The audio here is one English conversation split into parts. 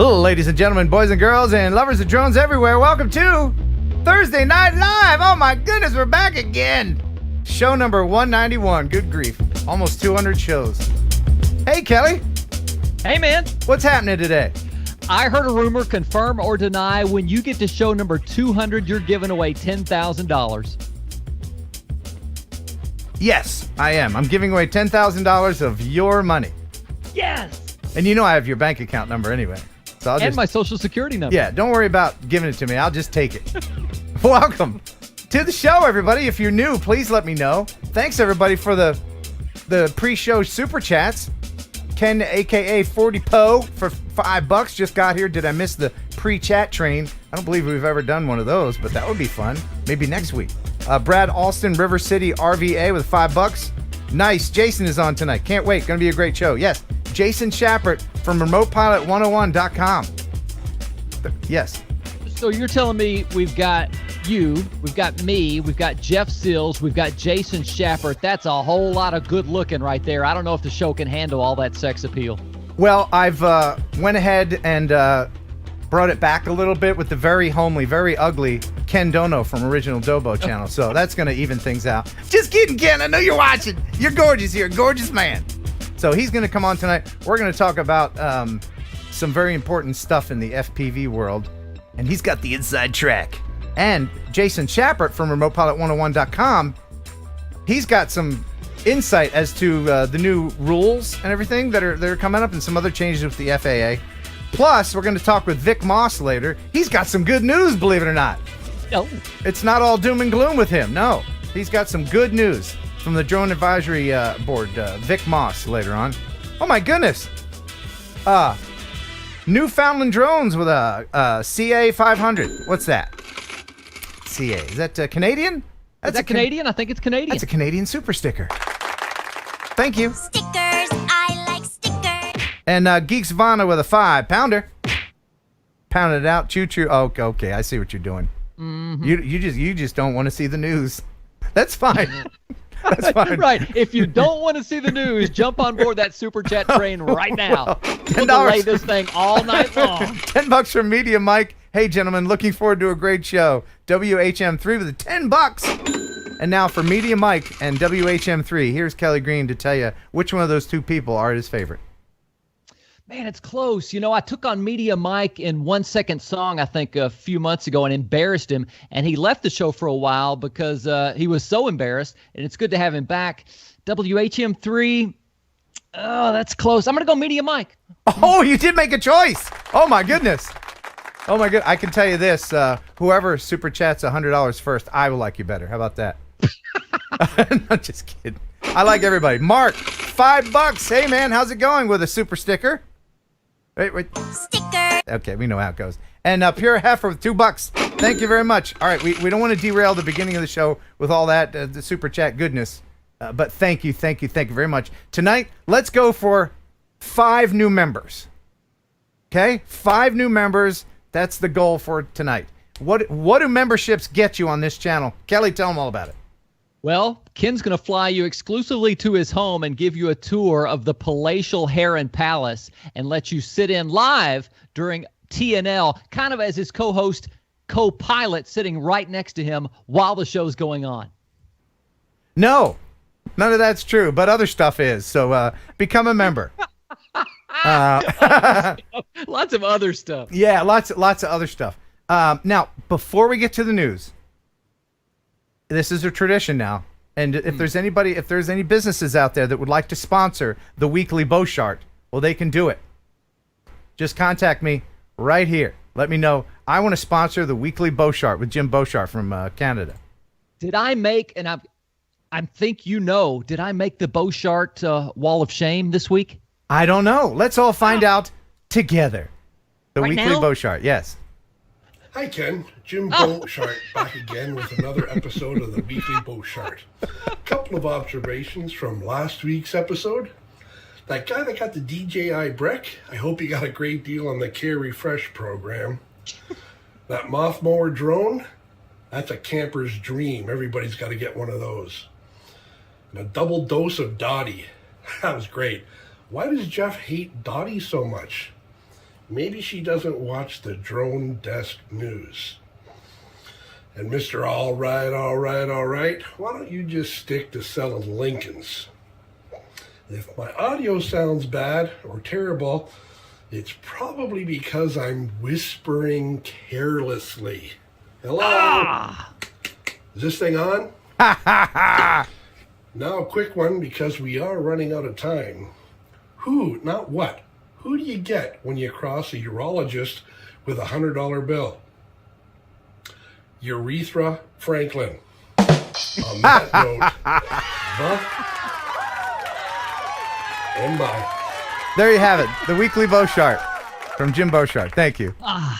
Hello, ladies and gentlemen, boys and girls, and lovers of drones everywhere. Welcome to Thursday Night Live. Oh my goodness, we're back again. Show number 191. Good grief. Almost 200 shows. Hey, Kelly. Hey, man. What's happening today? I heard a rumor, confirm or deny, when you get to show number 200, you're giving away $10,000. Yes, I am. I'm giving away $10,000 of your money. Yes. And you know I have your bank account number anyway. So And my social security number. Yeah, don't worry about giving it to me. I'll just take it. Welcome to the show, everybody. If you're new, please let me know. Thanks, everybody, for the pre-show super chats. Ken, a.k.a. 40 Poe, for $5 just got here. Did I miss the pre-chat train? I don't believe we've ever done one of those, but that would be fun. Maybe next week. Brad Alston, River City, RVA with $5. Nice. Jason is on tonight. Can't wait. Going to be a great show. Yes. Jason Schappert from RemotePilot101.com. Yes. So you're telling me we've got you, we've got me, we've got Jeff Sills, we've got Jason Schappert. That's a whole lot of good looking right there. I don't know if the show can handle all that sex appeal. Well, I've went ahead and brought it back a little bit with the very homely, very ugly Ken Dono from OriginalDobo Channel. So that's going to even things out. Just kidding, Ken. I know you're watching. You're gorgeous. You're a gorgeous man. So he's going to come on tonight. We're going to talk about some very important stuff in the FPV world. And he's got the inside track. And Jason Schappert from RemotePilot101.com, he's got some insight as to the new rules and everything that are coming up and some other changes with the FAA. Plus, we're going to talk with Vic Moss later. He's got some good news, believe it or not. Oh. It's not all doom and gloom with him. No, he's got some good news from the Drone Advisory Board, Vic Moss, later on. Oh, my goodness. Newfoundland drones with a CA 500. What's that? CA. Is that Canadian? Is that Canadian? I think it's Canadian. That's a Canadian super sticker. Thank you. Stickers. I like stickers. And Geek Savannah with a 5-pounder. Pounded it out. Choo-choo. Oh, okay. I see what you're doing. Mm-hmm. You just don't want to see the news. That's fine. That's fine. Right. If you don't want to see the news, jump on board that super chat train right now. We'll delay this thing all night long. $10 from Media Mike. Hey, gentlemen, looking forward to a great show. WHM3 with a $10. And now for Media Mike and WHM3, here's Kelly Green to tell you which one of those two people are his favorite. Man, it's close. You know, I took on Media Mike in 1 Second Song, I think, a few months ago and embarrassed him. And he left the show for a while because he was so embarrassed. And it's good to have him back. WHM3, oh, that's close. I'm going to go Media Mike. Oh, you did make a choice. Oh, my goodness. Oh, my goodness. I can tell you this. Whoever super chats $100 first, I will like you better. How about that? No, just kidding. I like everybody. Mark, $5. Hey, man, how's it going with a super sticker? Wait. Sticker. Okay, we know how it goes. And Pure Heifer with $2. Thank you very much. All right, we don't want to derail the beginning of the show with all that the super chat goodness. But thank you very much. Tonight, let's go for 5 new members. Okay, 5 new members. That's the goal for tonight. What do memberships get you on this channel? Kelly, tell them all about it. Well, Ken's going to fly you exclusively to his home and give you a tour of the palatial Heron Palace and let you sit in live during TNL, kind of as his co-host, co-pilot sitting right next to him while the show's going on. No, none of that's true, but other stuff is. So become a member. Lots of other stuff. Yeah, lots of other stuff. Now, before we get to the news, this is a tradition now, and if there's any businesses out there that would like to sponsor the weekly Beauchart, well, they can do it. Just contact me right here. Let me know. I want to sponsor the weekly Beauchart with Jim Beauchart from Canada. Did I make, and I think you know, did I make the Beauchart Wall of Shame this week? I don't know. Let's all find out together. The Right weekly now? Beauchart, yes. Hi, Ken. Jim Beauchart back again with another episode of the Weekly Beauchart. Couple of observations from last week's episode. That guy that got the DJI brick, I hope he got a great deal on the Care Refresh program. That moth mower drone, that's a camper's dream. Everybody's got to get one of those. And a double dose of Dottie. That was great. Why does Jeff hate Dottie so much? maybe she doesn't watch the Drone Desk News. And Mr. All right, why don't you just stick to selling Lincolns? If my audio sounds bad or terrible, it's probably because I'm whispering carelessly. Hello? Is this thing on? Now a quick one, because we are running out of time. Who, not what, who do you get when you cross a urologist with a $100 bill? Urethra Franklin. On that note, and bye. There you have it. The weekly Beauchart from Jim Beauchart. Thank you.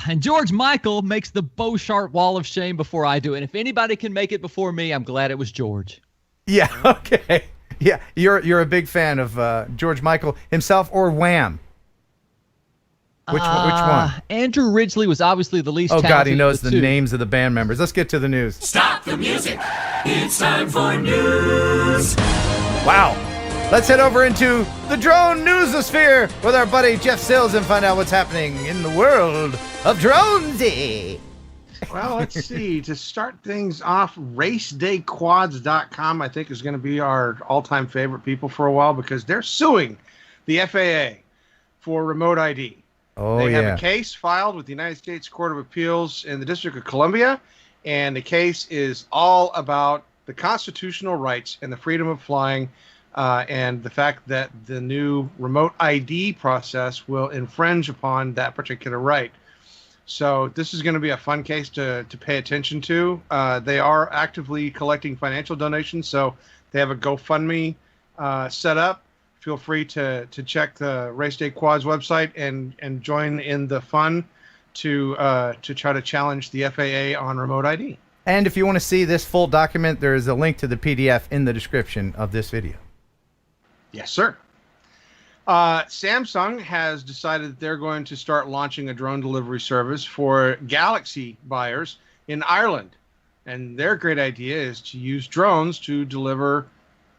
And George Michael makes the Beauchart Wall of Shame before I do. And if anybody can make it before me, I'm glad it was George. Yeah, okay. Yeah, you're a big fan of George Michael himself or Wham? Which one? Andrew Ridgeley was obviously the least talented. Oh, God, he knows of the two. names of the band members. Let's get to the news. Stop the music. It's time for news. Wow. Let's head over into the drone newsosphere with our buddy Jeff Sills and find out what's happening in the world of dronesy. Well, let's see. To start things off, racedayquads.com, I think, is going to be our all-time favorite people for a while because they're suing the FAA for remote ID. Oh, They have yeah. a case filed with the United States Court of Appeals in the District of Columbia, and the case is all about the constitutional rights and the freedom of flying, and the fact that the new remote ID process will infringe upon that particular right. So this is going to be a fun case to pay attention to. They are actively collecting financial donations, so they have a GoFundMe set up. Feel free to check the Race Day Quads website and join in the fun to try to challenge the FAA on remote ID. And if you want to see this full document, there is a link to the PDF in the description of this video. Yes, sir. Samsung has decided that they're going to start launching a drone delivery service for Galaxy buyers in Ireland. And their great idea is to use drones to deliver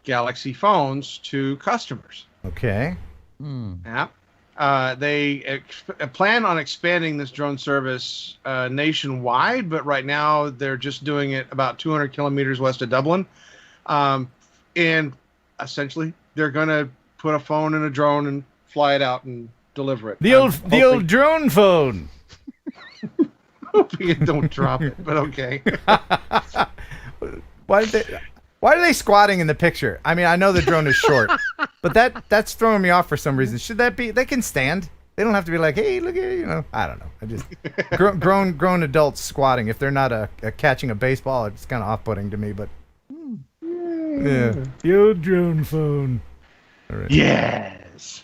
Galaxy phones to customers. Okay. Yeah. They plan on expanding this drone service nationwide, but right now they're just doing it about 200 kilometers west of Dublin. And essentially, they're going to put a phone in a drone and fly it out and deliver it. The old drone phone. Hoping it don't drop it, but okay. Why are they squatting in the picture? I mean, I know the drone is short, but that's throwing me off for some reason. Should that be? They can stand. They don't have to be like, hey, look at, you know. I don't know. I just grown adults squatting. If they're not catching a baseball, it's kind of off-putting to me. But yeah, the old drone phone. All right. Yes.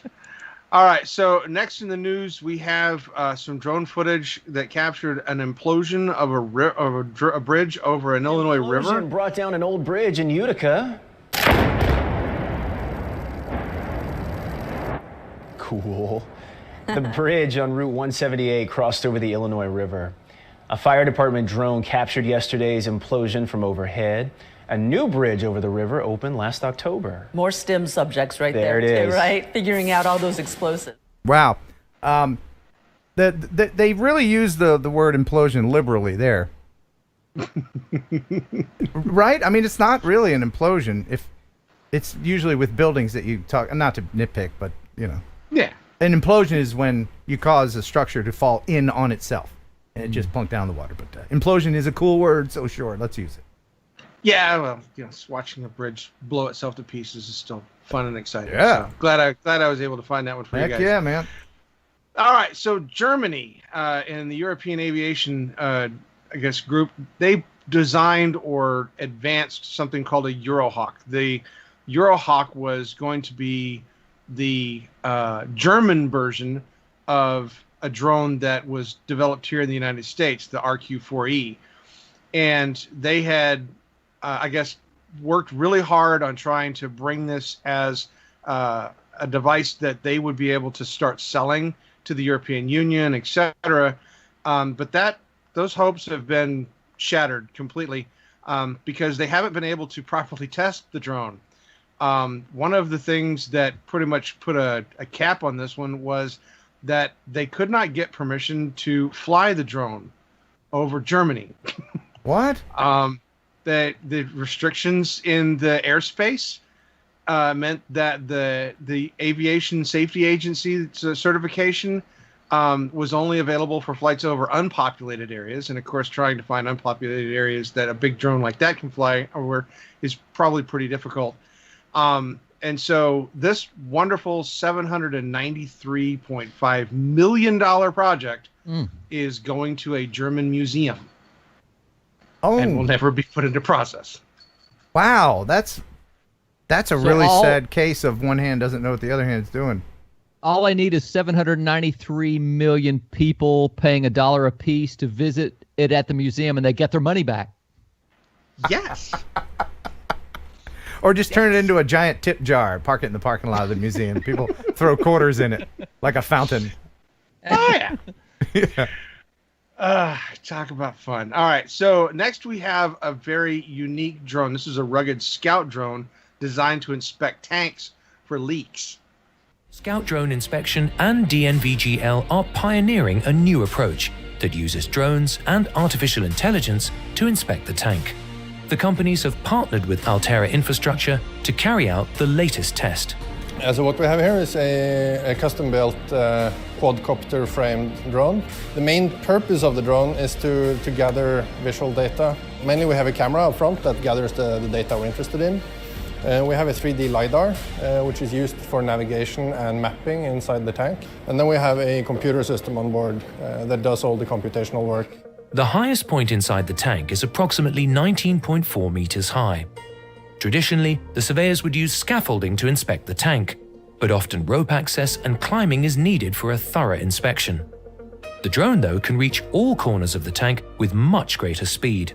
All right. So next in the news, we have some drone footage that captured an implosion of a bridge over an Illinois river. Brought down an old bridge in Utica. Cool. The bridge on Route 178 crossed over the Illinois River. A fire department drone captured yesterday's implosion from overhead. A new bridge over the river opened last October. More STEM subjects right there, There it too, is. right? Figuring out all those explosives. Wow. They really use the word implosion liberally there. Right? I mean, it's not really an implosion. If it's usually with buildings that you talk, not to nitpick, but, you know. Yeah. An implosion is when you cause a structure to fall in on itself and it just plunked down the water. But implosion is a cool word, so sure, let's use it. Yeah, well, you know, watching a bridge blow itself to pieces is still fun and exciting. Yeah. So glad I was able to find that one for you Heck guys. yeah, man. All right, so Germany and the European Aviation, group, they designed or advanced something called a Eurohawk. The Eurohawk was going to be the German version of a drone that was developed here in the United States, the RQ-4E. And they had, worked really hard on trying to bring this as a device that they would be able to start selling to the European Union, etc. But those hopes have been shattered completely because they haven't been able to properly test the drone. One of the things that pretty much put a cap on this one was that they could not get permission to fly the drone over Germany. What? That the restrictions in the airspace meant that the Aviation Safety Agency certification was only available for flights over unpopulated areas. And of course, trying to find unpopulated areas that a big drone like that can fly over is probably pretty difficult. And so this wonderful $793.5 million project is going to a German museum. Oh, And will never be put into process. wow. That's a really sad case of one hand doesn't know what the other hand's doing. All I need is 793 million people paying $1 a piece to visit it at the museum, and they get their money back. Yes. Or just turn it into a giant tip jar, park it in the parking lot of the museum. People throw quarters in it like a fountain. Oh, yeah. Yeah. Talk about fun. All right. So next we have a very unique drone. This is a rugged scout drone designed to inspect tanks for leaks. Scout drone inspection and DNVGL are pioneering a new approach that uses drones and artificial intelligence to inspect the tank. The companies have partnered with Altera Infrastructure to carry out the latest test. So what we have here is a custom-built quadcopter framed drone. The main purpose of the drone is to gather visual data. Mainly we have a camera up front that gathers the data we're interested in. We have a 3D LiDAR, which is used for navigation and mapping inside the tank. And then we have a computer system on board that does all the computational work. The highest point inside the tank is approximately 19.4 meters high. Traditionally, the surveyors would use scaffolding to inspect the tank, but often rope access and climbing is needed for a thorough inspection. The drone, though, can reach all corners of the tank with much greater speed.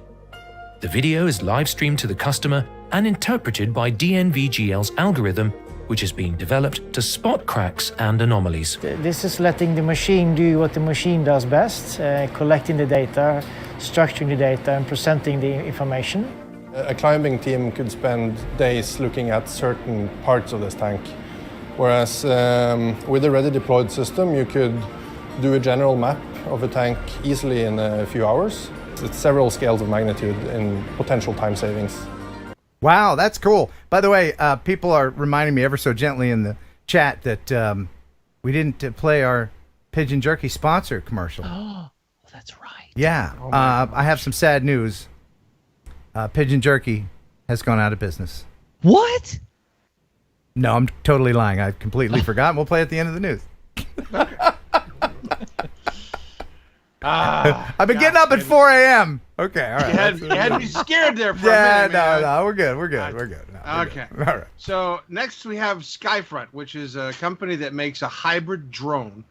The video is live-streamed to the customer and interpreted by DNVGL's algorithm, which is being developed to spot cracks and anomalies. This is letting the machine do what the machine does best, collecting the data, structuring the data, and presenting the information. A climbing team could spend days looking at certain parts of this tank, whereas with a ready deployed system, you could do a general map of a tank easily in a few hours. It's several scales of magnitude in potential time savings. Wow, that's cool. By the way, people are reminding me ever so gently in the chat that we didn't play our Pigeon Jerky sponsor commercial. Oh, that's right. Yeah, I have some sad news. Pigeon Jerky has gone out of business. What? No, I'm totally lying. I completely forgot. We'll play at the end of the news. I've been getting up at 4 a.m. Okay, all right. You had me scared there for a Yeah, minute, man. no, we're good. No, we're Okay. good. All right. So next we have Skyfront, which is a company that makes a hybrid drone,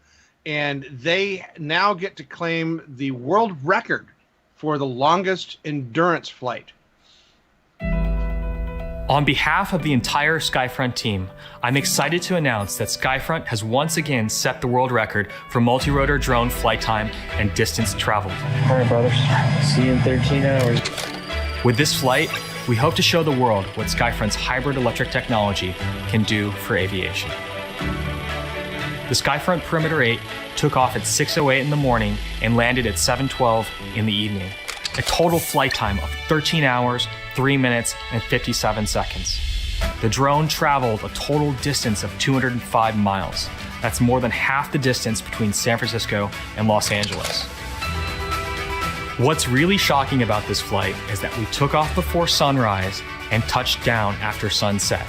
and they now get to claim the world record for the longest endurance flight. On behalf of the entire Skyfront team, I'm excited to announce that Skyfront has once again set the world record for multi-rotor drone flight time and distance traveled. All right, brothers. See you in 13 hours. With this flight, we hope to show the world what Skyfront's hybrid electric technology can do for aviation. The Skyfront Perimeter 8 took off at 6:08 in the morning and landed at 7:12 in the evening. A total flight time of 13 hours, 3 minutes, and 57 seconds. The drone traveled a total distance of 205 miles. That's more than half the distance between San Francisco and Los Angeles. What's really shocking about this flight is that we took off before sunrise and touched down after sunset.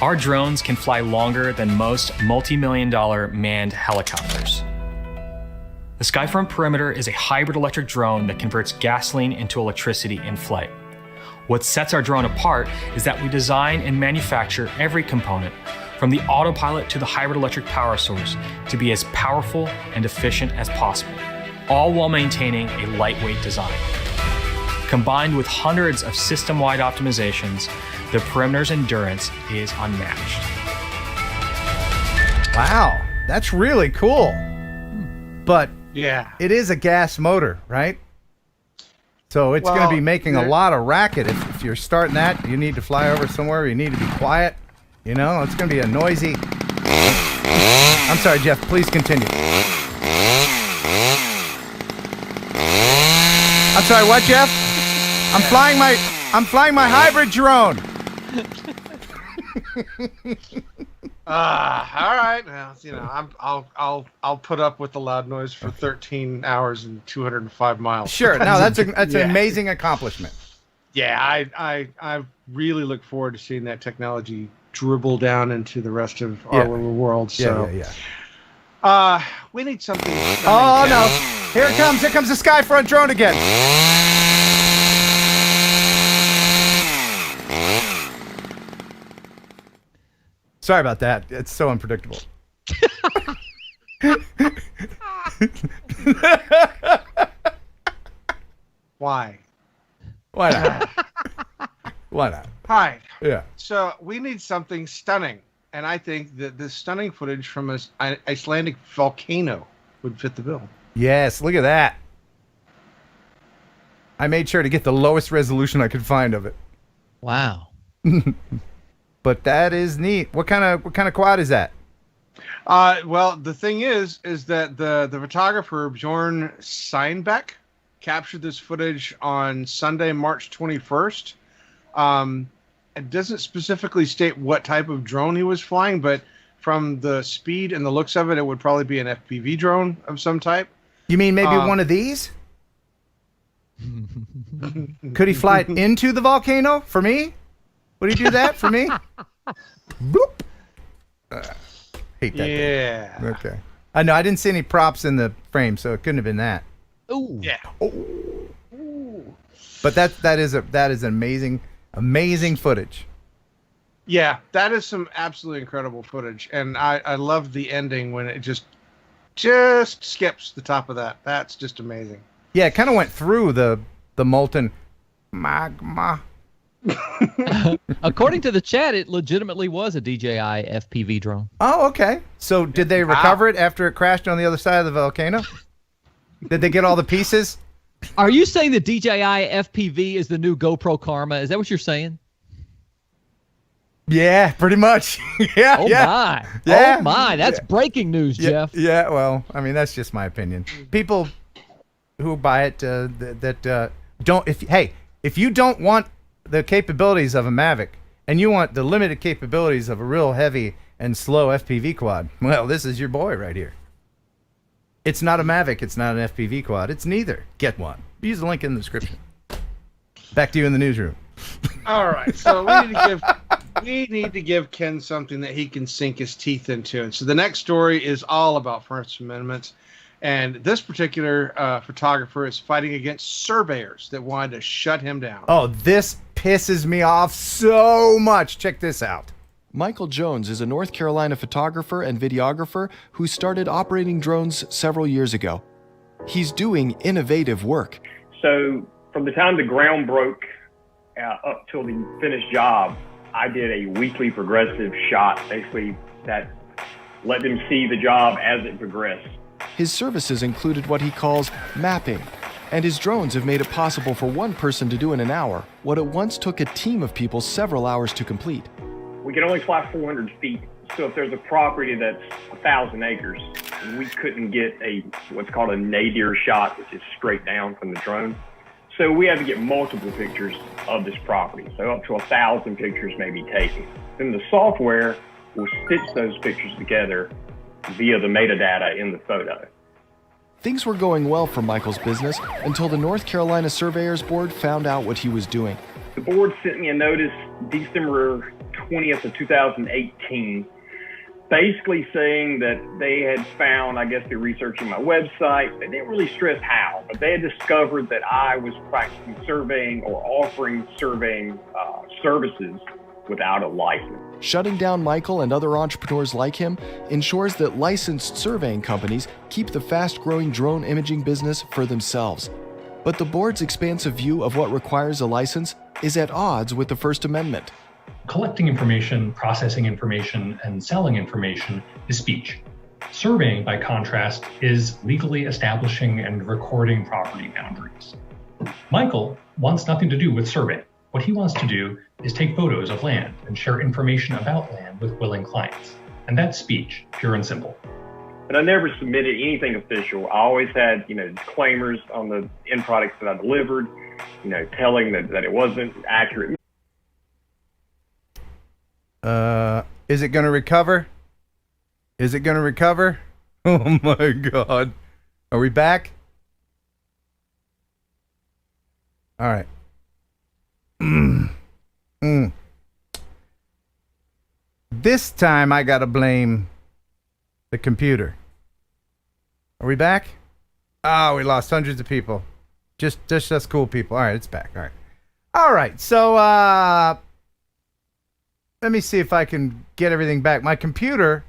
Our drones can fly longer than most multi-million-dollar manned helicopters. The Skyfront Perimeter is a hybrid electric drone that converts gasoline into electricity in flight. What sets our drone apart is that we design and manufacture every component, from the autopilot to the hybrid electric power source, to be as powerful and efficient as possible, all while maintaining a lightweight design. Combined with hundreds of system-wide optimizations, the Perimeter's endurance is unmatched. Wow, that's really cool. But Yeah. it is a gas motor, right? So it's going to be making a lot of racket. If you're starting that, you need to fly over somewhere, you need to be quiet. You know, it's going to be a noisy... I'm sorry, Jeff, please continue. I'm sorry, what, Jeff? I'm flying my hybrid drone. All right. Well, I'll put up with the loud noise for 13 hours and 205 miles. Sure. No, that's an amazing accomplishment. Yeah, I really look forward to seeing that technology dribble down into the rest of our little world. So, we need something. Oh no! Here it comes! Here comes the Skyfront drone again. Sorry about that. It's so unpredictable. Why? Why not? Why not? Hi. Yeah. So we need something stunning, and I think that this stunning footage from an Icelandic volcano would fit the bill. Yes, look at that. I made sure to get the lowest resolution I could find of it. Wow. But that is neat. What kind of quad is that? Well, the thing is that the photographer Bjorn Seinbeck captured this footage on Sunday, March 21st. It doesn't specifically state what type of drone he was flying, but from the speed and the looks of it, it would probably be an FPV drone of some type. You mean maybe one of these? Could he fly it into the volcano for me? Would he do that for me? Boop. Hate that. Yeah. Thing. Okay. I know I didn't see any props in the frame, so it couldn't have been that. Ooh. Yeah. Ooh. But that is amazing footage. Yeah, that is some absolutely incredible footage, and I love the ending when it just skips the top of that. That's just amazing. Yeah, it kind of went through the molten magma. According to the chat, it legitimately was a DJI FPV drone. Oh, okay. So did they recover it after it crashed on the other side of the volcano? Did they get all the pieces? Are you saying the DJI FPV is the new GoPro Karma? Is that what you're saying? Yeah, pretty much. Yeah. Oh my. Yeah. Oh my. That's breaking news, Jeff. Yeah. Well, I mean, that's just my opinion. People who buy it don't. If you don't want the capabilities of a Mavic and you want the limited capabilities of a real heavy and slow FPV quad, well, this is your boy right here. It's not a Mavic. It's not an FPV quad. It's neither. Get one. Use the link in the description. Back to you in the newsroom. All right. So we need to give Ken something that he can sink his teeth into. And so the next story is all about First Amendment. And this particular photographer is fighting against surveyors that wanted to shut him down. Oh, this pisses me off so much. Check this out. Michael Jones is a North Carolina photographer and videographer who started operating drones several years ago. He's doing innovative work. So from the time the ground broke up till the finished job, I did a weekly progressive shot, basically, that let them see the job as it progressed. His services included what he calls mapping, and his drones have made it possible for one person to do in an hour what it once took a team of people several hours to complete. We can only fly 400 feet, so if there's a property that's 1,000 acres, we couldn't get what's called a nadir shot, which is straight down from the drone. So we had to get multiple pictures of this property, so up to 1,000 pictures may be taken. Then the software will stitch those pictures together via the metadata in the photo. Things were going well for Michael's business until the North Carolina Surveyors Board found out what he was doing. The board sent me a notice December 20th of 2018, basically saying that they had found, I guess they're researching my website, they didn't really stress how, but they had discovered that I was practicing surveying or offering surveying services without a license. Shutting down Michael and other entrepreneurs like him ensures that licensed surveying companies keep the fast-growing drone imaging business for themselves. But the board's expansive view of what requires a license is at odds with the First Amendment. Collecting information, processing information, and selling information is speech. Surveying, by contrast, is legally establishing and recording property boundaries. Michael wants nothing to do with surveying. What he wants to do is take photos of land and share information about land with willing clients. And that's speech, pure and simple. but I never submitted anything official. I always had, disclaimers on the end products that I delivered, telling that it wasn't accurate. Is it going to recover? Is it going to recover? Oh my God. Are we back? All right. This time I got to blame the computer. Are we back? Oh, we lost hundreds of people. Just us cool people. All right, it's back. All right. All right. So, let me see if I can get everything back. My computer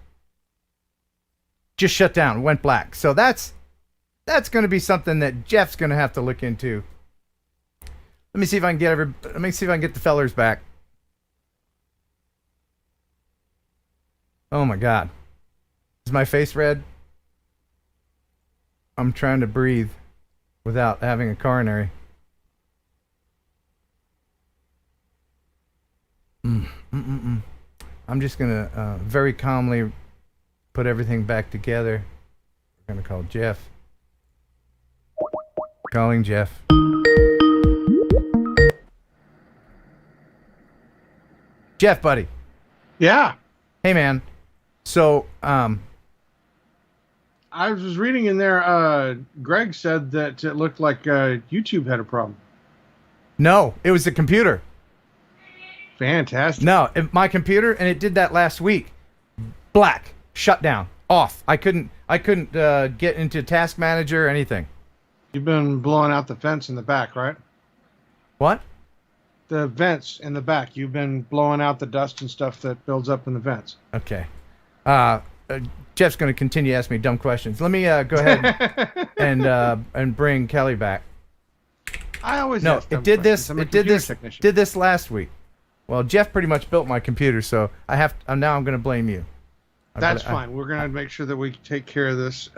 just shut down, went black. So that's going to be something that Jeff's going to have to look into. Let me see if I can get the fellers back. Oh my God. Is my face red? I'm trying to breathe without having a coronary. I'm just going to very calmly put everything back together. We're going to call Jeff. Calling Jeff. Jeff, buddy. Yeah. Hey, man. So, I was reading in there, Greg said that it looked like YouTube had a problem. No, it was the computer. Fantastic. No, my computer, and it did that last week. Black, shut down, off. I couldn't get into Task Manager or anything. You've been blowing out the vents in the back, right? What? The vents in the back. You've been blowing out the dust and stuff that builds up in the vents. Okay. Jeff's going to continue to ask me dumb questions. Let me go ahead and bring Kelly back. I always no. ask It dumb did this. questions. I'm a It did computer this. technician. Did this last week. Well, Jeff pretty much built my computer, so now I'm going to blame you. That's fine. We're going to make sure that we take care of this.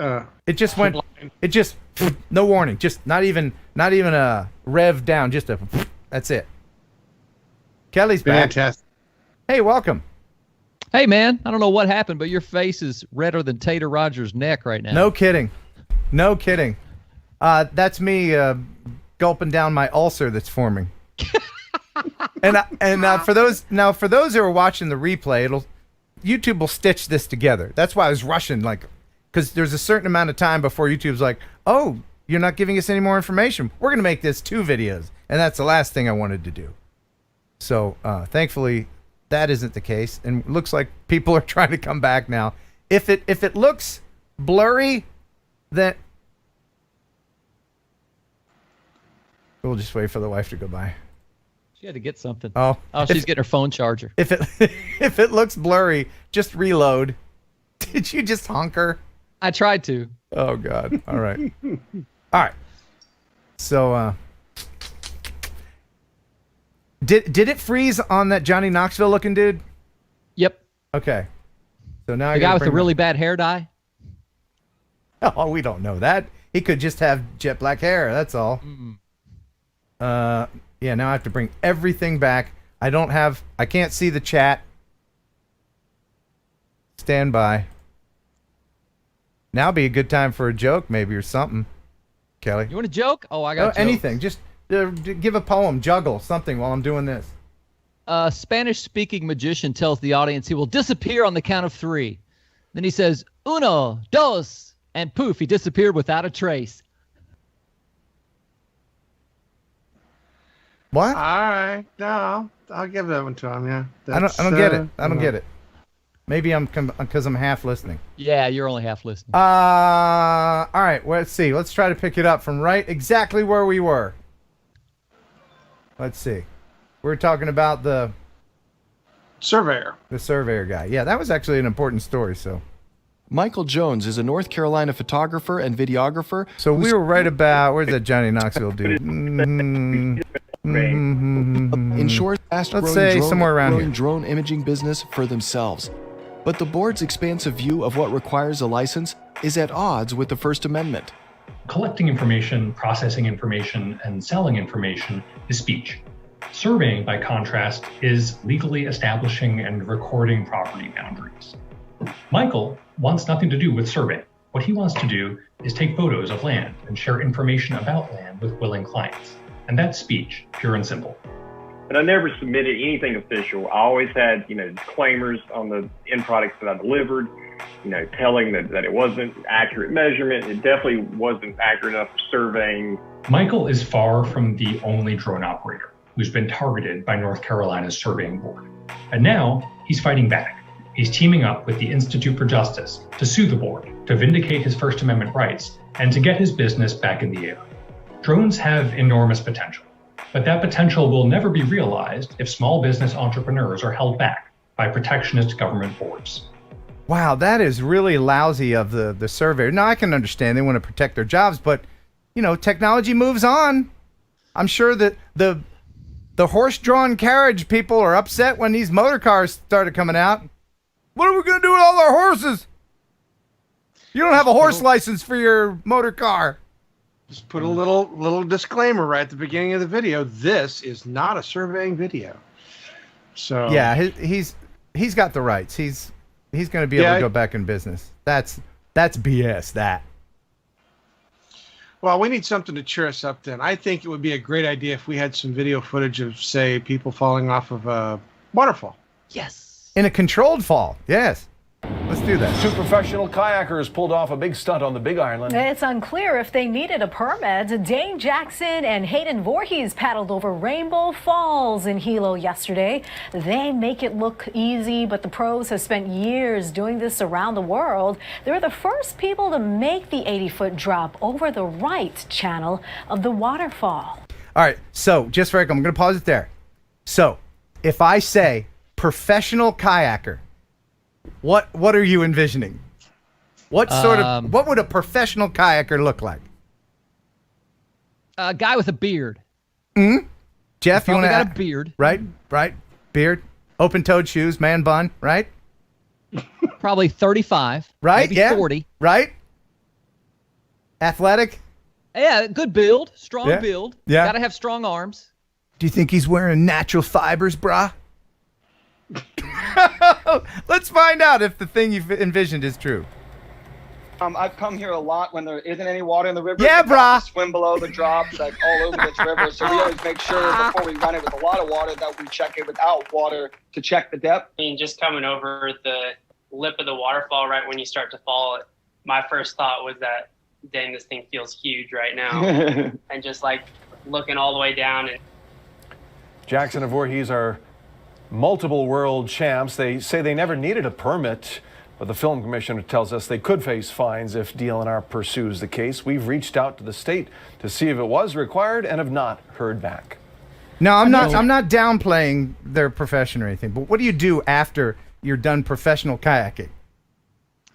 It just went. It just no warning. Just not even a rev down. Just a. That's it. Kelly's back. Fantastic. Hey, welcome. Hey, man. I don't know what happened, but your face is redder than Tater Rogers' neck right now. No kidding. No kidding. That's me gulping down my ulcer that's forming. and for those who are watching the replay, YouTube will stitch this together. That's why I was rushing, because there's a certain amount of time before YouTube's like, oh, you're not giving us any more information. We're going to make this 2 videos. And that's the last thing I wanted to do. So, thankfully, that isn't the case. And it looks like people are trying to come back now. If it looks blurry, then we'll just wait for the wife to go by. She had to get something. Oh, she's getting her phone charger. If it looks blurry, just reload. Did you just honker? I tried to. Oh God! All right, all right. So, did it freeze on that Johnny Knoxville looking dude? Yep. Okay. So now the guy with the really bad hair dye. Oh, we don't know that. He could just have jet black hair. That's all. Yeah, now I have to bring everything back. I can't see the chat. Stand by. Now would be a good time for a joke, maybe, or something. Kelly. You want a joke? Oh, I got anything. Just give a poem, juggle, something while I'm doing this. A Spanish-speaking magician tells the audience he will disappear on the count of 3. Then he says, 1, 2, and poof, he disappeared without a trace. What? All right. No, I'll give that one to him, yeah. I don't get it. I don't get it. Maybe because I'm half listening. Yeah, you're only half listening. All right, well, let's see. Let's try to pick it up from right exactly where we were. Let's see. We're talking about the surveyor. The surveyor guy. Yeah, that was actually an important story, so. Michael Jones is a North Carolina photographer and videographer. So we were right about, where's that Johnny Knoxville dude? Ensures fast-growing drone imaging business for themselves. But the board's expansive view of what requires a license is at odds with the First Amendment. Collecting information, processing information, and selling information is speech. Surveying, by contrast, is legally establishing and recording property boundaries. Michael wants nothing to do with surveying. What he wants to do is take photos of land and share information about land with willing clients. And that's speech, pure and simple. But I never submitted anything official. I always had, disclaimers on the end products that I delivered, telling that it wasn't accurate measurement. It definitely wasn't accurate enough for surveying. Michael is far from the only drone operator who's been targeted by North Carolina's surveying board. And now he's fighting back. He's teaming up with the Institute for Justice to sue the board, to vindicate his First Amendment rights, and to get his business back in the air. Drones have enormous potential, but that potential will never be realized if small business entrepreneurs are held back by protectionist government boards. Wow, that is really lousy of the surveyor. Now, I can understand they want to protect their jobs, but, technology moves on. I'm sure that the horse-drawn carriage people are upset when these motor cars started coming out. What are we going to do with all our horses? You don't have a horse license for your motor car. Just put a little disclaimer right at the beginning of the video. This is not a surveying video. So yeah, he's got the rights. He's going to be able to go back in business. That's BS. That. Well, we need something to cheer us up then. I think it would be a great idea if we had some video footage of, say, people falling off of a waterfall. Yes. In a controlled fall. Yes. Let's do that. 2 professional kayakers pulled off a big stunt on the Big Island. It's unclear if they needed a permit. Dane Jackson and Hayden Voorhees paddled over Rainbow Falls in Hilo yesterday. They make it look easy, but the pros have spent years doing this around the world. They're the first people to make the 80-foot drop over the right channel of the waterfall. All right. So, just for a second, I'm going to pause it there. So, if I say professional kayaker, what are you envisioning? What would a professional kayaker look like? A guy with a beard. Jeff, you want to got a beard. Right. Beard, open-toed shoes, man bun, right? Probably 35. Right? Maybe 40. Right? Athletic? Yeah, good build, strong build. Yeah. Got to have strong arms. Do you think he's wearing natural fibers, brah? Let's find out if the thing you've envisioned is true. I've come here a lot when there isn't any water in the river. Yeah, brah. Swim below the drops, like all over this river. So we always make sure before we run it with a lot of water that we check it without water to check the depth. I mean, just coming over the lip of the waterfall right when you start to fall, my first thought was that, dang, this thing feels huge right now. And just like looking all the way down. And Jackson and Voorhees are multiple world champs. They say they never needed a permit, but the film commissioner tells us they could face fines if DLNR pursues the case. We've reached out to the state to see if it was required and have not heard back. No, I'm not downplaying their profession or anything, but what do you do after you're done professional kayaking?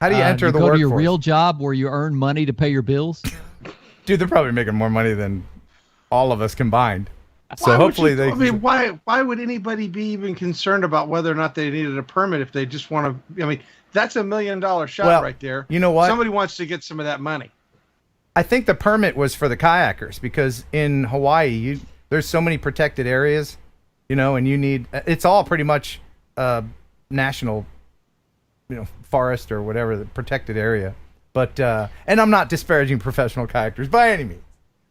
How do you enter the workforce? Go to your workforce? real job where you earn money to pay your bills? Dude, they're probably making more money than all of us combined. So hopefully they. I mean, why would anybody be even concerned about whether or not they needed a permit if they just want to? I mean, that's $1 million shot right there. You know what? Somebody wants to get some of that money. I think the permit was for the kayakers because in Hawaii, there's so many protected areas, and you need. It's all pretty much national, forest or whatever, the protected area. But and I'm not disparaging professional kayakers by any means.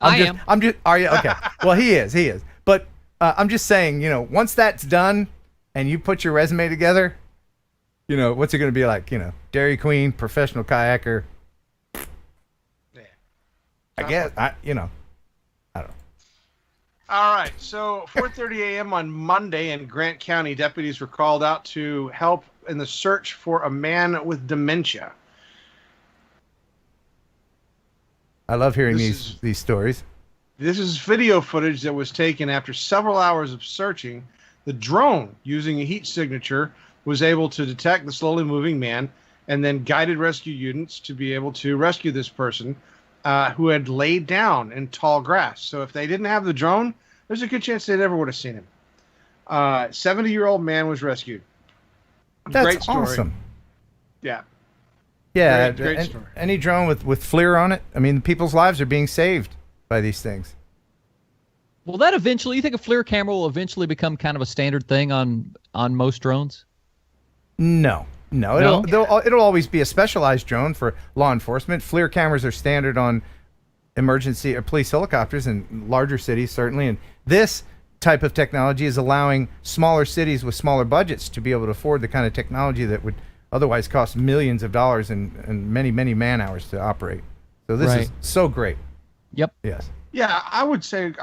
I'm just. Are you okay? Well, he is. But I'm just saying, once that's done, and you put your resume together, what's it going to be like? Dairy Queen, professional kayaker. Yeah. I guess I don't know. All right. So 4:30 a.m. on Monday in Grant County, deputies were called out to help in the search for a man with dementia. I love hearing these stories. This is video footage that was taken after several hours of searching. The drone, using a heat signature, was able to detect the slowly moving man and then guided rescue units to be able to rescue this person who had laid down in tall grass. So if they didn't have the drone, there's a good chance they never would have seen him. 70-year-old man was rescued. That's Great story. awesome. Yeah. Yeah, Great story. Any drone with FLIR on it, I mean, people's lives are being saved by these things. Will that eventually, you think a FLIR camera will eventually become kind of a standard thing on most drones? No. No, it'll always be a specialized drone for law enforcement. FLIR cameras are standard on emergency or police helicopters in larger cities, certainly. And this type of technology is allowing smaller cities with smaller budgets to be able to afford the kind of technology that would otherwise cost millions of dollars and many, many man hours to operate. So this is so great. Yep. Yes. Yeah, I would say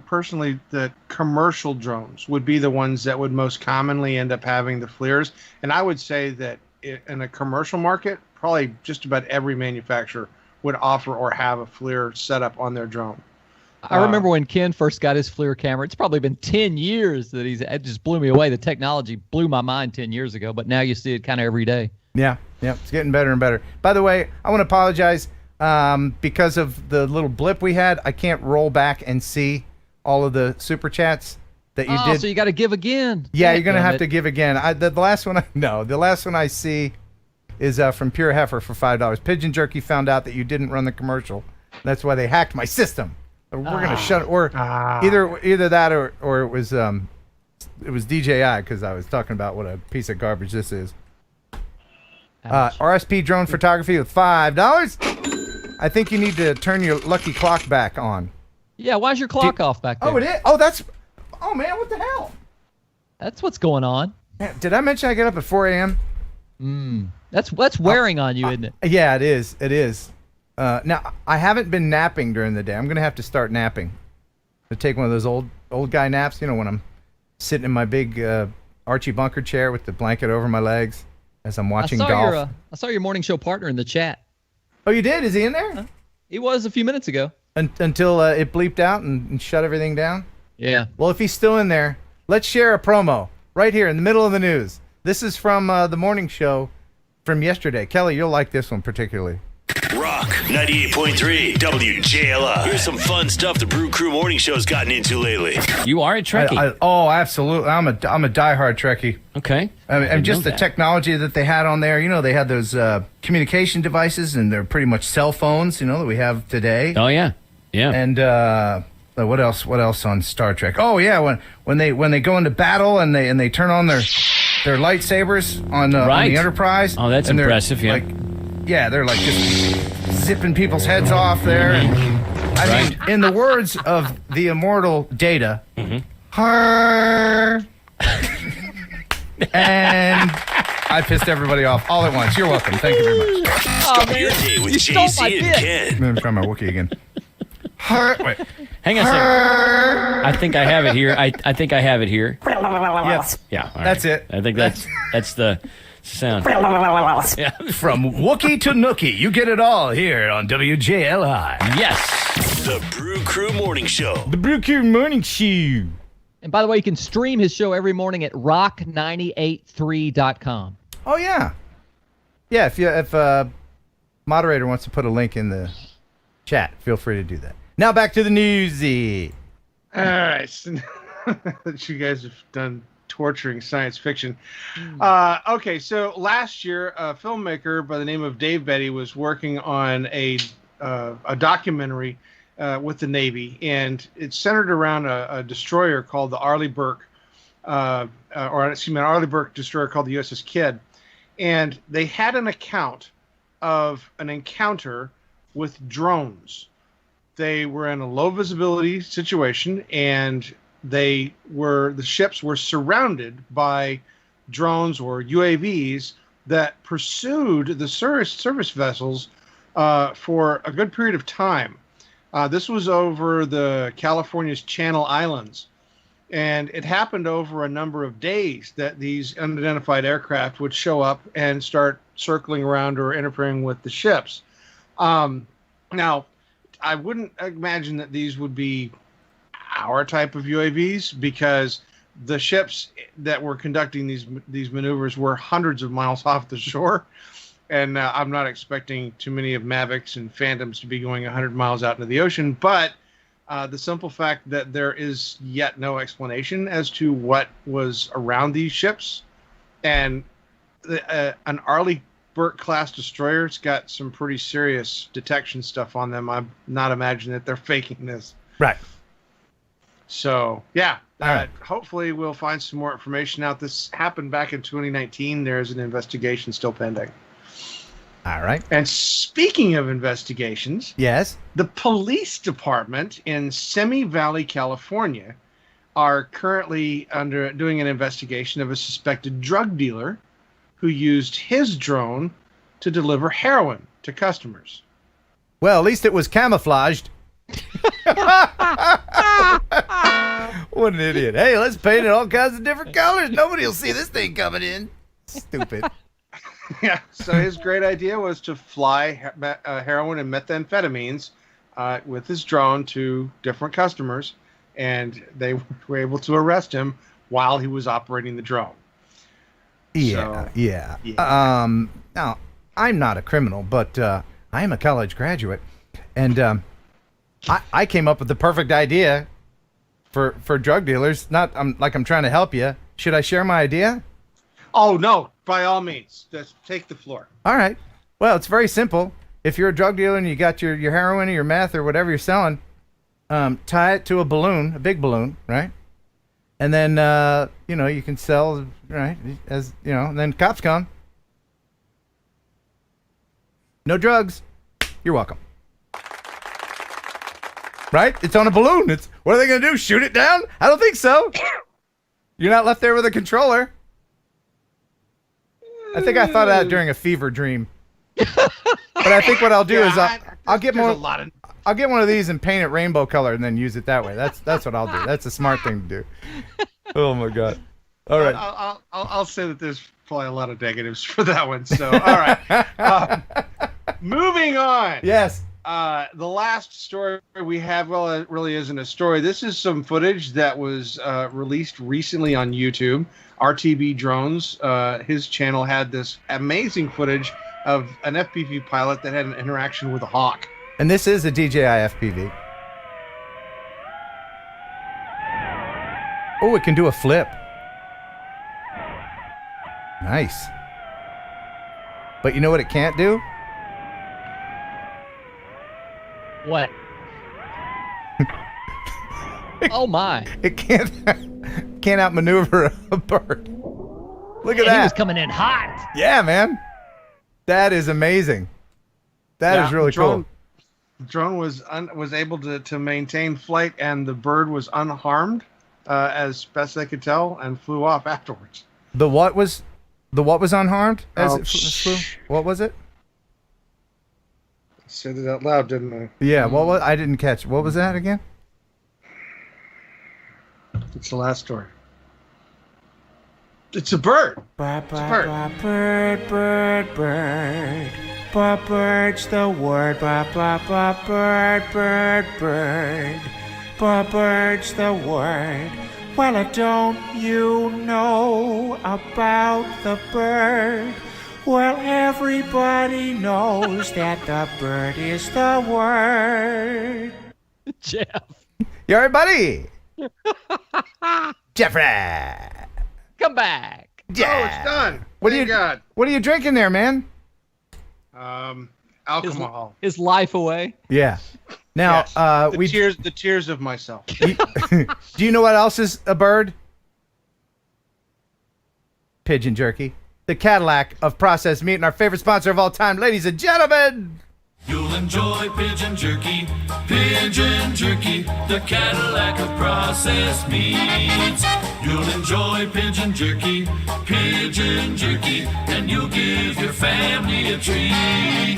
personally that commercial drones would be the ones that would most commonly end up having the FLIRs, and I would say that in a commercial market, probably just about every manufacturer would offer or have a FLIR setup on their drone. I remember when Ken first got his FLIR camera. It's probably been 10 years that it just blew me away. The technology blew my mind 10 years ago, but now you see it kind of every day. Yeah, it's getting better and better. By the way, I want to apologize. Because of the little blip we had, I can't roll back and see all of the super chats that you did. So you got to give again. Yeah, you're gonna have to give again. The last one I see is from Pure Heifer for $5. Pigeon Jerky found out that you didn't run the commercial. That's why they hacked my system. We're gonna shut it. Or either that or it was DJI because I was talking about what a piece of garbage this is. RSP drone photography with $5. I think you need to turn your lucky clock back on. Yeah, why's your clock off back there? Oh, it is? Oh, man, what the hell? That's what's going on. Did I mention I get up at 4 a.m.? That's wearing on you, isn't it? Yeah, it is. It is. Now, I haven't been napping during the day. I'm going to have to start napping. To take one of those old guy naps, when I'm sitting in my big Archie Bunker chair with the blanket over my legs as I'm watching golf. I saw your morning show partner in the chat. Oh, you did? Is he in there? He was a few minutes ago. Until it bleeped out and shut everything down? Yeah. Well, if he's still in there, let's share a promo right here in the middle of the news. This is from the morning show from yesterday. Kelly, you'll like this one particularly. Rock 98.3 WJLI. Here's some fun stuff the Brew Crew Morning Show's gotten into lately. You are a Trekkie. Oh, absolutely. I'm a diehard Trekkie. Okay. And just the technology that they had on there. They had those communication devices, and they're pretty much cell phones, that we have today. Oh, yeah. Yeah. And what else? What else on Star Trek? Oh, yeah. When they go into battle and they turn on their lightsabers on the Enterprise. Oh, that's impressive. Yeah. They're like just zipping people's heads off there. And, I mean, in the words of the immortal Data, and I pissed everybody off all at once. You're welcome. Thank you very much. Start your day with JC and Ken. I'm going to try my Wookiee again. Wait. Hang on a second. I think I have it here. I think I have it here. Yes. Yeah. That's it. I think that's the sound. Yeah. From Wookiee to Nookie, you get it all here on WJLI. Yes. The Brew Crew Morning Show. The Brew Crew Morning Show. And by the way, you can stream his show every morning at rock983.com. Oh, yeah. Yeah, if a moderator wants to put a link in the chat, feel free to do that. Now back to the newsy. All right. So that you guys have done torturing science fiction. Okay, so last year, a filmmaker by the name of Dave Betty was working on a documentary with the Navy, and it's centered around a destroyer called the Arleigh Burke, an Arleigh Burke destroyer called the USS Kidd, and they had an account of an encounter with drones. They were in a low visibility situation, and the ships were surrounded by drones or UAVs that pursued the service vessels for a good period of time. This was over the California's Channel Islands, and it happened over a number of days that these unidentified aircraft would show up and start circling around or interfering with the ships. Now, I wouldn't imagine that these would be our type of UAVs, because the ships that were conducting these maneuvers were hundreds of miles off the shore, and I'm not expecting too many of Mavics and Phantoms to be going 100 miles out into the ocean. But the simple fact that there is yet no explanation as to what was around these ships, and an Arleigh Burke class destroyer's got some pretty serious detection stuff on them. I'm not imagining that they're faking this. Right. So, yeah, All right. Hopefully, we'll find some more information out. This happened back in 2019. There's an investigation still pending. All right. And speaking of investigations, yes, the police department in Simi Valley, California, are currently doing an investigation of a suspected drug dealer who used his drone to deliver heroin to customers. Well, at least it was camouflaged. What an idiot. Hey, let's paint it all kinds of different colors. Nobody will see this thing coming in. Stupid. Yeah, so his great idea was to fly heroin and methamphetamines with his drone to different customers, and they were able to arrest him while he was operating the drone. Yeah, So, yeah. yeah. Now, I'm not a criminal, but I am a college graduate, and I came up with the perfect idea for drug dealers. I'm trying to help you. Should I share my idea? Oh, no, by all means. Just take the floor. All right. Well, it's very simple. If you're a drug dealer and you got your heroin or your meth or whatever you're selling, tie it to a balloon, a big balloon, right? And then, you can sell, right, and then cops come. No drugs. You're welcome. Right? It's on a balloon. What are they going to do? Shoot it down? I don't think so. You're not left there with a controller. I think I thought of that during a fever dream. But I think what I'll do is I'll get more. I'll get one of these and paint it rainbow color and then use it that way. That's what I'll do. That's a smart thing to do. Oh my God! All right. I'll say that there's probably a lot of negatives for that one. So all right. Moving on. Yes. The last story we have, well, it really isn't a story. This is some footage that was released recently on YouTube. RTB Drones, his channel had this amazing footage of an FPV pilot that had an interaction with a hawk. And this is a DJI FPV. Oh, it can do a flip. Nice. But you know what it can't do? What? Oh my! It can't outmaneuver a bird. Look at that! He was coming in hot. Yeah, man. That is amazing. That is really cool. The drone was able to maintain flight, and the bird was unharmed, as best I could tell, and flew off afterwards. The what was unharmed as it flew? What was it? I said it out loud, didn't I? Yeah. What was? I didn't catch. What was that again? It's the last story. It's a bird. Bird, bird, bird, bird. Bird's the word. Bird, bird, bird. Bird's the word. Well, don't you know about the bird? Well, everybody knows that the bird is the word. Jeff. You alright, buddy? Jeffrey. Come back. Yeah. Oh, it's done. What are you drinking there, man? Alcohol. His life away. Yeah. Now, yes. The tears of myself. Do you know what else is a bird? Pigeon jerky. The Cadillac of processed meat and our favorite sponsor of all time, ladies and gentlemen. You'll enjoy pigeon jerky, the Cadillac of processed meats. You'll enjoy pigeon jerky, and you'll give your family a treat.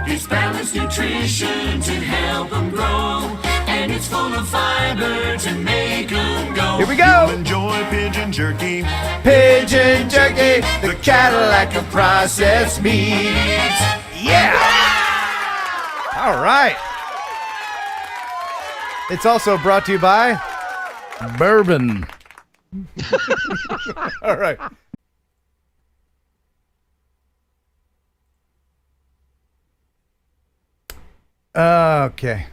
It's balanced nutrition to help them grow, and it's full of fiber to make them go. Here we go. You'll enjoy pigeon jerky, the Cadillac of processed meats. Yeah. All right. It's also brought to you by bourbon. All right. Okay.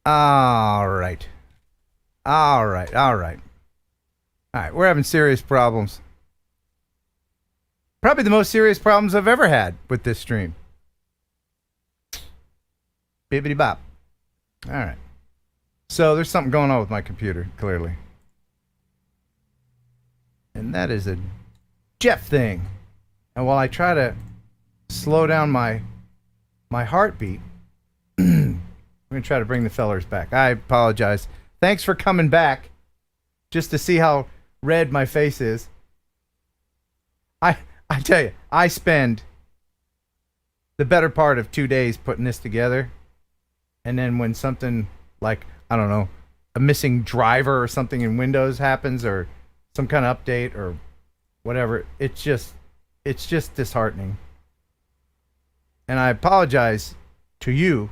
All right. All right. All right. All right. We're having serious problems. Probably the most serious problems I've ever had with this stream. Bibbidi bop. All right. So there's something going on with my computer, clearly. And that is a Jeff thing. And while I try to slow down my heartbeat, I'm going to try to bring the fellers back. I apologize. Thanks for coming back just to see how red my face is. I tell you, I spend the better part of 2 days putting this together. And then when something like, I don't know, a missing driver or something in Windows happens, or some kind of update or whatever, it's just disheartening. And I apologize to you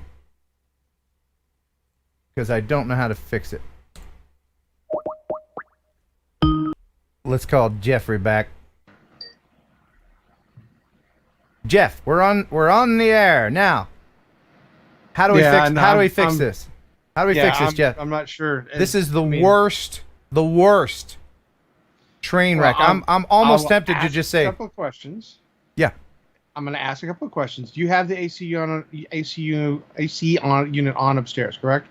because I don't know how to fix it. Let's call Jeffrey back. Jeff, we're on the air now. How do we fix this? How do we fix this, Jeff? I'm not sure. This is the worst train wreck. I'm almost tempted to just say a couple of questions. Yeah. I'm going to ask a couple of questions. Do you have the AC unit on upstairs, correct?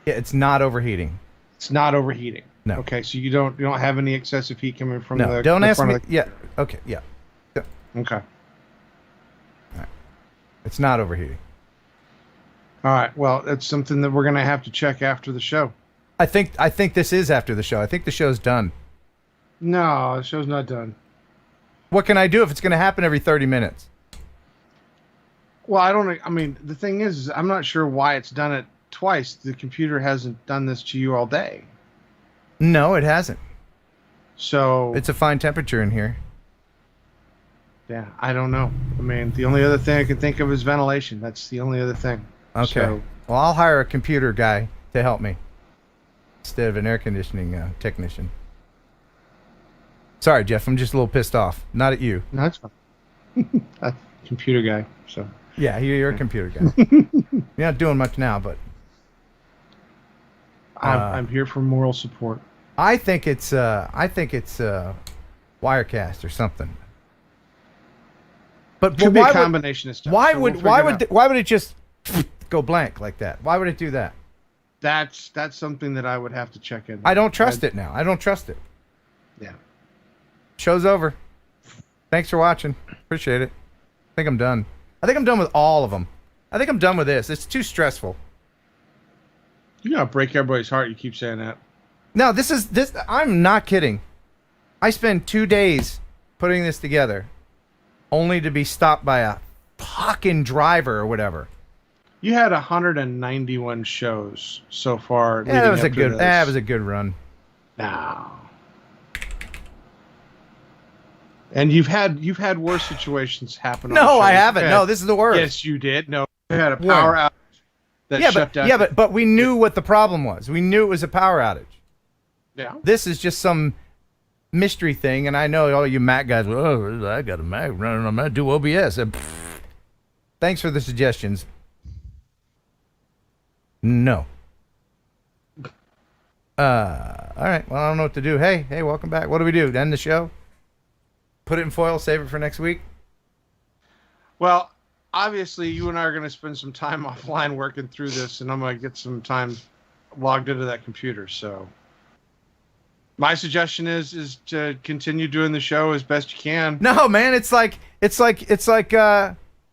Yeah, it's not overheating. It's not overheating. No. Okay, so you don't have any excessive heat coming from the don't ask front me. of the... Yeah. Okay. Yeah. Okay. All right. It's not overheating. All right. Well, that's something that we're going to have to check after the show. I think this is after the show. I think the show's done. No, the show's not done. What can I do if it's going to happen every 30 minutes? Well, I mean, the thing is I'm not sure why it's done it twice. The computer hasn't done this to you all day. No, it hasn't. So it's a fine temperature in here. Yeah, I don't know. I mean, the only other thing I can think of is ventilation. That's the only other thing. Okay. So, well, I'll hire a computer guy to help me instead of an air conditioning technician. Sorry, Jeff. I'm just a little pissed off. Not at you. No, that's fine. That's a computer guy. So. Yeah, you're a computer guy. You're not doing much now, but I'm here for moral support. I think it's Wirecast or something. But Could be why a combination of stuff. Why so would it just go blank like that? Why would it do that? That's something that I would have to check in. I don't trust it now. I don't trust it. Yeah. Show's over. Thanks for watching. Appreciate it. I think I'm done. I think I'm done with all of them. I think I'm done with this. It's too stressful. You're gonna break everybody's heart. You keep saying that. No, this. I'm not kidding. I spent 2 days putting this together, only to be stopped by a fucking driver or whatever. You had 191 shows so far. Yeah, that was a good. That was a good run. No. And you've had worse situations happen. No, I haven't. No, this is the worst. Yes, you did. No, you had a power outage that shut down. Yeah, but we knew what the problem was. We knew it was a power outage. Yeah. This is just some mystery thing, and I know all you Mac guys. Oh, I got a Mac running on my do OBS. Thanks for the suggestions. No. All right. Well, I don't know what to do. Hey, welcome back. What do we do? End the show? Put it in foil, save it for next week? Well, obviously, you and I are going to spend some time offline working through this, and I'm going to get some time logged into that computer. So my suggestion is to continue doing the show as best you can. No, man, it's like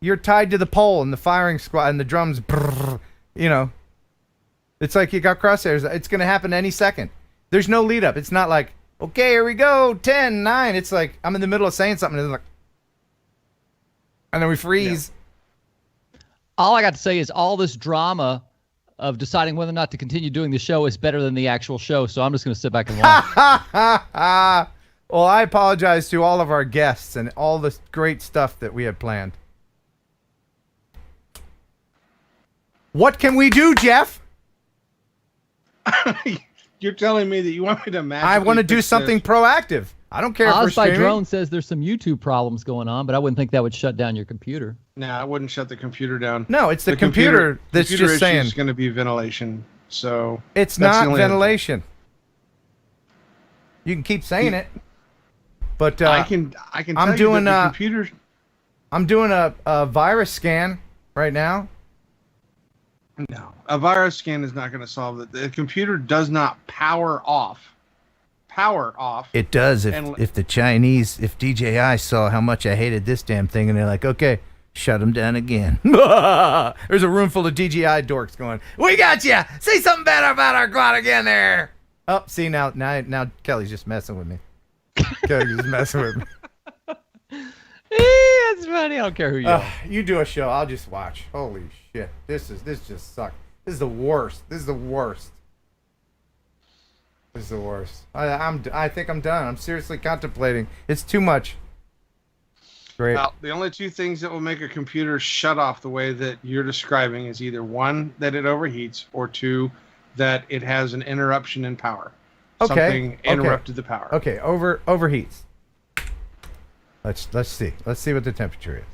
you're tied to the pole and the firing squad and the drums, brrr, you know. It's like you got crosshairs. It's going to happen any second. There's no lead up. It's not like, okay, here we go, 10, 9. It's like I'm in the middle of saying something and, and then we freeze. Yeah. All I got to say is all this drama of deciding whether or not to continue doing the show is better than the actual show, so I'm just going to sit back and watch. Well, I apologize to all of our guests and all the great stuff that we had planned. What can we do, Jeff? You're telling me that you want me to match? I want to do something proactive. I don't care if we're Oz by streaming. Drone says there's some YouTube problems going on, but I wouldn't think that would shut down your computer. No, I wouldn't shut the computer down. No, it's the computer that's just saying. It's going to be ventilation. So it's not ventilation. You can keep saying it, but I can. I'm doing the computer. I'm doing a virus scan right now. No, a virus scan is not going to solve it. The computer does not power off. It does if the Chinese, if DJI saw how much I hated this damn thing, and they're like, okay, shut them down again. There's a room full of DJI dorks going, we got you. Say something bad about our quad again there. Oh, see, now Kelly's just messing with me. Kelly's just messing with me. That's funny. I don't care who you are. You do a show, I'll just watch. Holy shit. This just sucks. This is the worst. This is the worst. I think I'm done. I'm seriously contemplating. It's too much. Great. Well, the only two things that will make a computer shut off the way that you're describing is either one, that it overheats, or two, that it has an interruption in power. Something interrupted the power. Okay, overheats. Let's see. Let's see what the temperature is.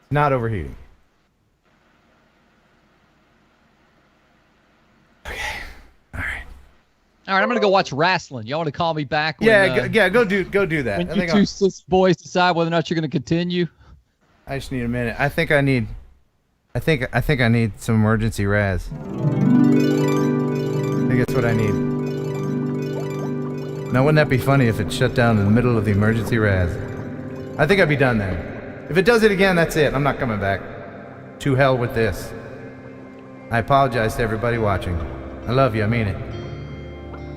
It's not overheating. All right, I'm gonna go watch wrestling. Y'all want to call me back? When, Go do that. When you two sis boys decide whether or not you're gonna continue. I just need a minute. I think I need some emergency Raz. I think that's what I need. Now, wouldn't that be funny if it shut down in the middle of the emergency Raz? I think I'd be done then. If it does it again, that's it. I'm not coming back. To hell with this. I apologize to everybody watching. I love you. I mean it.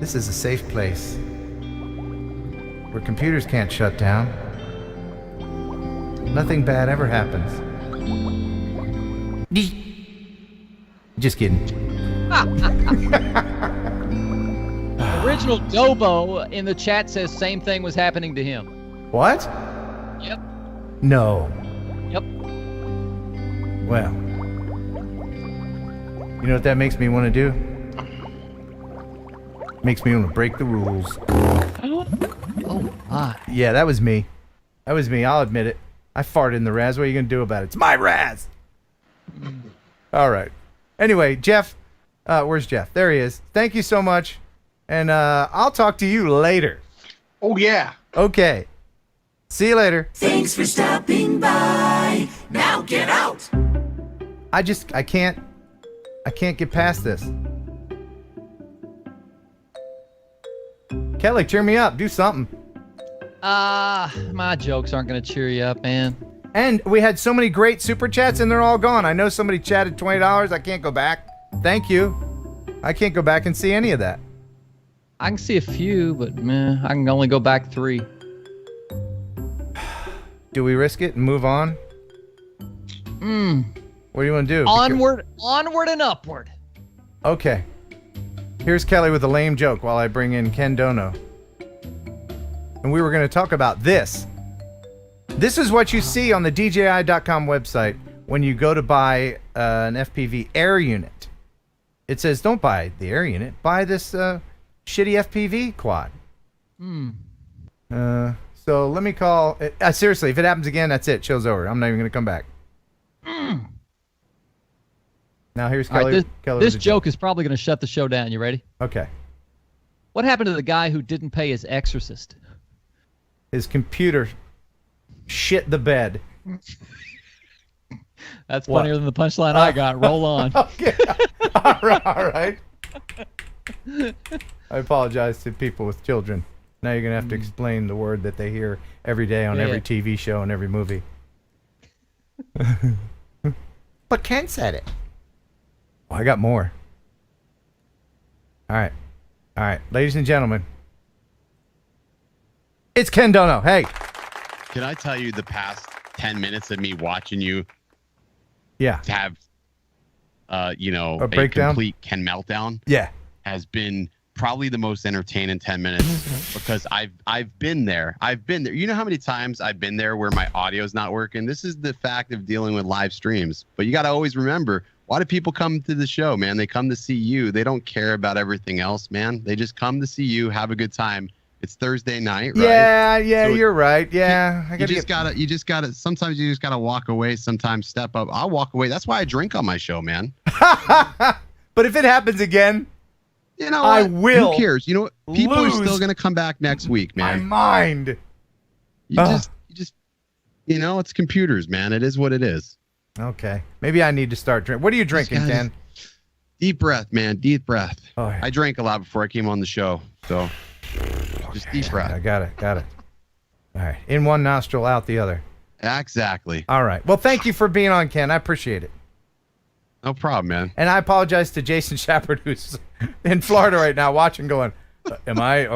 This is a safe place where computers can't shut down. Nothing bad ever happens. Just kidding. Original Dobo in the chat says same thing was happening to him. What? Yep. No. Yep. Well, you know what that makes me want to do? Makes me want to break the rules. Oh my. Yeah, that was me. I'll admit it. I farted in the Raz. What are you going to do about it? It's my Raz! All right. Anyway, Jeff. Where's Jeff? There he is. Thank you so much. And I'll talk to you later. Oh, yeah. Okay. See you later. Thanks for stopping by. Now get out. I can't get past this. Kelly, cheer me up. Do something. My jokes aren't going to cheer you up, man. And we had so many great super chats and they're all gone. I know somebody chatted $20. I can't go back. Thank you. I can't go back and see any of that. I can see a few, but man, I can only go back 3. Do we risk it and move on? What do you want to do? Onward and upward. Okay. Here's Kelly with a lame joke while I bring in Ken Dono. And we were going to talk about this. This is what you see on the DJI.com website when you go to buy an FPV air unit. It says, don't buy the air unit. Buy this shitty FPV quad. So let me call... seriously, if it happens again, that's it. Show's over. I'm not even going to come back. Now here's Kelly. Right, Kelly this joke is probably going to shut the show down. You ready? Okay. What happened to the guy who didn't pay his exorcist? His computer shit the bed. That's funnier than the punchline I got. Roll on. Okay. All right. I apologize to people with children. Now you're going to have to explain the word that they hear every day on every TV show and every movie. But Ken said it. Oh, I got more. All right. Ladies and gentlemen. It's Ken Dono. Hey. Can I tell you the past 10 minutes of me watching you have, a breakdown? complete Ken meltdown? Yeah. Has been probably the most entertaining 10 minutes because I've been there. You know how many times I've been there where my audio's not working? This is the fact of dealing with live streams. But you got to always remember, why do people come to the show, man? They come to see you. They don't care about everything else, man. They just come to see you, have a good time. It's Thursday night, right? Yeah, so you're right. Yeah. You just gotta sometimes you just gotta walk away, sometimes step up. I'll walk away. That's why I drink on my show, man. But if it happens again, you know I what? will. Who cares? You know what? People are lose still gonna come back next week, man. My mind. You You know, it's computers, man. It is what it is. Okay. Maybe I need to start drinking. What are you drinking, Ken? Deep breath, man. Deep breath. Oh, yeah. I drank a lot before I came on the show, so just deep breath. I got it. All right. In one nostril, out the other. Exactly. All right. Well, thank you for being on, Ken. I appreciate it. No problem, man. And I apologize to Jason Schappert, who's in Florida right now watching, going, am I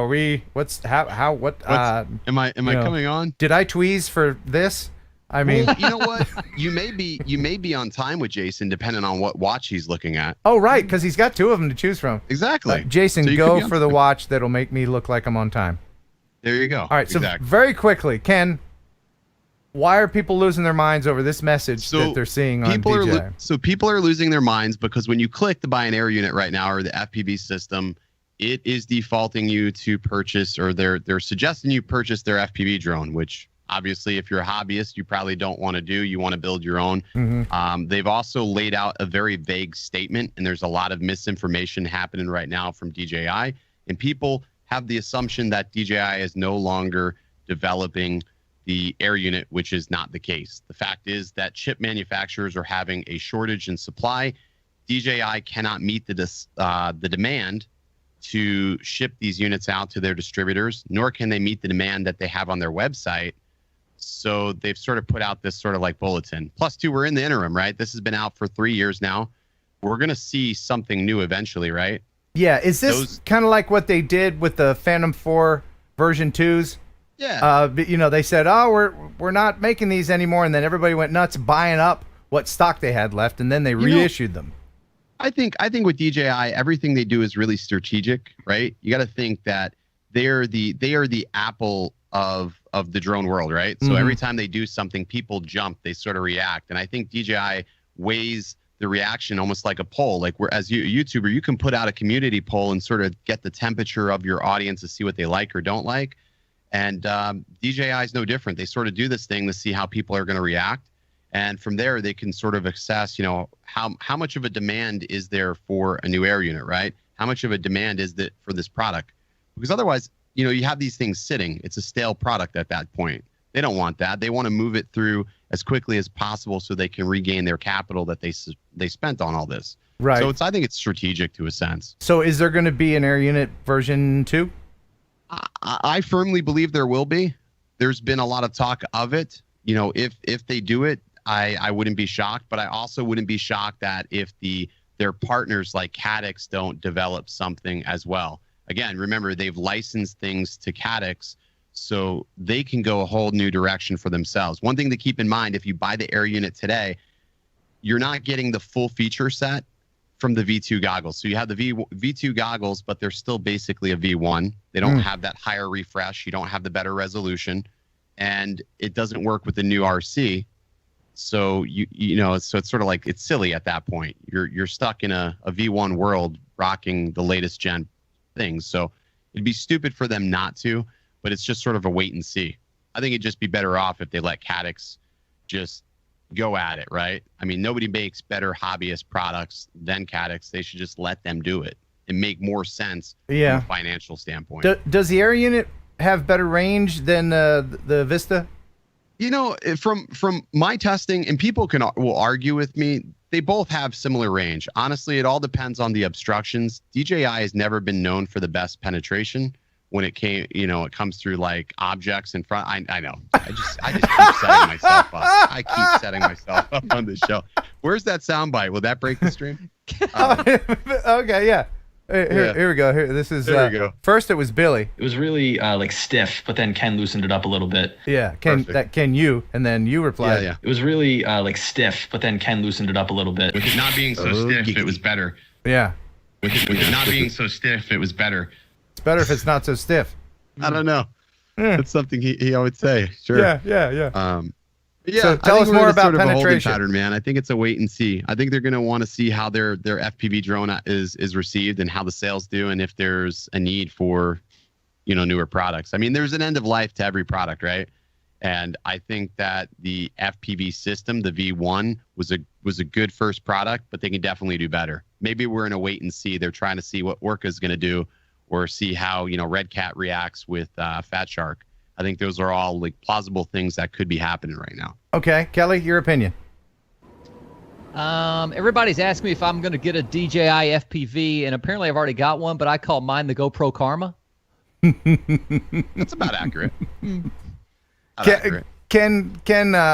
coming on? Did I tweeze for this? I mean, well, you know what? You may be on time with Jason, depending on what watch he's looking at. Oh, right, because he's got two of them to choose from. Exactly. Jason, So you go could be for the watch that'll make me look like I'm on time. There you go. All right, so very quickly, Ken, why are people losing their minds over this message that they're seeing on DJI? People are losing their minds because when you click to buy an air unit right now or the FPV system, it is defaulting you to purchase, or they're suggesting you purchase their FPV drone, which obviously if you're a hobbyist, you probably don't want to do. You want to build your own. They've also laid out a very vague statement, and there's a lot of misinformation happening right now from DJI, and people have the assumption that DJI is no longer developing the air unit, which is not the case. The fact is that chip manufacturers are having a shortage in supply. DJI cannot meet the demand to ship these units out to their distributors, nor can they meet the demand that they have on their website. So they've sort of put out this sort of like bulletin. Plus, too, we're in the interim, right? This has been out for 3 years now. We're going to see something new eventually, right? Yeah, is this kind of like what they did with the Phantom 4 version 2s? Yeah. They said, oh, we're not making these anymore, and then everybody went nuts buying up what stock they had left, and then they reissued them. I think with DJI, everything they do is really strategic, right? You got to think that they are the Apple of the drone world, right? So every time they do something, people jump, they sort of react, and I think DJI weighs the reaction almost like a poll. Like as a YouTuber, you can put out a community poll and sort of get the temperature of your audience to see what they like or don't like. And DJI is no different. They sort of do this thing to see how people are going to react. And from there, they can sort of assess, how much of a demand is there for a new air unit, right? How much of a demand is that for this product? Because otherwise, you have these things sitting. It's a stale product at that point. They don't want that. They want to move it through as quickly as possible so they can regain their capital that they spent on all this. Right. So I think it's strategic to a sense. So is there going to be an air unit version 2? I firmly believe there will be. There's been a lot of talk of it. If they do it, I wouldn't be shocked, but I also wouldn't be shocked that if their partners like Caddx don't develop something as well. Again, remember, they've licensed things to Caddx, so they can go a whole new direction for themselves. One thing to keep in mind, if you buy the air unit today, you're not getting the full feature set from the V2 goggles. So you have the V2 goggles, but they're still basically a V1. They don't have that higher refresh. You don't have the better resolution, and it doesn't work with the new RC. So so it's sort of like, it's silly at that point. You're stuck in a V1 world rocking the latest gen things. So it'd be stupid for them not to, but it's just sort of a wait and see. I think it'd just be better off if they let Caddx just go at it, right? I mean, nobody makes better hobbyist products than Caddx. They should just let them do it and make more sense from a financial standpoint. Does the air unit have better range than the Vista? From my testing, and people will argue with me, they both have similar range. Honestly, it all depends on the obstructions. DJI has never been known for the best penetration when it comes through like objects in front. I know. I just keep setting myself up. I keep setting myself up on this show. Where's that soundbite? Will that break the stream? Okay, yeah. Here we go. This is. There we go. First, it was Billy. It was really stiff, but then Ken loosened it up a little bit. Yeah, Ken, you, and then you replied. Yeah. It was really stiff, but then Ken loosened it up a little bit. With it not being so stiff, it was better. Yeah. With it not being so stiff, it was better. It's better if it's not so stiff. I don't know. That's something he always say. Sure. Yeah. Yeah, so tell us more about penetration, pattern, man. I think it's a wait and see. I think they're going to want to see how their FPV drone is received and how the sales do, and if there's a need for, newer products. I mean, there's an end of life to every product, right? And I think that the FPV system, the V1, was a good first product, but they can definitely do better. Maybe we're in a wait and see. They're trying to see what Orca is going to do, or see how Red Cat reacts with Fat Shark. I think those are all like plausible things that could be happening right now. Okay, Kelly, your opinion. Everybody's asking me if I'm going to get a DJI FPV, and apparently I've already got one, but I call mine the GoPro Karma. That's about accurate. Ken,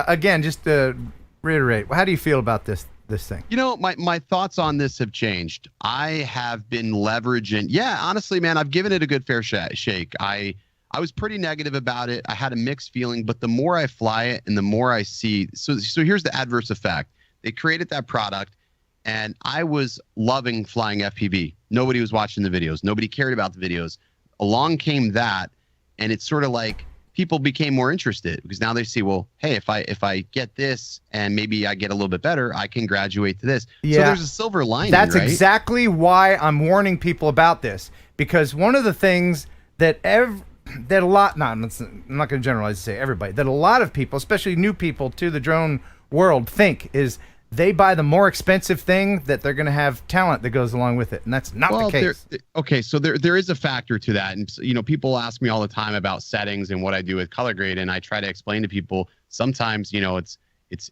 again, just to reiterate, how do you feel about this thing? You know, my thoughts on this have changed. I have been leveraging. Yeah, honestly, man, I've given it a good fair shake. I was pretty negative about it. I had a mixed feeling, but the more I fly it and the more I see, so here's the adverse effect. They created that product, and I was loving flying FPV. Nobody was watching the videos. Nobody cared about the videos. Along came that, and it's sort of like people became more interested because now they see, well, hey, if I get this and maybe I get a little bit better, I can graduate to this. Yeah. So there's a silver lining. That's right? exactly why I'm warning people about this, because one of the things that I'm not going to generalize and say everybody, that a lot of people, especially new people to the drone world, think is they buy the more expensive thing that they're going to have talent that goes along with it, and that's not the case. Okay, so there is a factor to that, and you know, people ask me all the time about settings and what I do with color grade, and I try to explain to people sometimes, you know, it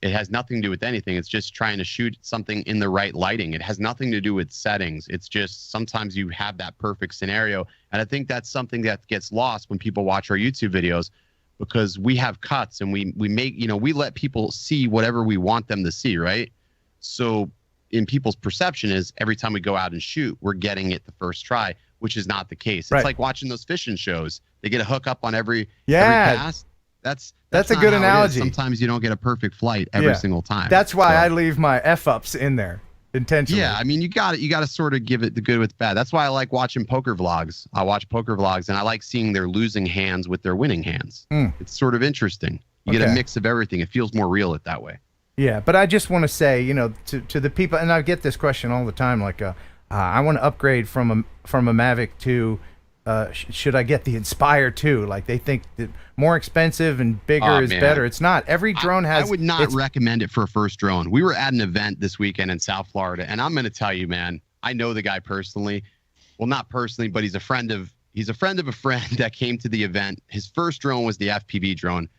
has nothing to do with anything. It's just trying to shoot something in the right lighting. It has nothing to do with settings. It's just sometimes you have that perfect scenario, and I think that's something that gets lost when people watch our YouTube videos, because we have cuts and we make, you know, we let people see whatever we want them to see, right? So in people's perception is every time we go out and shoot, we're getting it the first try, which is not the case. It's like watching those fishing shows. They get a hook up on every cast. That's a good analogy. Sometimes you don't get a perfect flight every single time. That's why I leave my F-ups in there intentionally. Yeah, I mean, you got to sort of give it the good with the bad. That's why I like watching poker vlogs. I watch poker vlogs, and I like seeing their losing hands with their winning hands. It's sort of interesting. You get a mix of everything. It feels more real it that way. Yeah, but I just want to say, you know, to the people, and I get this question all the time, like, I want to upgrade from a Mavic to, should I get the Inspire 2? Like, they think that more expensive and bigger is better. It's not. Every drone has. I would not recommend it for a first drone. We were at an event this weekend in South Florida, and I'm going to tell you, man, I know the guy personally. Well, not personally, but he's a friend of a friend that came to the event. His first drone was the FPV drone,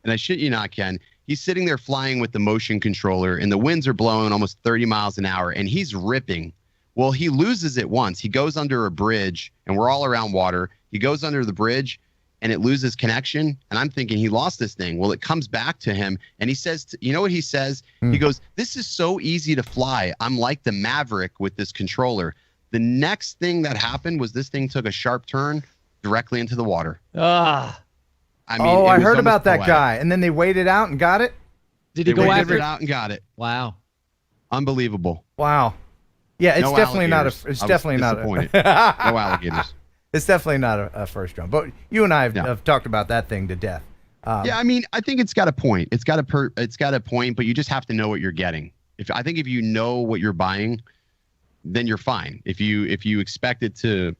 and I shit you not, Ken. He's sitting there flying with the motion controller, and the winds are blowing almost 30 miles an hour, and he's ripping. Well, he loses it once. He goes under a bridge, and we're all around water. He goes under the bridge, and it loses connection, and I'm thinking he lost this thing. Well, it comes back to him, and he says, you know what he says? He goes, this is so easy to fly. I'm like the Maverick with this controller. The next thing that happened was this thing took a sharp turn directly into the water. I mean, I heard about that guy, and then they waited out and got it. Did he go after it out and got it? Wow, unbelievable. Wow, yeah, it's definitely not a. It's definitely not a. No alligators. It's definitely not a first drone. But you and I have talked about that thing to death. Yeah, I mean, I think it's got a point. It's got a point, but you just have to know what you're getting. I think if you know what you're buying, then you're fine. If you expect it to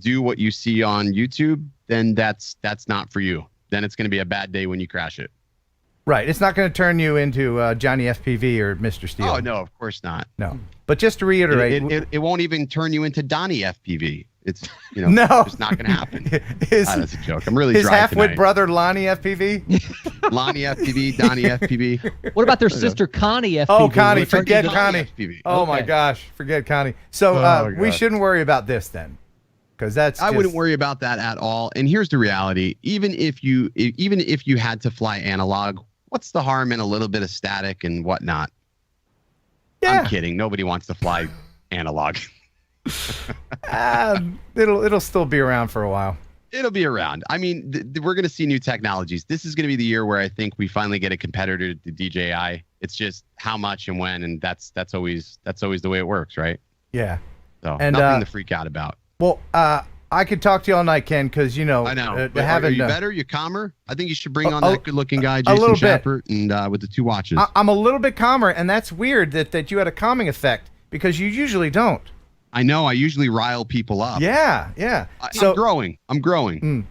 do what you see on YouTube, then that's not for you. Then it's going to be a bad day when you crash it. Right. It's not going to turn you into Johnny FPV or Mr. Steele. Oh, no, of course not. No. But just to reiterate. It won't even turn you into Donnie FPV. It's, it's not going to happen. That's a joke. I'm really his dry half-wit tonight. brother, Lonnie FPV? Lonnie FPV, Donnie FPV. What about their sister, Connie FPV? Oh, Connie. Forget Connie. FPV. Oh, my gosh. Forget Connie. So we shouldn't worry about this then. Because I wouldn't worry about that at all. And here's the reality: even if you had to fly analog, what's the harm in a little bit of static and whatnot? Yeah. I'm kidding. Nobody wants to fly analog. It'll still be around for a while. It'll be around. I mean, we're going to see new technologies. This is going to be the year where I think we finally get a competitor to DJI. It's just how much and when, and that's always the way it works, right? Yeah. So and, nothing to freak out about. Well, I could talk to you all night, Ken, because I know. Are you better? You calmer? I think you should bring on that good-looking guy, Jason Schappert, and with the two watches. I'm a little bit calmer, and that's weird that you had a calming effect because you usually don't. I know. I usually rile people up. Yeah. I'm growing.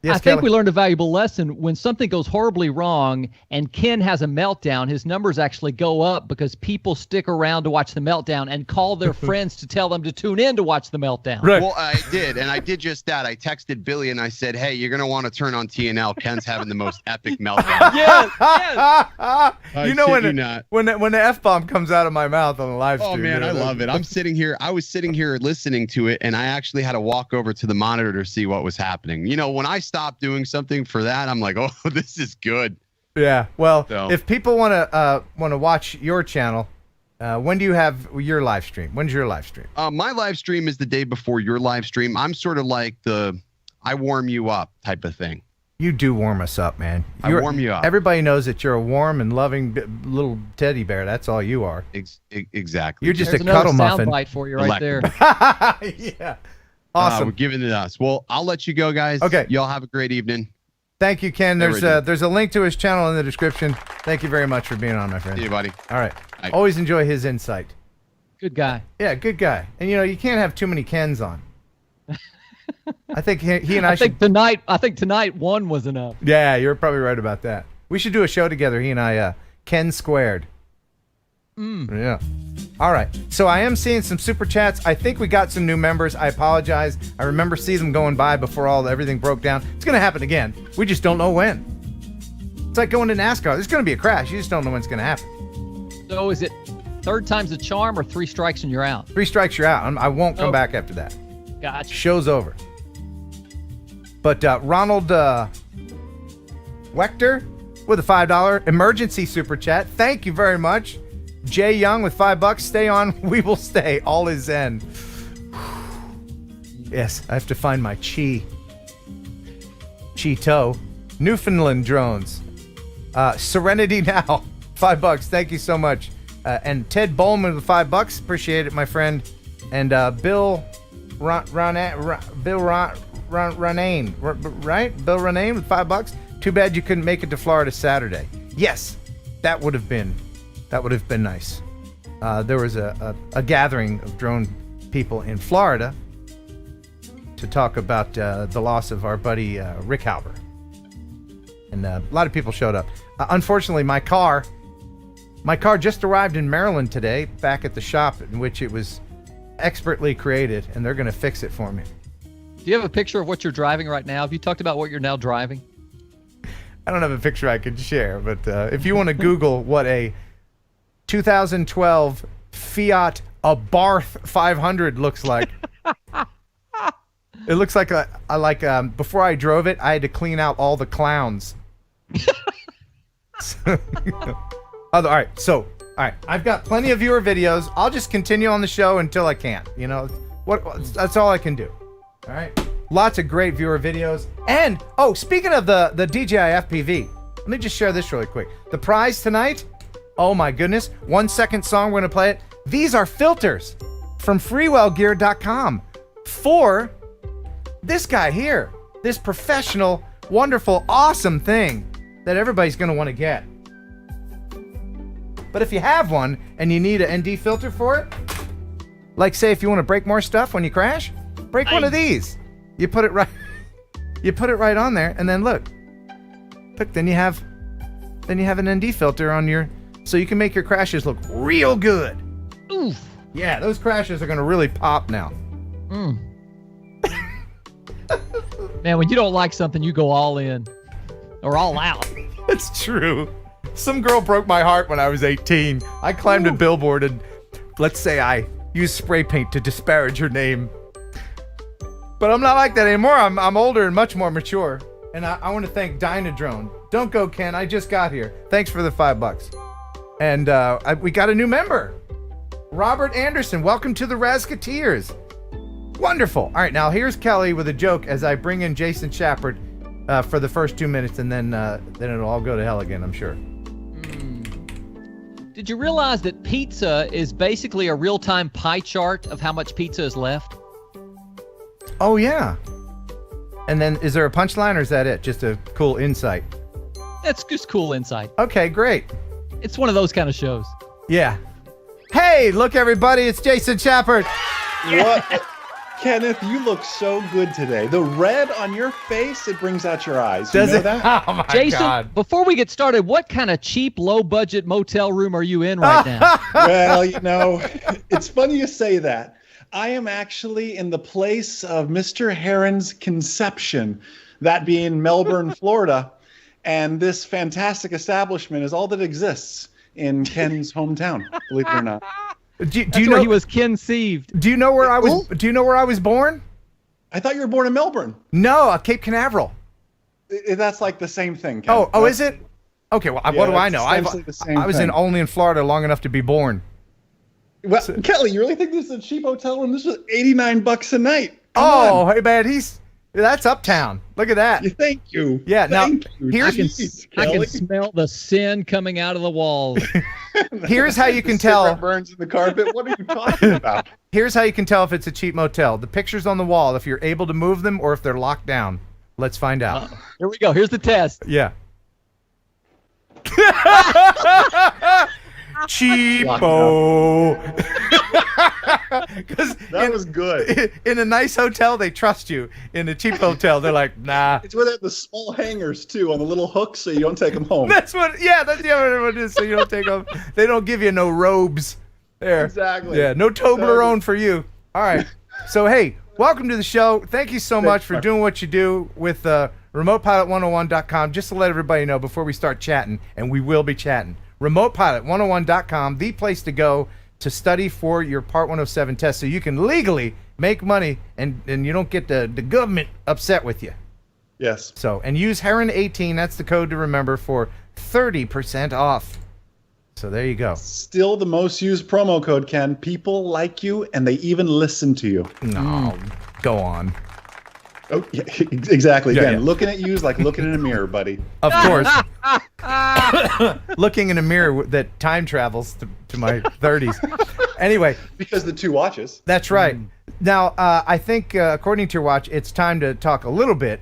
Yes, I think Kelly? we learned a valuable lesson. When something goes horribly wrong and Ken has a meltdown, his numbers actually go up because people stick around to watch the meltdown and call their friends to tell them to tune in to watch the meltdown. Well, I did, and I did just that. I texted Billy and I said, "Hey, you're gonna want to turn on TNL. Ken's having the most epic meltdown." You know kid you not. when the F-bomb comes out of my mouth on the live stream. Oh man, I love it. I was sitting here listening to it, and I actually had to walk over to the monitor to see what was happening. You know, when I stop doing something for that, I'm like, oh, this is good. Yeah. Well, So- if people want to watch your channel, when do you have your live stream? When's your live stream? My live stream is the day before your live stream. I'm sort of like I warm you up type of thing. You do warm us up, man. I warm you up. Everybody knows that you're a warm and loving little teddy bear. That's all you are. Exactly. You're just There's a cuddle another muffin. soundbite for you right there. Yeah. Awesome. We're giving it us. Well, I'll let you go, guys. Okay. Y'all have a great evening. Thank you, Ken. There we There's a link to his channel in the description. Thank you very much for being on, my friend. See you, buddy. All right. Bye. Always enjoy his insight. Good guy. Yeah, good guy. And you can't have too many Kens on. I think he and I, I think tonight one was enough. Yeah, you're probably right about that. We should do a show together, he and I, Ken Squared. Yeah. All right. So I am seeing some super chats. I think we got some new members. I apologize. I remember seeing them going by before everything broke down. It's going to happen again. We just don't know when. It's like going to NASCAR. There's going to be a crash. You just don't know when it's going to happen. So is it third time's the charm or 3 strikes and you're out? 3 strikes, you're out. I won't come back after that. Gotcha. Show's over. But Ronald Wechter with a $5 emergency super chat. Thank you very much. Jay Young with $5. Stay on. We will stay. All is end. Yes, I have to find my Cheeto. Newfoundland drones. Serenity Now. $5. Thank you so much. And Ted Bowman with $5. Appreciate it, my friend. And Bill Ronane, right? Bill Ronane with $5. Too bad you couldn't make it to Florida Saturday. Yes, that would have been nice. There was a gathering of drone people in Florida to talk about the loss of our buddy Rick Halber. And a lot of people showed up. Unfortunately, my car just arrived in Maryland today, back at the shop in which it was expertly created, and they're going to fix it for me. Do you have a picture of what you're driving right now? Have you talked about what you're now driving? I don't have a picture I could share, but if you want to Google what a 2012 Fiat Abarth 500 looks like, it looks like before I drove it, I had to clean out all the clowns. All right, I've got plenty of viewer videos. I'll just continue on the show until I can't. That's all I can do. All right, lots of great viewer videos. And speaking of the DJI FPV, let me just share this really quick. The prize tonight, oh my goodness, 1 second song, we're gonna play it. These are filters from freewellgear.com for this guy here, this professional, wonderful, awesome thing that everybody's gonna want to get. But if you have one and you need an ND filter for it, like say if you want to break more stuff when you crash, break one of these. You put it right on there, and then look, then you have an ND filter on your, so you can make your crashes look real good. Oof. Yeah, those crashes are gonna really pop now. Man, when you don't like something, you go all in or all out. It's true. Some girl broke my heart when I was 18. I climbed a billboard and let's say I used spray paint to disparage her name. But I'm not like that anymore. I'm older and much more mature. And I want to thank Dynadrone. Don't go, Ken. I just got here. Thanks for the $5. And we got a new member. Robert Anderson. Welcome to the Razketeers. Wonderful. All right, now here's Kelly with a joke as I bring in Jason Schappert for the first 2 minutes, and then it'll all go to hell again, I'm sure. Did you realize that pizza is basically a real-time pie chart of how much pizza is left? Oh, yeah. And then is there a punchline, or is that it? Just a cool insight? That's just cool insight. Okay, great. It's one of those kind of shows. Yeah. Hey, look, everybody, it's Jason Schappert. What? Kenneth, you look so good today. The red on your face, it brings out your eyes. Does you know it? that? Oh my Jason, God. before we get started, what kind of cheap, low-budget motel room are you in right now? Well, it's funny you say that. I am actually in the place of Mr. Heron's conception, that being Melbourne, Florida. And this fantastic establishment is all that exists in Ken's hometown, believe it or not. Do you That's know where he was conceived. Do you know where I was? Do you know where I was born? I thought you were born in Melbourne. No, Cape Canaveral. That's like the same thing, Ken. Oh, is it? Okay, well, what do I know? essentially the same I was thing. only in Florida long enough to be born. Well, Kelly, you really think this is a cheap hotel room? This was $89 a night. Come Oh, on. hey man, that's uptown. Look at that. Thank you. Yeah. Thank you. Here's I can smell the sin coming out of the walls. Here's how you can Cigarette tell. burns in the carpet. What are you talking about? Here's how you can tell if it's a cheap motel. The pictures on the wall, if you're able to move them or if they're locked down. Let's find out. Here we go. Here's the test. Yeah. Cheapo. That was good. In a nice hotel, they trust you. In a cheap hotel, they're like, nah. It's where they have the small hangers too on the little hooks, so you don't take them home. That's the other one is. So you don't take them. They don't give you no robes. There. Exactly. Yeah, no Toblerone for you. All right. So hey, welcome to the show. Thank you so much for doing what you do with RemotePilot101.com. Just to let everybody know before we start chatting, and we will be chatting. RemotePilot101.com, the place to go to study for your Part 107 test, so you can legally make money and you don't get the government upset with you. Yes. So, and use Heron18. That's the code to remember for 30% off. So there you go. Still the most used promo code, Ken. People like you, and they even listen to you. No, go on. Oh, yeah, exactly. Yeah, Again, yeah. looking at you is like looking in a mirror, buddy. Of course. Looking in a mirror that time travels to my 30s. Anyway. Because the two watches. That's right. Now, I think, according to your watch, it's time to talk a little bit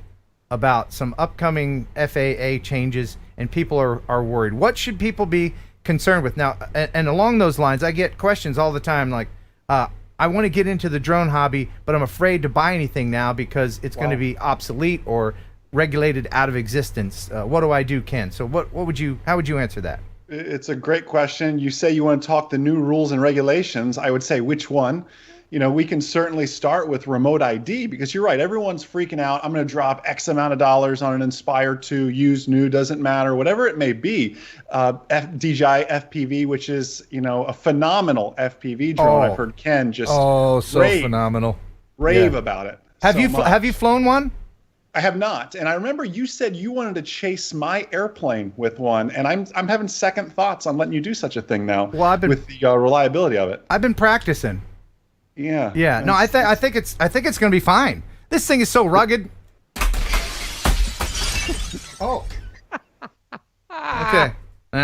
about some upcoming FAA changes, and people are worried. What should people be concerned with? Now, and along those lines, I get questions all the time like, I want to get into the drone hobby, but I'm afraid to buy anything now because it's going to be obsolete or regulated out of existence. What do I do, Ken? So how would you answer that? It's a great question. You say you want to talk the new rules and regulations. I would say which one? We can certainly start with remote ID because you're right. Everyone's freaking out. I'm going to drop X amount of dollars on an Inspire 2, used, new, doesn't matter, whatever it may be. DJI FPV, which is, a phenomenal FPV drone. I've heard Ken just phenomenal. Rave about it. Have you flown one? I have not. And I remember you said you wanted to chase my airplane with one, and I'm having second thoughts on letting you do such a thing now. Well, with the reliability of it. I've been practicing. Yeah. Yeah. No, I think it's going to be fine. This thing is so rugged. Oh. Okay.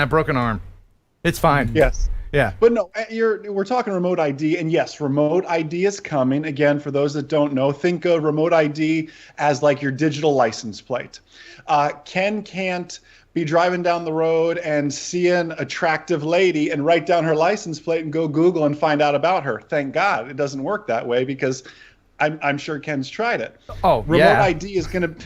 Broken arm. It's fine. Yes. Yeah. But no, we're talking remote ID, and yes, remote ID is coming. Again, for those that don't know, think of remote ID as like your digital license plate. Ken can't be driving down the road and see an attractive lady and write down her license plate and go Google and find out about her. Thank God it doesn't work that way because I'm sure Ken's tried it. Oh, remote yeah. ID is gonna be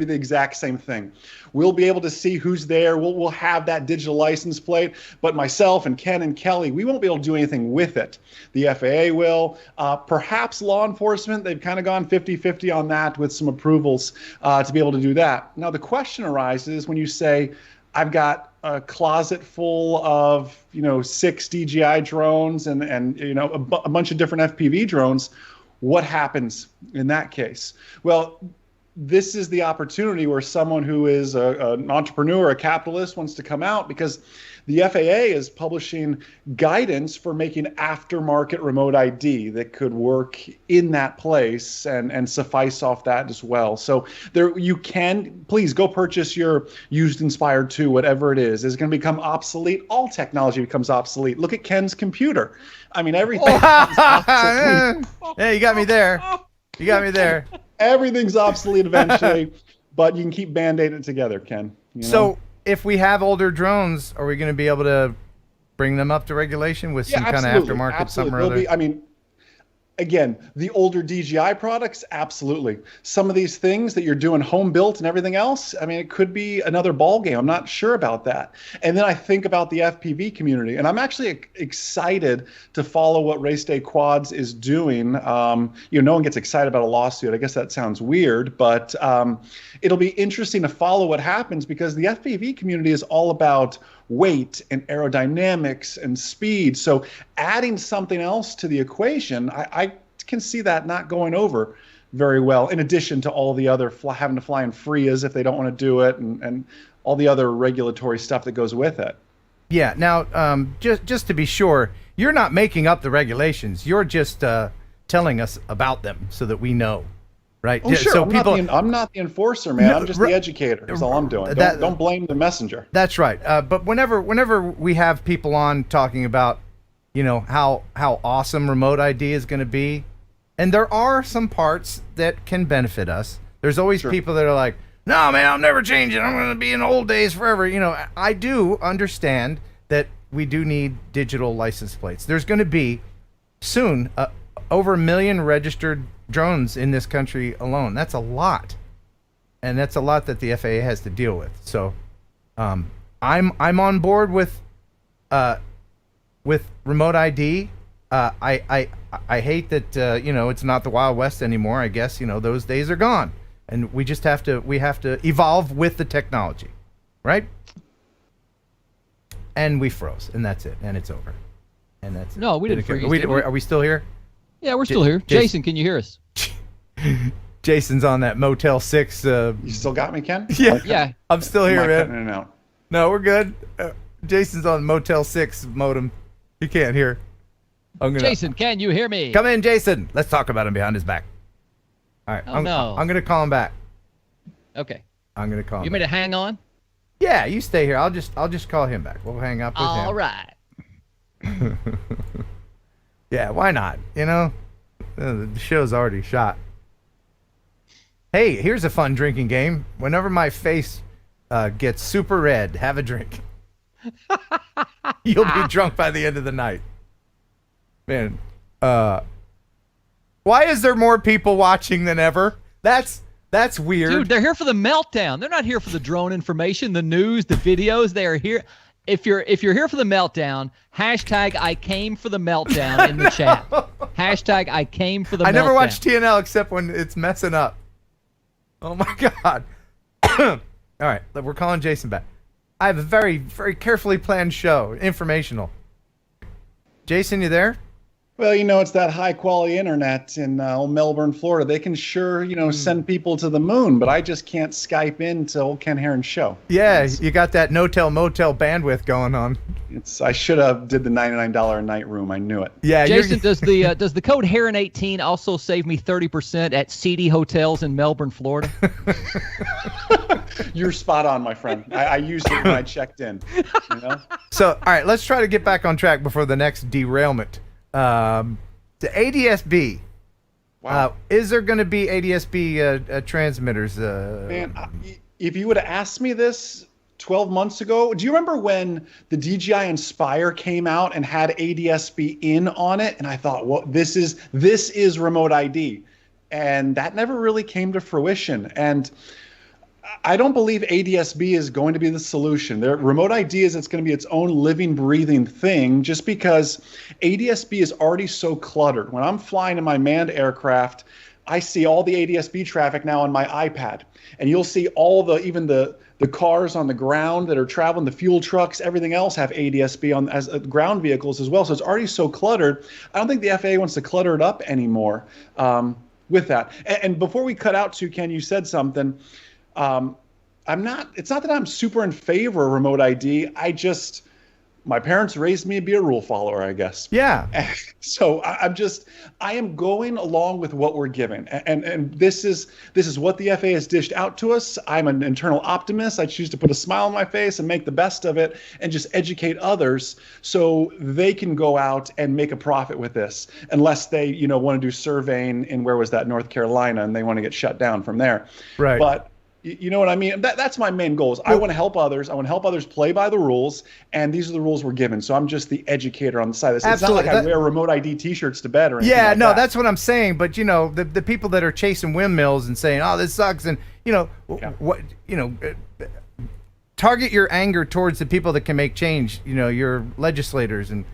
the exact same thing. We'll be able to see who's there. We'll have that digital license plate, but myself and Ken and Kelly, we won't be able to do anything with it. The FAA will. Perhaps law enforcement, they've kind of gone 50-50 on that with some approvals to be able to do that. Now the question arises when you say, I've got a closet full of 6 DJI drones and a bunch of different FPV drones. What happens in that case? Well, this is the opportunity where someone who is an entrepreneur, a capitalist, wants to come out because the FAA is publishing guidance for making aftermarket remote ID that could work in that place and suffice off that as well. So you can, please go purchase your used Inspire 2, whatever it is. It's going to become obsolete. All technology becomes obsolete. Look at Ken's computer. I mean, everything becomes obsolete. Yeah, you got me there. You got me there. Everything's obsolete eventually, but you can keep Band-Aiding it together, Ken. So if we have older drones, are we going to be able to bring them up to regulation with some kind of aftermarket something or other? Again, the older DJI products, absolutely. Some of these things that you're doing home built and everything else, I mean, it could be another ball game. I'm not sure about that. And then I think about the FPV community, and I'm actually excited to follow what Race Day Quads is doing. No one gets excited about a lawsuit. I guess that sounds weird, but it'll be interesting to follow what happens, because the FPV community is all about weight and aerodynamics and speed. So adding something else to the equation, I can see that not going over very well, in addition to all the other having to fly in FRIAs if they don't want to do it, and all the other regulatory stuff that goes with it. Yeah. Now, just to be sure, you're not making up the regulations. You're just telling us about them so that we know. Right. Oh, sure. So I'm not the enforcer, man. No, I'm just the educator. That's all I'm doing. Don't blame the messenger. That's right. But whenever we have people on talking about, how awesome remote ID is going to be, and there are some parts that can benefit us. There's always people that are like, no, man, I'm never changing. I'm going to be in old days forever. I do understand that we do need digital license plates. There's going to be soon over 1 million registered drones in this country alone. That's a lot, and that's a lot that the FAA has to deal with. So I'm on board with remote ID. I hate that it's not the Wild West anymore. I guess those days are gone, and we have to evolve with the technology, right? And we froze, and that's it, and it's over, and that's it. No, we didn't freeze. Are we still here? Yeah, we're still here. Jason, can you hear us? Jason's on that Motel 6. You still got me, Ken? Yeah. Yeah. I'm still here, man. In and out? No, we're good. Jason's on Motel 6 modem. He can't hear. Jason, can you hear me? Come in, Jason. Let's talk about him behind his back. All right. I'm going to call him back. Okay. I'm going to call him. You made to hang on? Yeah, you stay here. I'll just call him back. We'll hang up with him. All right. Yeah, why not? The show's already shot. Hey, here's a fun drinking game. Whenever my face gets super red, have a drink. You'll be drunk by the end of the night. Man, why is there more people watching than ever? That's weird. Dude, they're here for the meltdown. They're not here for the drone information, the news, the videos. They are here. If you're here for the meltdown, hashtag I came for the meltdown in the chat. Hashtag I came for the meltdown. I never watch TNL except when it's messing up. Oh my God. All right, we're calling Jason back. I have a very, very carefully planned show, informational. Jason, you there? Well, it's that high quality internet in Melbourne, Florida. They can sure, send people to the moon, but I just can't Skype into old Ken Heron's show. Yeah, you got that no-tell motel bandwidth going on. I should have did the $99 a night room. I knew it. Yeah, Jason, does the code Heron18 also save me 30% at seedy hotels in Melbourne, Florida? You're spot on, my friend. I used it when I checked in. So, all right, let's try to get back on track before the next derailment. The ADS-B. Wow. Is there going to be ADS-B transmitters? Man, if you would have asked me this 12 months ago, do you remember when the DJI Inspire came out and had ADS-B in on it? And I thought, well, this is remote ID. And that never really came to fruition. And I don't believe ADS-B is going to be the solution. Remote ID it's going to be its own living, breathing thing, just because ADS-B is already so cluttered. When I'm flying in my manned aircraft, I see all the ADS-B traffic now on my iPad. And you'll see even the cars on the ground that are traveling, the fuel trucks, everything else have ADS-B as ground vehicles as well. So it's already so cluttered. I don't think the FAA wants to clutter it up anymore with that. And before we cut out to Ken, you said something. It's not that I'm super in favor of remote ID. My parents raised me to be a rule follower, I guess. Yeah. So I am going along with what we're given. And this is what the FAA has dished out to us. I'm an internal optimist. I choose to put a smile on my face and make the best of it and just educate others so they can go out and make a profit with this, unless they, want to do surveying in, where was that, North Carolina, and they want to get shut down from there. Right. But You know what I mean? That's my main goal. Is I want to help others. I want to help others play by the rules, and these are the rules we're given. So I'm just the educator on the side of this. Absolutely. It's not like I wear remote ID T-shirts to bed or anything Yeah, like no, that. that's what I'm saying. But the people that are chasing windmills and saying, "Oh, this sucks," and what target your anger towards the people that can make change. Your legislators and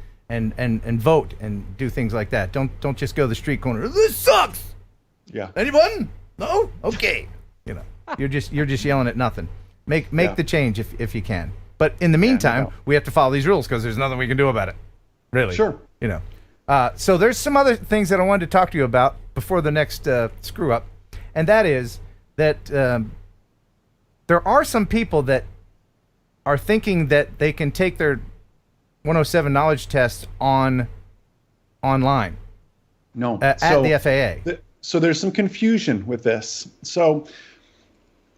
vote and do things like that. Don't just go to the street corner. This sucks. Yeah. Anyone? No. Okay. You're just yelling at nothing. Make the change if you can. But in the meantime, we have to follow these rules because there's nothing we can do about it. Really. Sure. So there's some other things that I wanted to talk to you about before the next screw up, and that is that there are some people that are thinking that they can take their 107 knowledge test online. No. At the FAA. So there's some confusion with this. So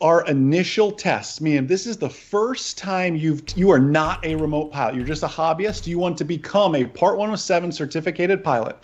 our initial tests, meaning this is the first time you are not a remote pilot. You're just a hobbyist. You want to become a Part 107 certificated pilot.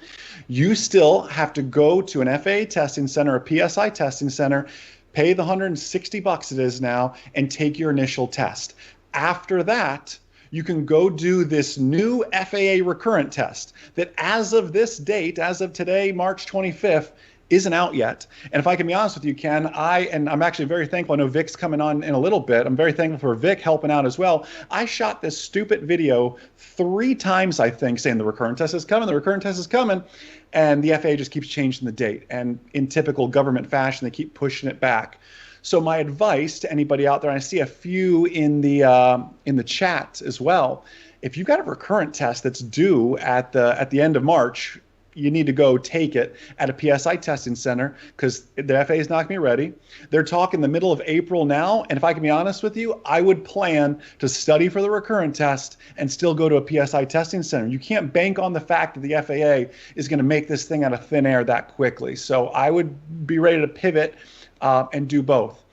You still have to go to an FAA testing center, a PSI testing center, pay the $160 it is now, and take your initial test. After that, you can go do this new FAA recurrent test that as of this date, as of today, March 25th, isn't out yet. And if I can be honest with you, Ken, I'm actually very thankful. I know Vic's coming on in a little bit. I'm very thankful for Vic helping out as well. I shot this stupid video 3 times, I think, saying the recurrent test is coming, the recurrent test is coming. And the FAA just keeps changing the date. And in typical government fashion, they keep pushing it back. So my advice to anybody out there, and I see a few in the chat as well, if you've got a recurrent test that's due at the end of March, you need to go take it at a PSI testing center because the FAA is not going to be ready. They're talking the middle of April now, and if I can be honest with you, I would plan to study for the recurrent test and still go to a PSI testing center. You can't bank on the fact that the FAA is going to make this thing out of thin air that quickly. So I would be ready to pivot and do both.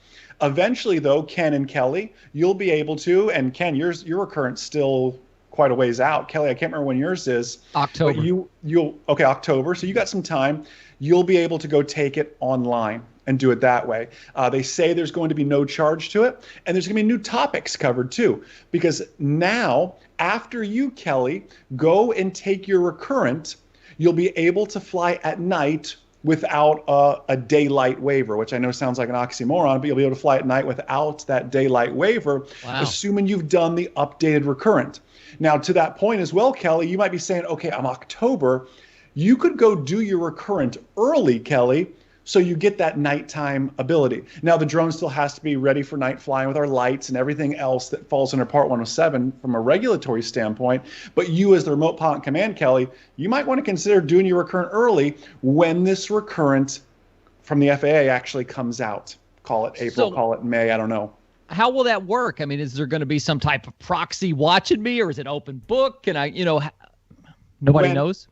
Eventually, though, Ken and Kelly, you'll be able to, and Ken, your recurrent's still quite a ways out. Kelly, I can't remember when yours is. October. But October. So you got some time. You'll be able to go take it online and do it that way. They say there's going to be no charge to it, and there's going to be new topics covered too. Because now, after you, Kelly, go and take your recurrent, you'll be able to fly at night without a daylight waiver, which I know sounds like an oxymoron, but you'll be able to fly at night without that daylight waiver, assuming you've done the updated recurrent. Now, to that point as well, Kelly, you might be saying, okay, I'm October. You could go do your recurrent early, Kelly, so you get that nighttime ability. Now, the drone still has to be ready for night flying with our lights and everything else that falls under Part 107 from a regulatory standpoint. But you, as the remote pilot in command, Kelly, you might want to consider doing your recurrent early when this recurrent from the FAA actually comes out. Call it April, call it May, I don't know. How will that work? I mean, is there going to be some type of proxy watching me, or is it open book? Can I, nobody knows?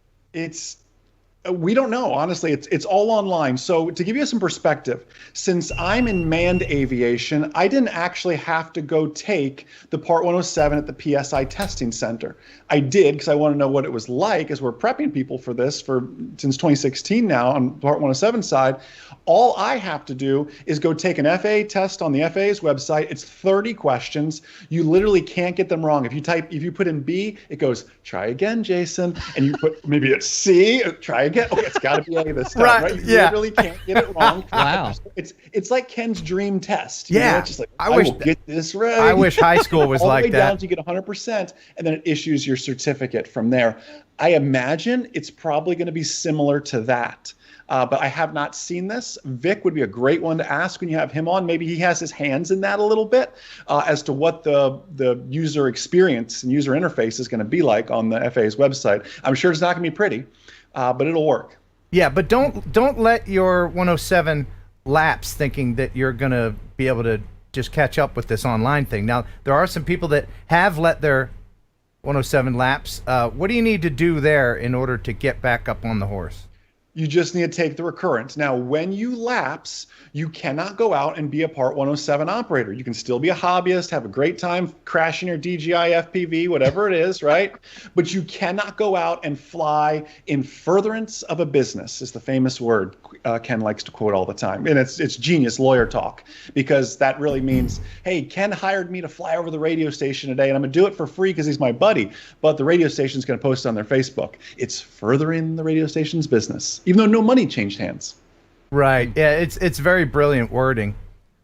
We don't know, honestly. It's all online. So to give you some perspective, since I'm in manned aviation, I didn't actually have to go take the Part 107 at the PSI testing center. I did because I want to know what it was like as we're prepping people for this since 2016 now on Part 107 side. All I have to do is go take an FAA test on the FAA's website. It's 30 questions. You literally can't get them wrong. If you put in B, it goes, try again, Jason. And you put maybe it's C, try again. Okay, it's got to be A this time, right? You literally can't get it wrong. Wow. It's like Ken's dream test. It's just like, I will get this right. I wish high school was all like the way that. down to get 100%, and then it issues your certificate from there. I imagine it's probably going to be similar to that. But I have not seen this. Vic would be a great one to ask when you have him on. Maybe he has his hands in that a little bit as to what the user experience and user interface is going to be like on the FAA's website. I'm sure it's not going to be pretty, but it'll work. Yeah, but don't let your 107 lapse thinking that you're going to be able to just catch up with this online thing. Now, there are some people that have let their 107 lapse. What do you need to do there in order to get back up on the horse? You just need to take the recurrent. Now, when you lapse, you cannot go out and be a Part 107 operator. You can still be a hobbyist, have a great time crashing your DJI FPV, whatever it is, right? But you cannot go out and fly in furtherance of a business, is the famous word Ken likes to quote all the time. And it's genius lawyer talk, because that really means, hey, Ken hired me to fly over the radio station today, and I'm going to do it for free because he's my buddy. But the radio station's going to post it on their Facebook. It's furthering the radio station's business, even though no money changed hands. Right. Yeah, it's very brilliant wording.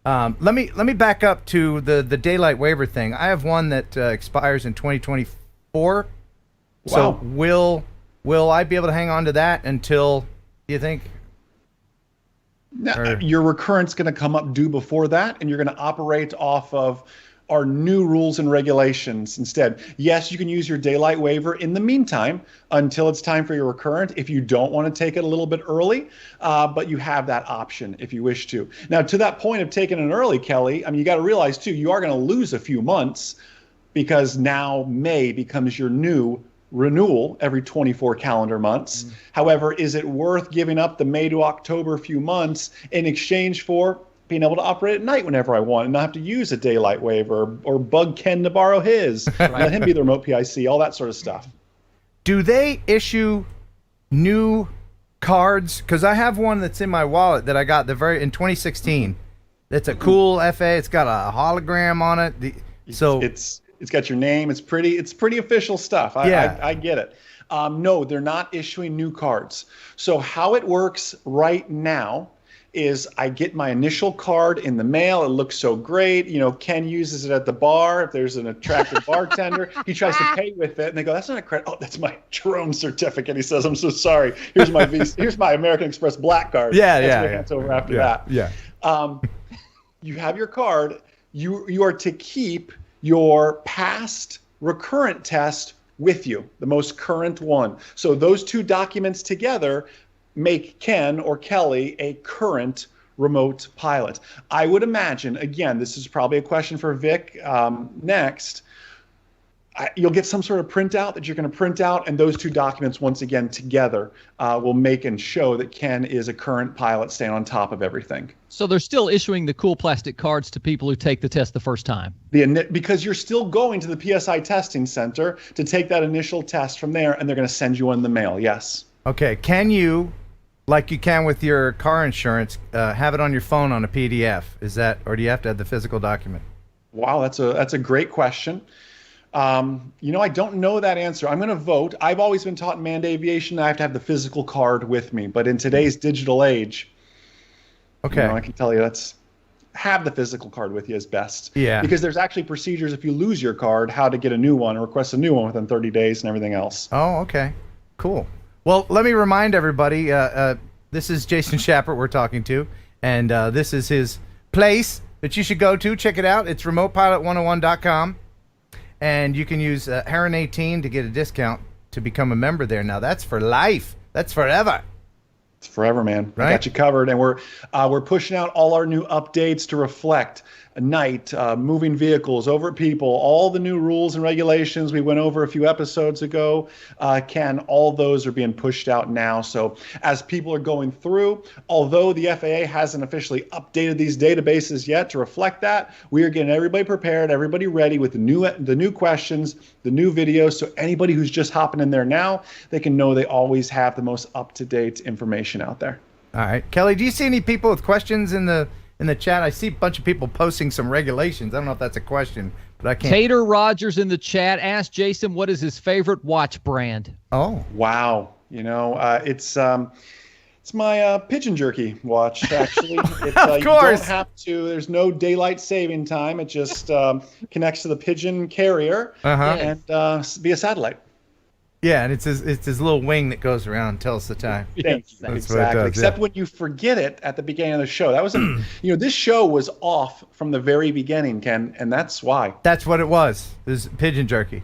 Let me back up to the daylight waiver thing. I have one that expires in 2024. Wow. So will I be able to hang on to that until, you think? Now, your recurrent's going to come up due before that, and you're going to operate off of our new rules and regulations instead. Yes, you can use your daylight waiver in the meantime until it's time for your recurrent if you don't want to take it a little bit early, but you have that option if you wish to. Now, to that point of taking it early, Kelly, I mean, you got to realize too, you are going to lose a few months because now May becomes your new renewal every 24 calendar months. However, is it worth giving up the May to October few months in exchange for being able to operate at night whenever I want and not have to use a daylight waiver or bug Ken to borrow his, let him be the remote PIC, all that sort of stuff? Do they issue new cards? Because I have one that's in my wallet that I got in 2016. It's a cool FA. It's got a hologram on it. It's got your name. It's pretty official stuff. I get it. No, they're not issuing new cards. So how it works right now is I get my initial card in the mail. It looks so great. You know, Ken uses it at the bar. If there's an attractive bartender, he tries to pay with it, and they go, "That's not a credit. Oh, that's my drone certificate." He says, "I'm so sorry. Here's my Visa. Here's my American Express Black card." That's over after that. Yeah. You have your card. You are to keep your past recurrent test with you, the most current one. So those two documents together make Ken or Kelly a current remote pilot. I would imagine, again, this is probably a question for Vic next, you'll get some sort of printout that you're going to print out, and those two documents, once again, together will make and show that Ken is a current pilot staying on top of everything. So they're still issuing the cool plastic cards to people who take the test the first time? Because you're still going to the PSI testing center to take that initial test from there, and they're going to send you one in the mail, yes. Okay, can you, like you can with your car insurance, have it on your phone on a PDF? Or do you have to have the physical document? Wow, that's a great question. I don't know that answer. I'm going to vote. I've always been taught in manned aviation I have to have the physical card with me. But in today's digital age, I can tell you have the physical card with you is best. Yeah. Because there's actually procedures if you lose your card, how to get a new one or request a new one within 30 days and everything else. Oh, okay. Cool. Well, let me remind everybody, this is Jason Schappert we're talking to, and this is his place that you should go to. Check it out. It's remotepilot101.com. And you can use Heron 18 to get a discount to become a member there. Now, that's for life. That's forever. It's forever, man. Right? We got you covered, and we're pushing out all our new updates to reflect night, moving vehicles, over people, all the new rules and regulations we went over a few episodes ago. Ken, all those are being pushed out now. So as people are going through, although the FAA hasn't officially updated these databases yet to reflect that, we are getting everybody prepared, everybody ready with the new questions, the new videos. So anybody who's just hopping in there now, they can know they always have the most up-to-date information out there. All right. Kelly, do you see any people with questions in the chat? I see a bunch of people posting some regulations. I don't know if that's a question, but I can't. Tater Rogers in the chat asked Jason what is his favorite watch brand. Oh, wow! It's my pigeon jerky watch. Actually, of you course. don't have to. There's no daylight saving time. It just connects to the pigeon carrier and via satellite. Yeah, and it's his little wing that goes around and tells the time. Thank you. Exactly. Except when you forget it at the beginning of the show. That was, this show was off from the very beginning, Ken, and that's why. That's what it was. It was pigeon jerky.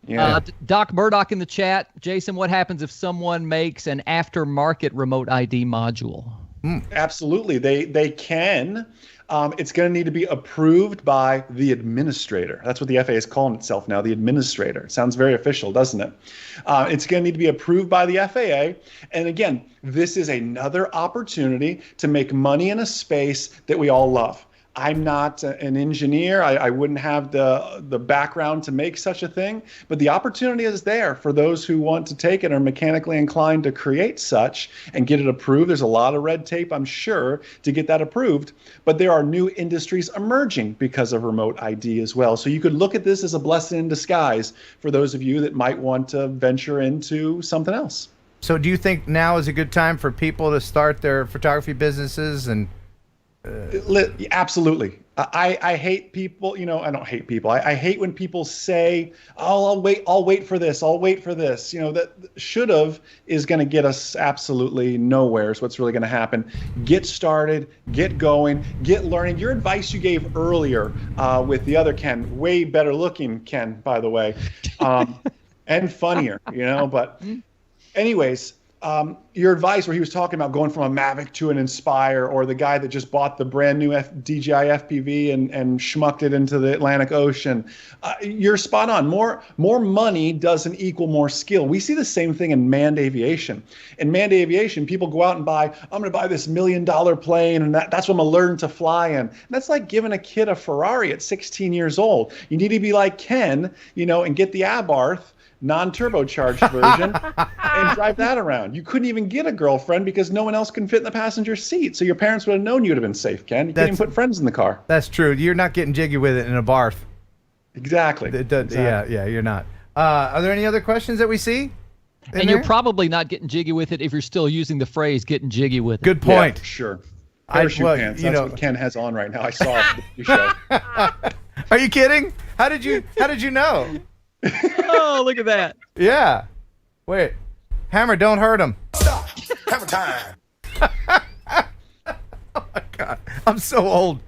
Yeah. Doc Murdoch in the chat. Jason, what happens if someone makes an aftermarket remote ID module? Absolutely, they can. It's going to need to be approved by the administrator. That's what the FAA is calling itself now, the administrator. Sounds very official, doesn't it? It's going to need to be approved by the FAA. And again, this is another opportunity to make money in a space that we all love. I'm not an engineer. I wouldn't have the background to make such a thing, but the opportunity is there for those who want to take it or are mechanically inclined to create such and get it approved. There's a lot of red tape, I'm sure, to get that approved, but there are new industries emerging because of remote ID as well. So you could look at this as a blessing in disguise for those of you that might want to venture into something else. So do you think now is a good time for people to start their photography businesses? And absolutely. I hate people, I don't hate people. I hate when people say, oh, I'll wait for this. I'll wait for this. That should've is going to get us absolutely nowhere is what's really going to happen. Get started, get going, get learning. Your advice you gave earlier with the other Ken, way better looking Ken, by the way, and funnier, but anyways, your advice where he was talking about going from a Mavic to an Inspire, or the guy that just bought the brand new DJI FPV and schmucked it into the Atlantic Ocean. You're spot on. More money doesn't equal more skill. We see the same thing in manned aviation. In manned aviation, people go out and I'm going to buy this $1 million plane, and that's what I'm going to learn to fly in. And that's like giving a kid a Ferrari at 16 years old. You need to be like Ken, and get the Abarth non-turbocharged version and drive that around. You couldn't even get a girlfriend because no one else can fit in the passenger seat. So your parents would have known you would have been safe, Ken. You couldn't even put friends in the car. That's true. You're not getting jiggy with it in a barf. Exactly. Yeah, you're not. Are there any other questions that we see? And you're probably not getting jiggy with it if you're still using the phrase "getting jiggy with it." Good point. Yeah, sure. Parachute pants. That's what Ken has on right now. I saw it the show. Are you kidding? How did you know? Oh, look at that. Yeah. Wait. Hammer, don't hurt him. Stop. Hammer time. Oh my God. I'm so old.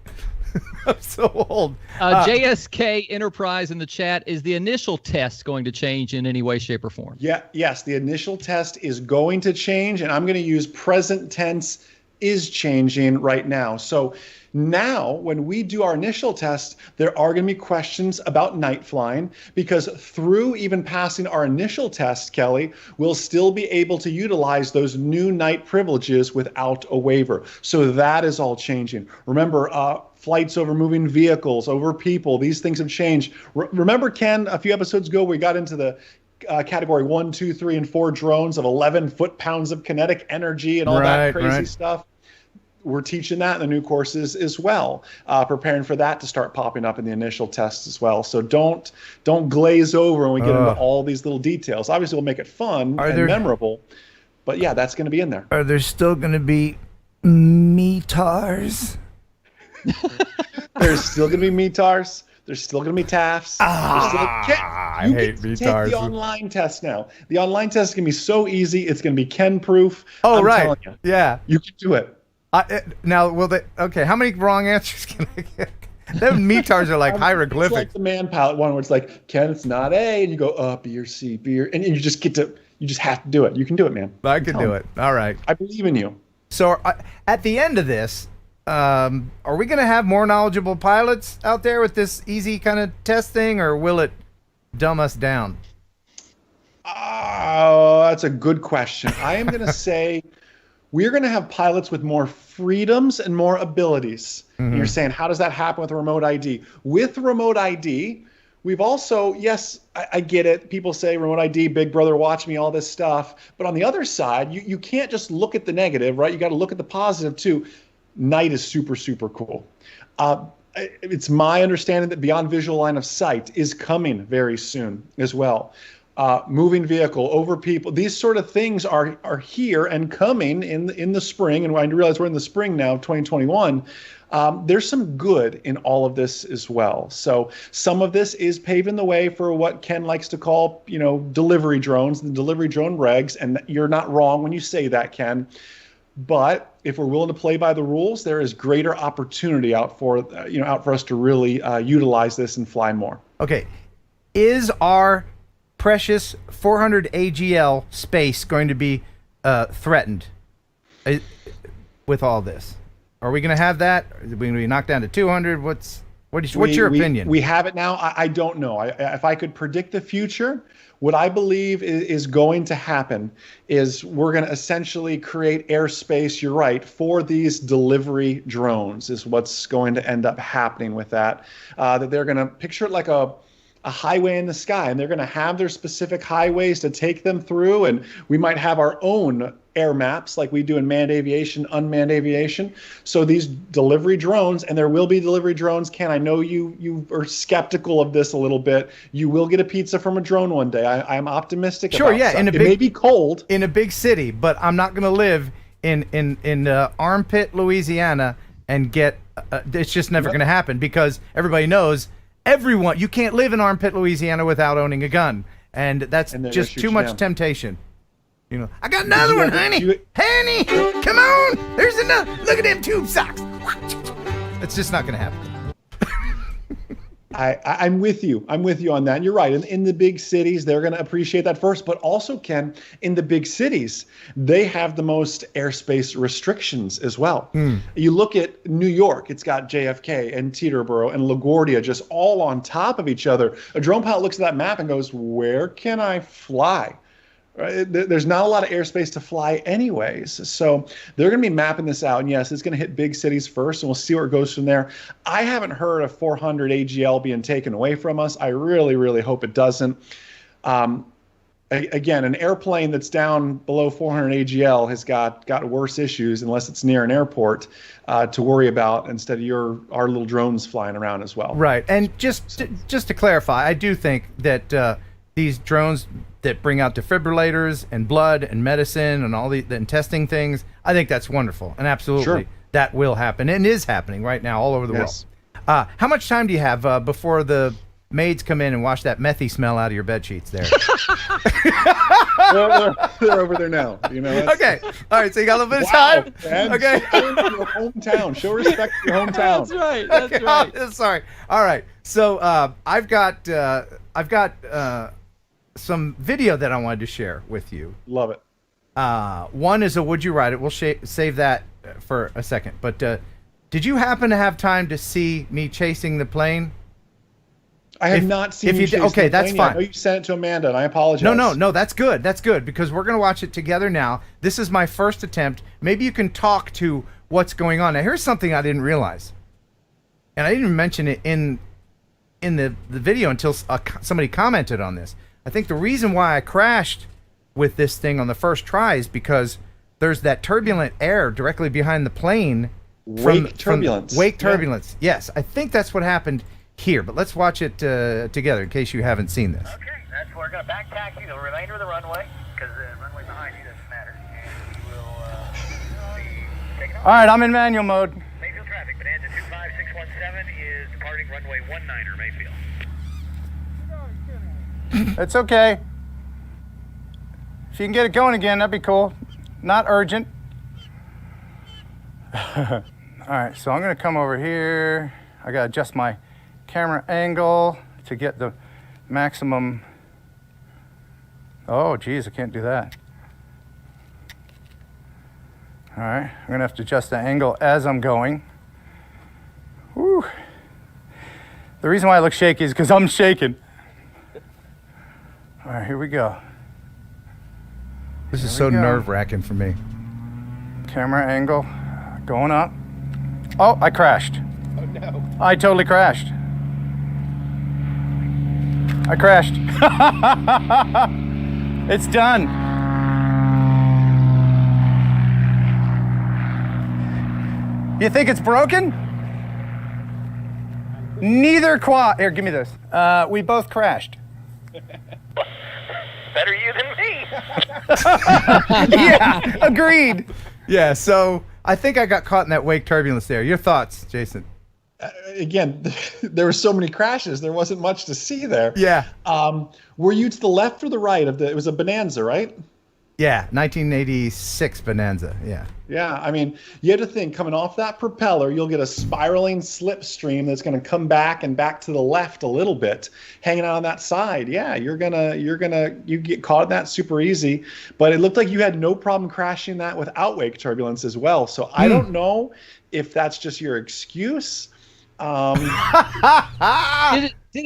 I'm so old. JSK Enterprise in the chat, is the initial test going to change in any way, shape, or form? Yes, the initial test is going to change, and I'm going to use present tense is changing right now. So now, when we do our initial test, there are going to be questions about night flying, because through even passing our initial test, Kelly, we'll still be able to utilize those new night privileges without a waiver. So that is all changing. Remember, flights over moving vehicles, over people, these things have changed. Remember, Ken, a few episodes ago, we got into the category 1, 2, 3, and 4 drones of 11 foot-pounds of kinetic energy and all that crazy stuff. We're teaching that in the new courses as well, preparing for that to start popping up in the initial tests as well. So don't glaze over when we get into all these little details. Obviously, we'll make it fun and memorable, but yeah, that's going to be in there. Are there still going to be METARs? There's still going to be METARs. There's still going to be TAFs. I hate METARs. Take the online test now. The online test is going to be so easy. It's going to be Ken-proof. Oh, I'm right. telling you. Yeah. You can do it. Now, will they? Okay, how many wrong answers can I get? Them METARs are like hieroglyphics. It's like the man pilot one where it's like, Ken, it's not A, and you go B or C, B or, and you just have to do it. You can do it, man. I can do it. All right. I believe in you. So at the end of this, are we going to have more knowledgeable pilots out there with this easy kind of testing, or will it dumb us down? Oh, that's a good question. I am going to say we're going to have pilots with more freedoms and more abilities. And you're saying, how does that happen with remote ID? With remote ID, we've also, yes, I get it. People say remote ID, Big Brother, watch me, all this stuff. But on the other side, you can't just look at the negative, right? You got to look at the positive too. Night is super, super cool. It's my understanding that beyond visual line of sight is coming very soon as well. Moving vehicle, over people, these sort of things are here and coming in the spring. And I realize we're in the spring now, 2021. There's some good in all of this as well. So some of this is paving the way for what Ken likes to call, delivery drones, the delivery drone regs. And you're not wrong when you say that, Ken. But if we're willing to play by the rules, there is greater opportunity out for us to really utilize this and fly more. Okay, is our precious 400 AGL space going to be threatened? with all this? Are we going to have that? Are we going to be knocked down to 200? What's your opinion? We have it now. I don't know. If I could predict the future, what I believe is going to happen is we're going to essentially create airspace, you're right, for these delivery drones is what's going to end up happening with that. That they're going to picture it like a highway in the sky, and they're going to have their specific highways to take them through, and we might have our own air maps like we do in manned aviation, unmanned aviation. So these delivery drones, and there will be delivery drones. Ken, I know you are skeptical of this a little bit. You will get a pizza from a drone one day. I'm optimistic. Sure, about yeah. it may be cold in a big city, but I'm not going to live in Armpit, Louisiana, and get. It's just never going to happen because everybody knows. You can't live in Armpit, Louisiana without owning a gun. And that's just too much temptation. You know, I got another one, honey. Honey, come on. There's another. Look at them tube socks. It's just not going to happen. I'm with you. I'm with you on that. You're right. In the big cities, they're going to appreciate that first. But also, Ken, in the big cities, they have the most airspace restrictions as well. You look at New York, it's got JFK and Teterboro and LaGuardia just all on top of each other. A drone pilot looks at that map and goes, where can I fly? Right? There's not a lot of airspace to fly anyways. So they're going to be mapping this out. And yes, it's going to hit big cities first, and we'll see where it goes from there. I haven't heard of 400 AGL being taken away from us. I really, really hope it doesn't. Again, an airplane that's down below 400 AGL has got worse issues, unless it's near an airport, to worry about instead of our little drones flying around as well. Right. And just to clarify, I do think that these drones that bring out defibrillators and blood and medicine and all and testing things, I think that's wonderful. And absolutely, that will happen and is happening right now all over the world. How much time do you have before the maids come in and wash that methy smell out of your bed sheets there? they're over there now. You know. Okay. All right. So you got a little bit of time. Man. Okay. Your hometown. Show respect to your hometown. That's right. That's right. Oh, sorry. All right. So I've got some video that I wanted to share with you. Love it. One is a Would You Ride It? We'll save that for a second. But did you happen to have time to see me chasing the plane? I have not seen you chasing the plane that's yet. fine. I know you sent it to Amanda, and I apologize. No, that's good. That's good because we're going to watch it together now. This is my first attempt. Maybe you can talk to what's going on. Now, here's something I didn't realize. And I didn't even mention it in the video until somebody commented on this. I think the reason why I crashed with this thing on the first try is because there's that turbulent air directly behind the plane. Wake turbulence. Wake turbulence. Yeah. Yes, I think that's what happened here. But let's watch it together in case you haven't seen this. Okay, we're going to back taxi the remainder of the runway because the runway behind you doesn't matter. And we will be taking off. All right, I'm in manual mode. Mayfield traffic, Bonanza 25617 is departing runway 19er, Mayfield. It's okay. If you can get it going again, that'd be cool. Not urgent. All right, so I'm gonna come over here. I gotta adjust my camera angle to get the maximum. Oh, geez, I can't do that. All right, I'm gonna have to adjust the angle as I'm going. Whew. The reason why I look shaky is because I'm shaking. All right, here we go. This is so nerve-wracking for me. Camera angle going up. Oh, I crashed. Oh, no. I totally crashed. I crashed. It's done. You think it's broken? Neither quad. Here, give me this. We both crashed. Better you than me. Yeah, agreed. Yeah, so I think I got caught in that wake turbulence there. Your thoughts, Jason? Again, there were so many crashes. There wasn't much to see there. Yeah. Were you to the left or the right of the? It was a Bonanza, right? Yeah, 1986 Bonanza. Yeah. Yeah, I mean, you had to think coming off that propeller, you'll get a spiraling slipstream that's going to come back and back to the left a little bit, hanging out on that side. Yeah, you get caught in that super easy. But it looked like you had no problem crashing that with outwake turbulence as well. So I don't know if that's just your excuse. Did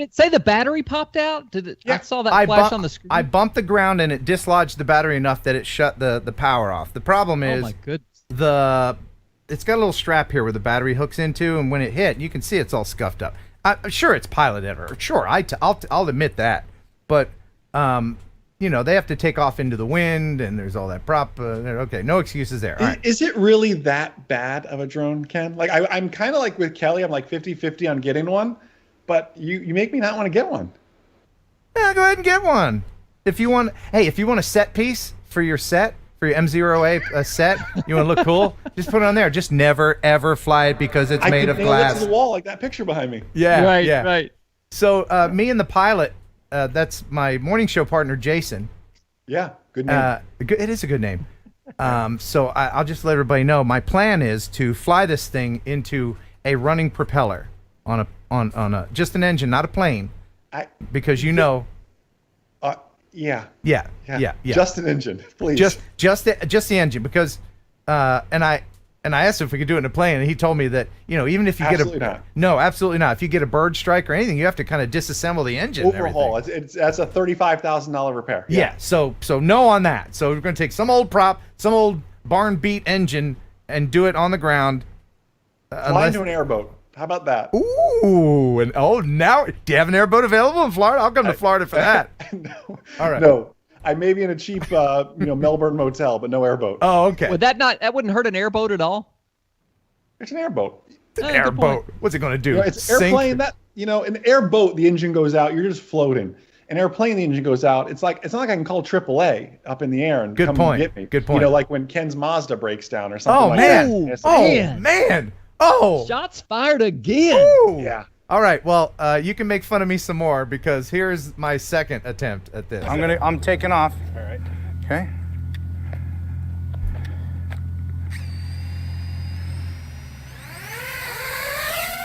it say the battery popped out? I saw that flash on the screen. I bumped the ground and it dislodged the battery enough that it shut the power off. The problem is, oh my goodness. It's got a little strap here where the battery hooks into, and when it hit, you can see it's all scuffed up. I'm sure it's pilot error. Sure, I'll admit that. But they have to take off into the wind, and there's all that prop. Okay, no excuses there. All right. Is it really that bad of a drone, Ken? Like I'm kind of like with Kelly. I'm like 50-50 on getting one, but you make me not want to get one. Yeah, go ahead and get one. If you want a set piece for your set, for your M0A set, you want to look cool, just put it on there. Just never, ever fly it because it's made of glass. I could nail it to the wall like that picture behind me. Yeah, right. So me and the pilot, that's my morning show partner, Jason. Yeah, good name. It is a good name. So I'll just let everybody know. My plan is to fly this thing into a running propeller on a just an engine, not a plane, because Yeah. Just an engine, please. Just the engine, because and I asked him if we could do it in a plane, and he told me that even if you absolutely get not. No, absolutely not. If you get a bird strike or anything, you have to kind of disassemble the engine. Overhaul. That's a $35,000 repair. Yeah. So no on that. So we're going to take some old prop, some old barn beat engine, and do it on the ground. Fly into an airboat. How about that? Ooh, now do you have an airboat available in Florida? I'll come to Florida for that. No. All right. No, I may be in a cheap, Melbourne motel, but no airboat. Oh, okay. Would that wouldn't hurt an airboat at all? It's an airboat. It's an airboat. What's it going to do? It's airplane that an airboat. The engine goes out. You're just floating. An airplane, the engine goes out. It's not like I can call AAA up in the air and come and get me. Good point. Like when Ken's Mazda breaks down or something like that. Oh man. Oh, shots fired again. Ooh. Yeah. All right. Well, you can make fun of me some more because here's my second attempt at this. I'm taking off. All right. Okay.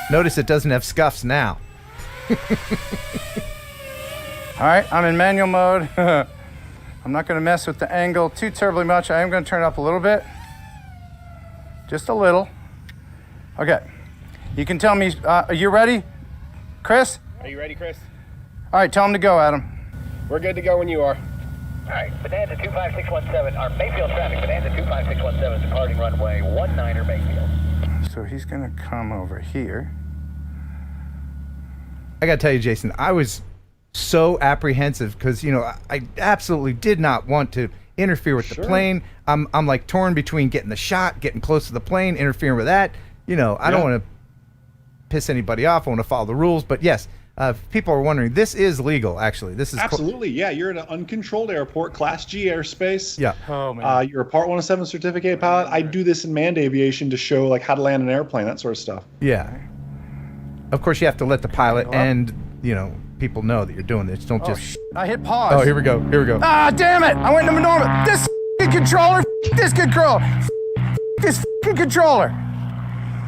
Notice it doesn't have scuffs now. All right, I'm in manual mode. I'm not going to mess with the angle too terribly much. I am going to turn it up a little bit. Just a little. Okay. You can tell me, are you ready, Chris? Are you ready, Chris? All right, tell him to go, Adam. We're good to go when you are. All right, Bonanza 25617, our Mayfield traffic, Bonanza 25617, departing runway 19er Mayfield. So he's going to come over here. I got to tell you, Jason, I was so apprehensive because, I absolutely did not want to interfere with the plane. I'm like torn between getting the shot, getting close to the plane, interfering with that. I don't want to piss anybody off. I want to follow the rules. But yes, if people are wondering, this is legal, actually. This is absolutely. Yeah, you're in an uncontrolled airport, Class G airspace. Yeah. Oh, man. You're a Part 107 certificate pilot. I do this in manned aviation to show how to land an airplane, that sort of stuff. Yeah. Of course, you have to let the pilot and, people know that you're doing this. Don't just... I hit pause. Oh, here we go. Ah, damn it. I went to normal. This controller. This controller. This controller.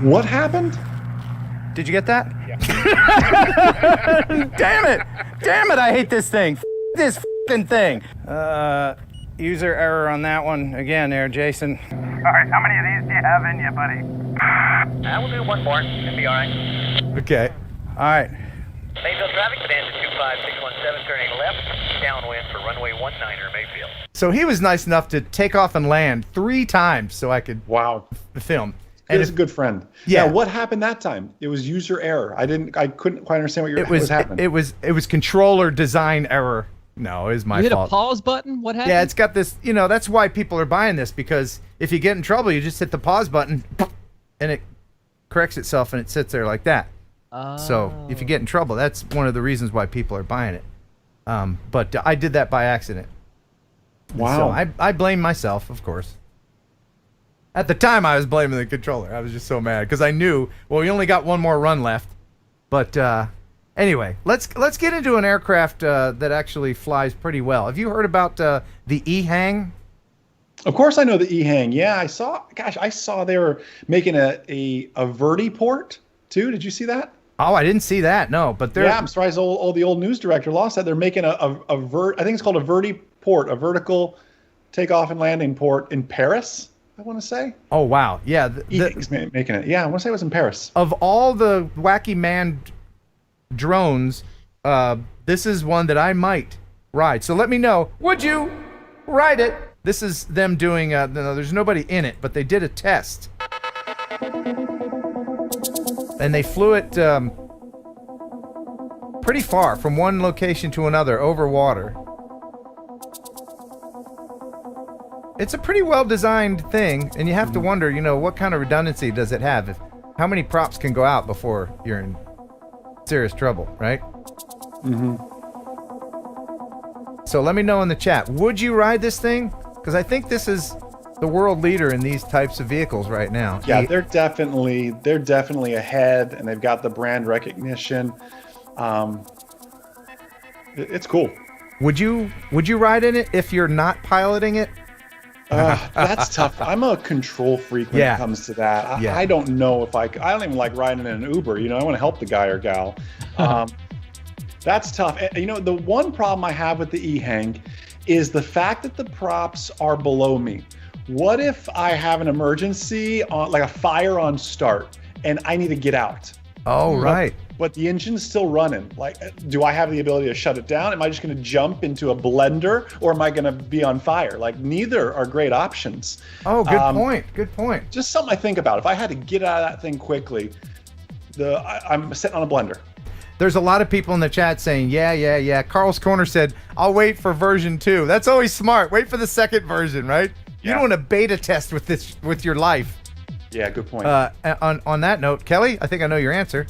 What happened? Did you get that? Yeah. Damn it, I hate this thing. This thing. User error on that one again there, Jason. All right, how many of these do you have in you, buddy? We'll do one more. It'll be all right. Okay. All right. Mayfield traffic, Bonanza 25617, turning left, downwind for runway 19er Mayfield. So he was nice enough to take off and land 3 times so I could film. And it's a good friend. Yeah. Now, what happened that time? It was user error. I couldn't quite understand what was happening. It was controller design error. No, it was my fault. You hit a pause button? What happened? Yeah, it's got this, that's why people are buying this, because if you get in trouble, you just hit the pause button and it corrects itself and it sits there like that. So if you get in trouble, that's one of the reasons why people are buying it. But I did that by accident. Wow. So I blame myself, of course. At the time, I was blaming the controller. I was just so mad because I knew, we only got one more run left. But anyway, let's get into an aircraft that actually flies pretty well. Have you heard about the E-Hang? Of course, I know the E-Hang. Yeah, I saw they were making a vertiport too. Did you see that? Oh, I didn't see that. No, but they're. Yeah, I'm surprised all the old news director lost that. They're making I think it's called a vertiport, a vertical takeoff and landing port in Paris, I want to say. Oh, wow. Yeah. E-Hang's making it. Yeah, I want to say it was in Paris. Of all the wacky manned drones, this is one that I might ride. So let me know. Would you ride it? This is them doing, no, there's nobody in it, but they did a test. And they flew it pretty far from one location to another over water. It's a pretty well-designed thing, and you have to wonder, what kind of redundancy does it have? How many props can go out before you're in serious trouble, right? Mm-hmm. So let me know in the chat. Would you ride this thing? Because I think this is the world leader in these types of vehicles right now. Yeah, they're definitely ahead, and they've got the brand recognition. It's cool. Would you ride in it if you're not piloting it? That's tough. I'm a control freak when it comes to that. I don't know if I don't even like riding in an Uber. I want to help the guy or gal. That's tough. The one problem I have with the E-Hang is the fact that the props are below me. What if I have an emergency, like a fire on start, and I need to get out? Oh, right. But the engine's still running. Like, do I have the ability to shut it down? Am I just going to jump into a blender, or am I going to be on fire? Like, neither are great options. Oh, good point. Good point. Just something I think about. If I had to get out of that thing quickly, I'm sitting on a blender. There's a lot of people in the chat saying, yeah. Carl's Corner said, I'll wait for version 2. That's always smart. Wait for the second version, right? You don't want to beta test with your life. Yeah, good point. On that note, Kelly, I think I know your answer.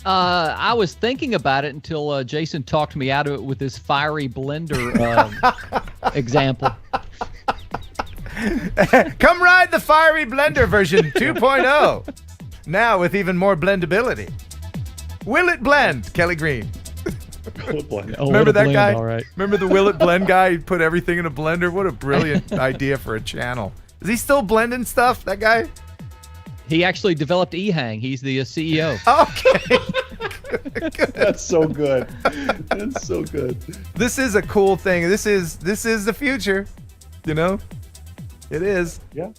I was thinking about it until Jason talked me out of it with this fiery blender example. Come ride the fiery blender version 2.0. Now with even more blendability. Will it blend, Kelly Green? Will it blend? Remember that guy? All right. Remember the Will It Blend guy? He put everything in a blender. What a brilliant idea for a channel. Is he still blending stuff, that guy? He actually developed E-Hang. He's the CEO. Okay. Good. That's so good. That's so good. This is a cool thing. This is the future. It is. Yeah.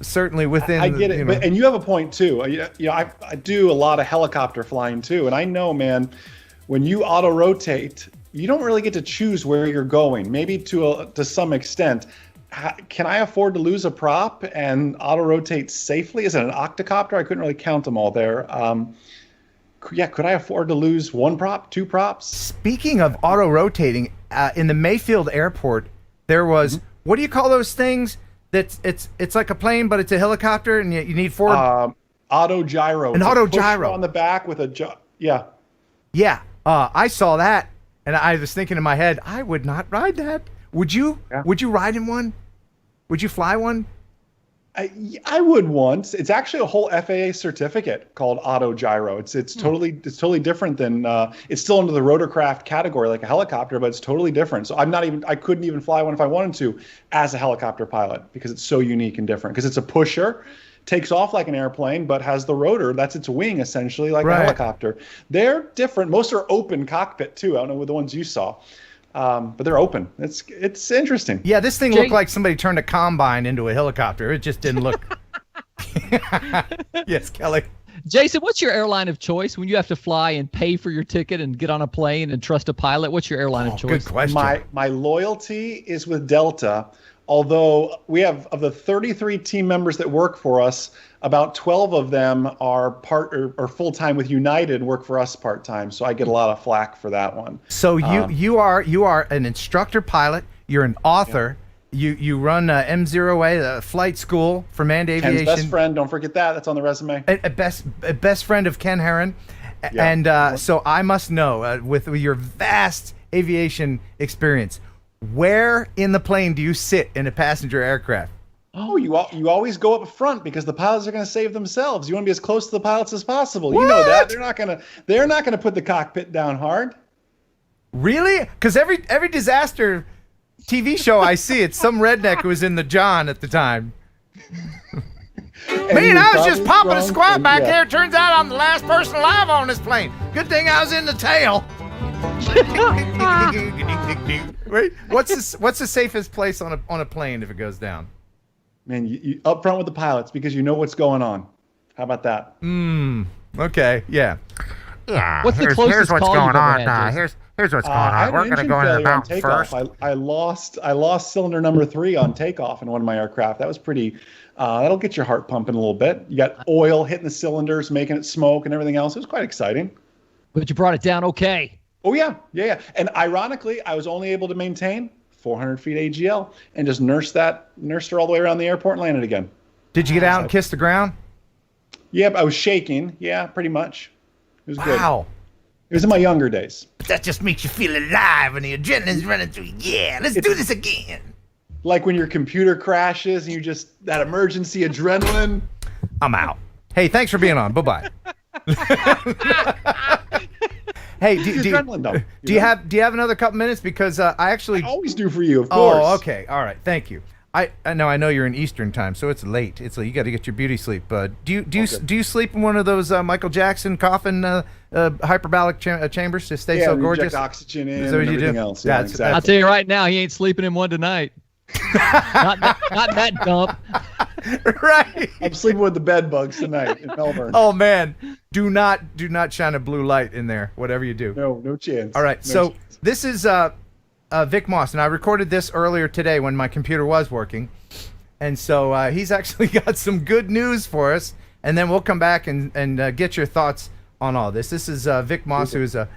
Certainly within. I get it, and you have a point too. I do a lot of helicopter flying too, and I know, man, when you auto rotate, you don't really get to choose where you're going. Maybe to some extent. Can I afford to lose a prop and auto rotate safely? Is it an octocopter? I couldn't really count them all there. Could I afford to lose one prop, two props? Speaking of auto rotating, in the Mayfield Airport, there was what do you call those things? It's like a plane, but it's a helicopter, and you need forward. Auto gyro. An auto gyro on the back with a yeah. Yeah, I saw that, and I was thinking in my head, I would not ride that. Would you? Yeah. Would you ride in one? Would you fly one? I would once. It's actually a whole FAA certificate called auto gyro. It's totally different than it's still under the rotorcraft category like a helicopter, but it's totally different. So I couldn't even fly one if I wanted to as a helicopter pilot because it's so unique and different. Because it's a pusher, takes off like an airplane, but has the rotor. That's its wing essentially, like a helicopter. They're different. Most are open cockpit too. I don't know what the ones you saw. But they're open. It's interesting. Yeah, this thing looked like somebody turned a combine into a helicopter. It just didn't look. Yes, Kelly. Jason, what's your airline of choice when you have to fly and pay for your ticket and get on a plane and trust a pilot? What's your airline of choice? Good question. My loyalty is with Delta. Although we have, of the 33 team members that work for us, about 12 of them are full-time with United, work for us part-time. So I get a lot of flack for that one. So you are an instructor pilot. You're an author. Yeah. You run M0A, the flight school for manned aviation. Ken's best friend, don't forget that. That's on the resume. A best friend of Ken Heron. Yeah. And so I must know, with your vast aviation experience, where in the plane do you sit in a passenger aircraft? Oh, you always go up front because the pilots are going to save themselves. You want to be as close to the pilots as possible. What? You know that they're not gonna put the cockpit down hard. Really? Because every disaster TV show I see. It's some redneck who was in the John at the time. Man, I was just popping a squat back there. Turns out I'm the last person alive on this plane. Good thing I was in the tail. Wait, what's the safest place on a plane if it goes down? Man, you up front with the pilots because you know what's going on. How about that? Okay, yeah. Yeah. What's the here's closest what's call going you've ever on. had, Jason? Here's what's going on. We're going to go into the mountain first. I lost cylinder number 3 on takeoff in one of my aircraft. That was pretty. That'll get your heart pumping a little bit. You got oil hitting the cylinders, making it smoke, and everything else. It was quite exciting. But you brought it down okay. Oh yeah. And ironically, I was only able to maintain 400 feet AGL and just nursed her all the way around the airport and landed again. Did you get out and kiss the ground? Yep, I was shaking. Yeah, pretty much. It was good. Wow. It was in my younger days. That just makes you feel alive and the adrenaline's running through. Yeah, let's do this again. Like when your computer crashes and you just, that emergency adrenaline. I'm out. Hey, thanks for being on. Bye-bye. Hey, do you have another couple minutes? Because I always do for you, of course. Oh, okay. All right. Thank you. I know you're in Eastern time, so it's late. It's like you got to get your beauty sleep. Do you sleep in one of those Michael Jackson coffin hyperbaric chambers to stay so gorgeous? Inject oxygen in Is that what and you everything do? else. Yeah, exactly. I'll tell you right now, he ain't sleeping in one tonight. not that dump. Right. I'm sleeping with the bed bugs tonight in Melbourne. Oh man, do not shine a blue light in there. Whatever you do. No chance. All right. No chance. This is Vic Moss, and I recorded this earlier today when my computer was working, and so he's actually got some good news for us, and then we'll come back and get your thoughts on all this. This is Vic Moss, who is a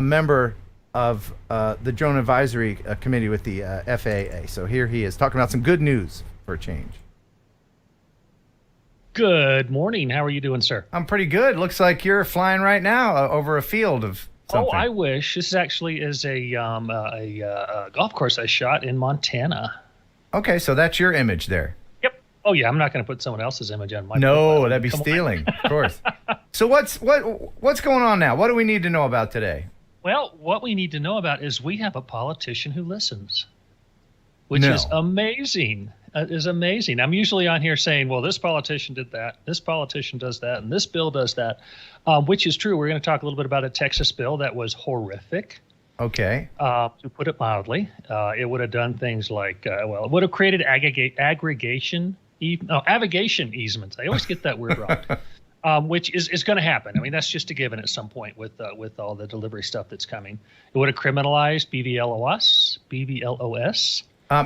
member of the Drone Advisory Committee with the FAA. So here he is talking about some good news for a change. Good morning. How are you doing, sir? I'm pretty good. Looks like you're flying right now over a field of something. Oh, I wish. This actually is a golf course I shot in Montana. Okay, so that's your image there. Yep. Oh, yeah. I'm not going to put someone else's image on my No, profile. that'd be stealing, of course. So what's going on now? What do we need to know about today? Well, what we need to know about is we have a politician who listens, which is amazing. Is amazing. I'm usually on here saying, well, this politician did that, this politician does that, and this bill does that, which is true. We're going to talk a little bit about a Texas bill that was horrific. Okay. To put it mildly, it would have done things like, it would have created avigation easements. I always get that word wrong. Which is going to happen. I mean, that's just a given at some point with all the delivery stuff that's coming. It would have criminalized BVLOS.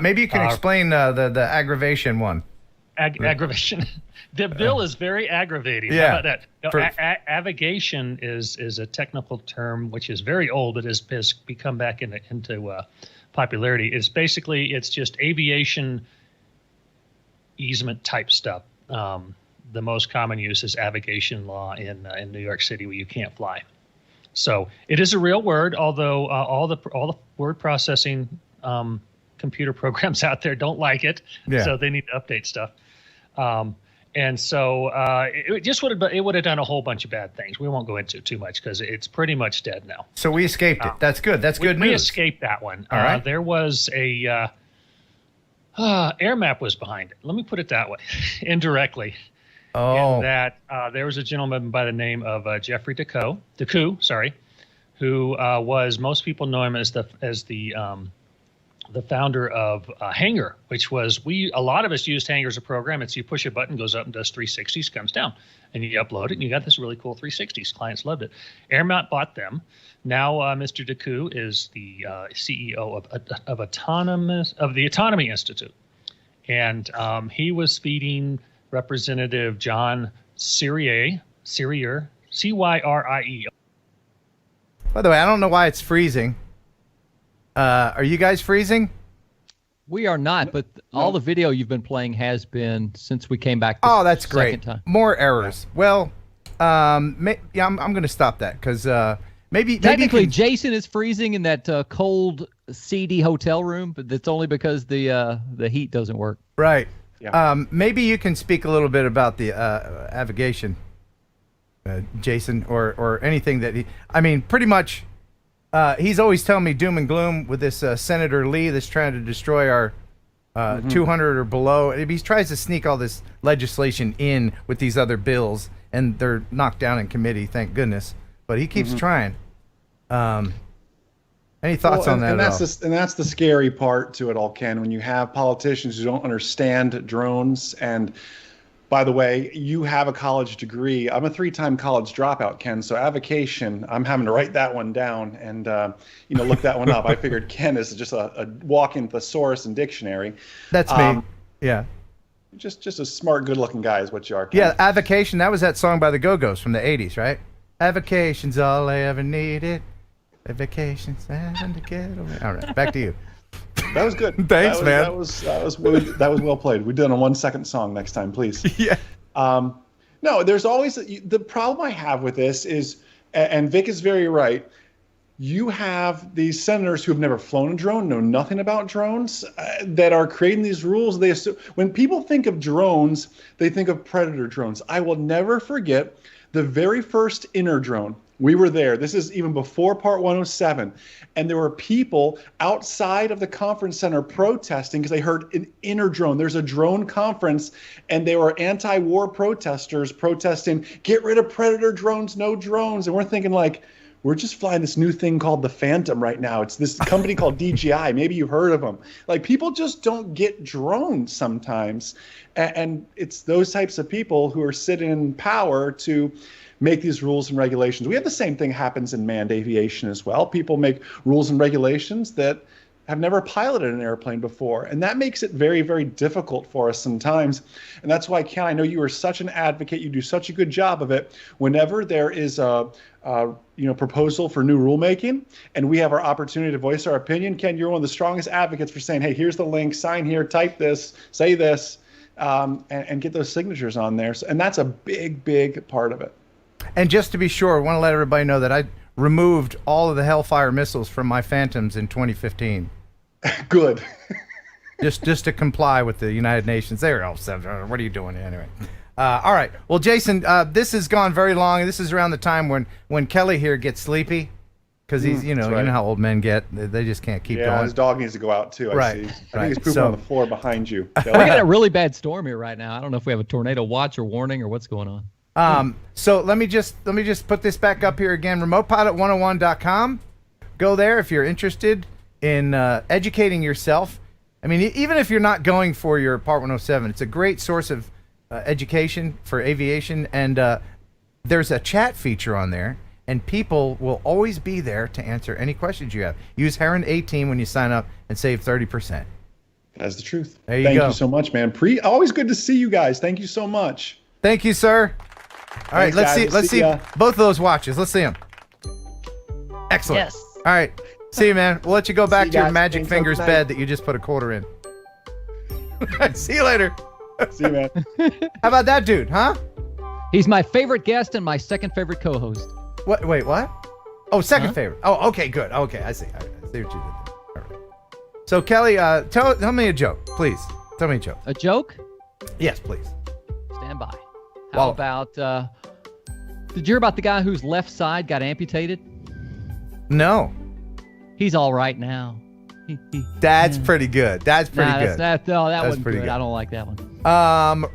Maybe you can explain the aggravation one. Aggravation. The bill is very aggravating. Yeah. How about that? No, avigation is a technical term which is very old, but has become back into popularity. It's just aviation easement type stuff. The most common use is avigation law in New York City, where you can't fly. So it is a real word, although all the word processing computer programs out there don't like it, so they need to update stuff. And so it would have done a whole bunch of bad things. We won't go into it too much because it's pretty much dead now. So we escaped it. That's good. That's good news. We escaped that one. All right. There was a air map was behind it. Let me put it that way, indirectly. Oh. In that there was a gentleman by the name of Jeffrey Decoux, who was, most people know him as the founder of Hanger, which was, a lot of us used Hanger as a program. It's you push a button, goes up and does 360s, comes down, and you upload it, and you got this really cool 360s. Clients loved it. Airmount bought them. Now Mr. Decoux is the CEO of the Autonomy Institute, and he was feeding Representative John Cyrier, Cyrie. By the way, I don't know why it's freezing. Are you guys freezing? We are not, but all the video you've been playing has been since we came back. That's great. Time. More errors. Well, I'm going to stop that because maybe technically Jason is freezing in that cold, seedy hotel room, but that's only because the heat doesn't work. Right. Yeah. Maybe you can speak a little bit about the avigation, Jason, or anything that he. I mean, pretty much. He's always telling me doom and gloom with this Senator Lee that's trying to destroy our 200 or below. He tries to sneak all this legislation in with these other bills, and they're knocked down in committee, thank goodness. But he keeps trying. Any thoughts on that? And that's the scary part to it all, Ken. When you have politicians who don't understand drones, and by the way, you have a college degree. I'm a 3-time college dropout, Ken. So avocation, I'm having to write that one down and look that one up. I figured Ken is just a walk-in thesaurus and dictionary. That's me. Yeah. Just a smart, good-looking guy is what you are, Ken. Yeah, avocation. That was that song by the Go-Go's from the '80s, right? Avocation's all I ever needed. Vacations and to get away. All right, back to you. That was good. Thanks, man. That was well played. We did a 1-second song next time, please. Yeah. No, there's always the problem I have with this is, and Vic is very right. You have these senators who have never flown a drone, know nothing about drones, that are creating these rules. They assume, when people think of drones, they think of Predator drones. I will never forget the very first inner drone. We were there. This is even before Part 107. And there were people outside of the conference center protesting because they heard an inner drone. There's a drone conference, and they were anti-war protesters protesting, get rid of Predator drones, no drones. And we're thinking, like, we're just flying this new thing called the Phantom right now. It's this company called DJI. Maybe you've heard of them. Like, people just don't get drones sometimes. And it's those types of people who are sitting in power to make these rules and regulations. We have the same thing happens in manned aviation as well. People make rules and regulations that have never piloted an airplane before. And that makes it very, very difficult for us sometimes. And that's why, Ken, I know you are such an advocate. You do such a good job of it. Whenever there is a proposal for new rulemaking and we have our opportunity to voice our opinion, Ken, you're one of the strongest advocates for saying, hey, here's the link, sign here, type this, say this, and get those signatures on there. And that's a big, big part of it. And just to be sure, I want to let everybody know that I removed all of the Hellfire missiles from my Phantoms in 2015. Good. just to comply with the United Nations. There, what are you doing anyway? All right. Well, Jason, this has gone very long. This is around the time when Kelly here gets sleepy, because he's you know how old men get. They just can't keep going. Yeah, his dog needs to go out too. I see. I think he's pooping on the floor behind you. We got a really bad storm here right now. I don't know if we have a tornado watch or warning or what's going on. So let me just put this back up here again. RemotePilot101.com. Go there if you're interested in educating yourself. I mean, even if you're not going for your Part 107, it's a great source of education for aviation. And there's a chat feature on there, and people will always be there to answer any questions you have. Use Heron 18 when you sign up and save 30%. That's the truth. There you go. Thank you so much, man. Always good to see you guys. Thank you so much. Thank you, sir. All right, Thanks, let's see both of those watches. Let's see them. Excellent. Yes. All right. See you, man. We'll let you go back to your guys. magic Thanks, fingers have a bed that you just put a quarter in. See you later. See you, man. How about that dude, huh? He's my favorite guest and my second favorite co-host. What? Wait, what? Oh, second favorite. Oh, okay, good. Okay, I see. I see what you did there. All right. So, Kelly, tell me a joke, please. Tell me a joke. A joke? Yes, please. Stand by. How about, did you hear about the guy whose left side got amputated? No. He's all right now. That's pretty good. That's pretty good. That wasn't pretty good. I don't like that one.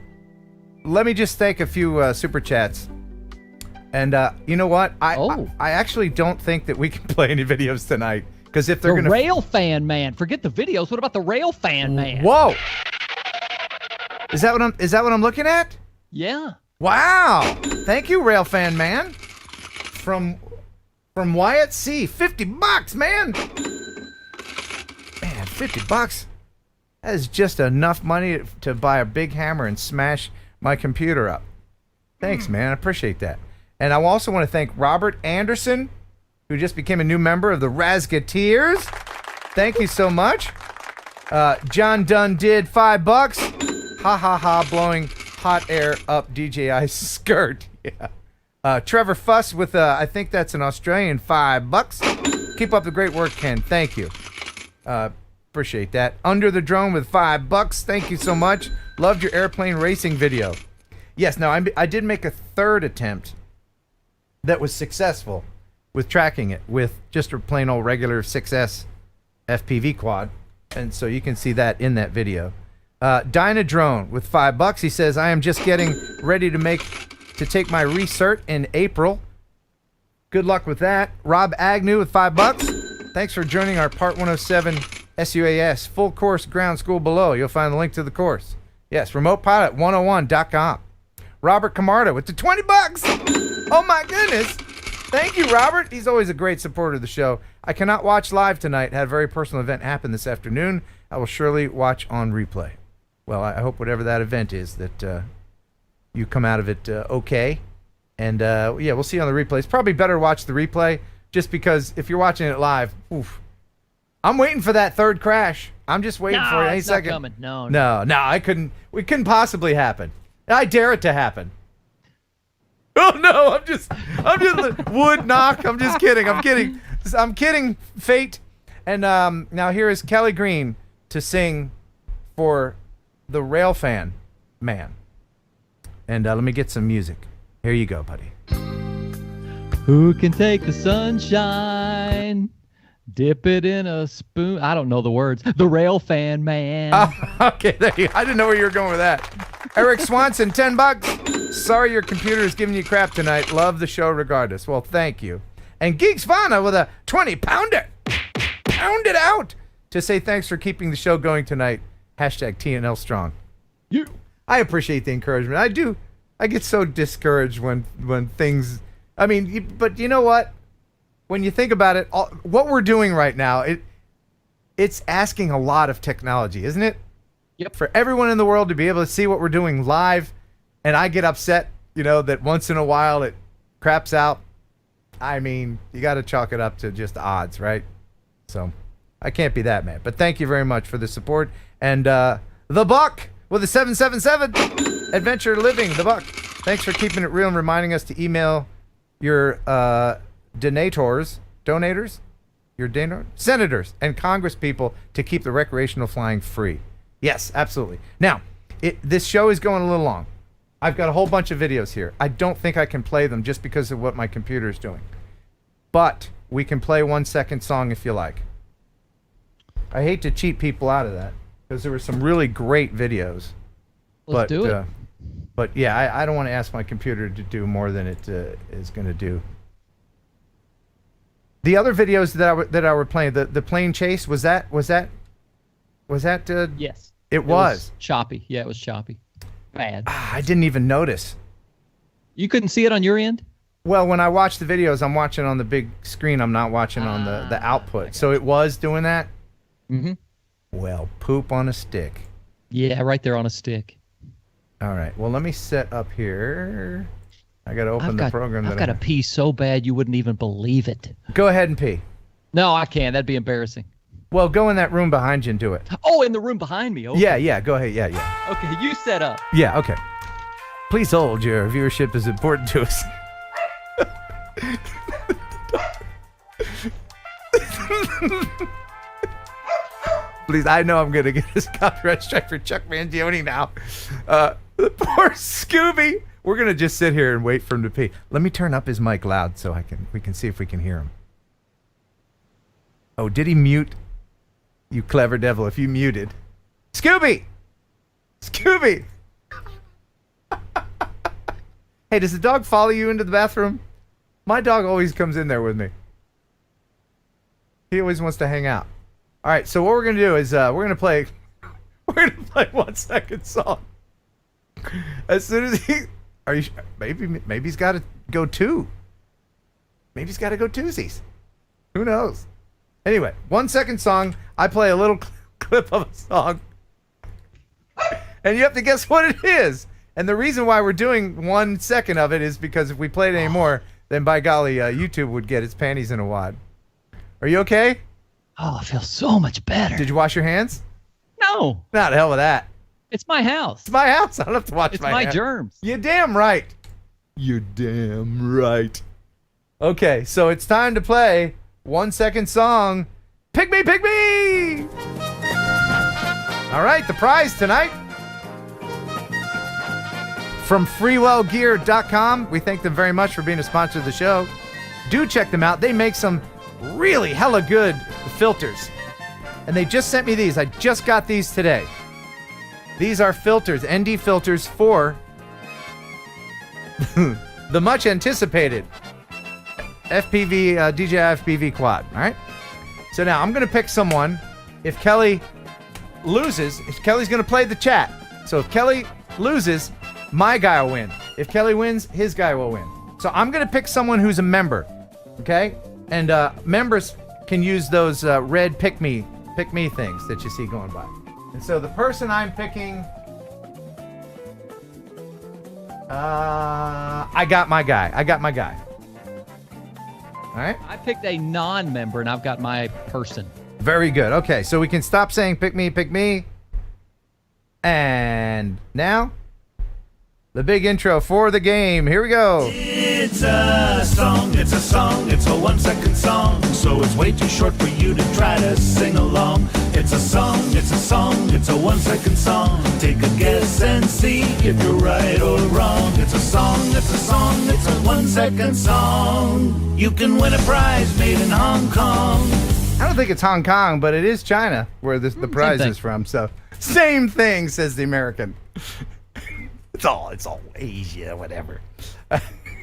Let me just thank a few super chats. And you know what? I actually don't think that we can play any videos tonight, because if they're the gonna rail fan man. Forget the videos. What about the rail fan man? Whoa! Is that what I'm looking at? Yeah. Wow! Thank you, rail fan man. From Wyatt C. $50, man. Man, $50. That is just enough money to buy a big hammer and smash my computer up. Thanks, man. I appreciate that. And I also want to thank Robert Anderson, who just became a new member of the Razgateers. Thank you so much. John Dunn did $5. Ha ha ha, blowing hot air up DJI's skirt. Yeah. Trevor Fuss with, I think that's an Australian $5. Keep up the great work, Ken. Thank you. Appreciate that. Under the Drone with $5. Thank you so much. Loved your airplane racing video. Yes, now I did make a third attempt that was successful. with tracking it with just a plain old regular 6S FPV quad. And so you can see that in that video. Dyna Drone with $5. He says, I am just getting ready to take my recert in April. Good luck with that. Rob Agnew with $5. Thanks for joining our Part 107 SUAS full course ground school below. You'll find the link to the course. Yes, remotepilot101.com. Robert Camarda with the $20. Oh my goodness. Thank you, Robert. He's always a great supporter of the show. I cannot watch live tonight. Had a very personal event happen this afternoon. I will surely watch on replay. Well, I hope whatever that event is that you come out of it okay. And yeah, we'll see you on the replay. It's probably better to watch the replay just because if you're watching it live, oof, I'm waiting for that third crash. I'm just waiting for it any second. Not coming. No, I couldn't. It couldn't possibly happen. I dare it to happen. Oh no! I'm just wood knock. I'm just kidding. I'm kidding. Fate. And now here is Kelly Green to sing for the Railfan Man. And let me get some music. Here you go, buddy. Who can take the sunshine? Dip it in a spoon. I don't know the words. The Railfan Man. Okay, there you go. I didn't know where you were going with that. Eric Swanson, $10. Sorry your computer is giving you crap tonight. Love the show regardless. Well, thank you. And Geeks Vana with a 20-pounder. Pound it out to say thanks for keeping the show going tonight. Hashtag TNL Strong. I appreciate the encouragement. I do. I get so discouraged when things... I mean, but you know what? When you think about it, what we're doing right now, it's asking a lot of technology, isn't it? Yep. For everyone in the world to be able to see what we're doing live, and I get upset, that once in a while it craps out. I mean, you got to chalk it up to just odds, right? So I can't be that mad. But thank you very much for the support. And the Buck with a 777 Adventure Living, the Buck. Thanks for keeping it real and reminding us to email your senators, and Congress people to keep the recreational flying free. Yes, absolutely. Now, this show is going a little long. I've got a whole bunch of videos here. I don't think I can play them just because of what my computer is doing. But we can play 1 second song if you like. I hate to cheat people out of that because there were some really great videos. Let's do it. But yeah, I don't want to ask my computer to do more than it is going to do. The other videos that I were playing, the plane chase, was that yes. It was choppy. Yeah, it was choppy. Bad. I didn't even notice. You couldn't see it on your end? Well, when I watch the videos, I'm watching on the big screen. I'm not watching on the output. So it was doing that? Mm-hmm. Well, poop on a stick. Yeah, right there on a stick. All right. Well, let me set up here. I got to open the program. I've got to pee so bad you wouldn't even believe it. Go ahead and pee. No, I can't. That'd be embarrassing. Well, go in that room behind you and do it. Oh, in the room behind me. Okay. Yeah. Go ahead. Yeah. Okay, you set up. Yeah, okay. Please hold. Your viewership is important to us. Please, I know I'm going to get this copyright strike for Chuck Mangione now. The poor Scooby. We're going to just sit here and wait for him to pee. Let me turn up his mic loud so we can see if we can hear him. Oh, did he mute? You clever devil, if you muted. Scooby! Scooby! Hey, does the dog follow you into the bathroom? My dog always comes in there with me. He always wants to hang out. All right, so what we're going to do is we're going to play 1 second song. As soon as maybe he's got to go two. Maybe he's got to go twosies. Who knows? Anyway, 1 second song. I play a little clip of a song. And you have to guess what it is. And the reason why we're doing 1 second of it is because if we played any more, then by golly, YouTube would get its panties in a wad. Are you okay? Oh, I feel so much better. Did you wash your hands? No. Not the hell with that. It's my house. It's my house. I don't have to wash it's my my hands. Germs. You're damn right. You're damn right. Okay, so it's time to play 1 second song. Pick me, pick me! All right, the prize tonight from freewellgear.com. We thank them very much for being a sponsor of the show. do check them out. They make some really hella good filters. And they just sent me these. I just got these today. These are filters, ND filters for the much anticipated FPV, DJI FPV quad. All right. So now I'm going to pick someone. If Kelly loses, if Kelly's going to play the chat. So if Kelly loses, my guy will win. If Kelly wins, his guy will win. So I'm going to pick someone who's a member. Okay. And members can use those red pick me things that you see going by. And so the person I'm picking, I got my guy. All right. I picked a non-member, and I've got my person. Very good. Okay, so we can stop saying pick me. And now, the big intro for the game. Here we go. It's a song, it's a 1 second song. So it's way too short for you to try to sing along. It's a song, it's a 1 second song. Take a guess and see if you're right or wrong. It's a song, it's a 1 second song. You can win a prize made in Hong Kong. I don't think it's Hong Kong, but it is China where the prize is from. So same thing, says the American. It's all Asia, whatever.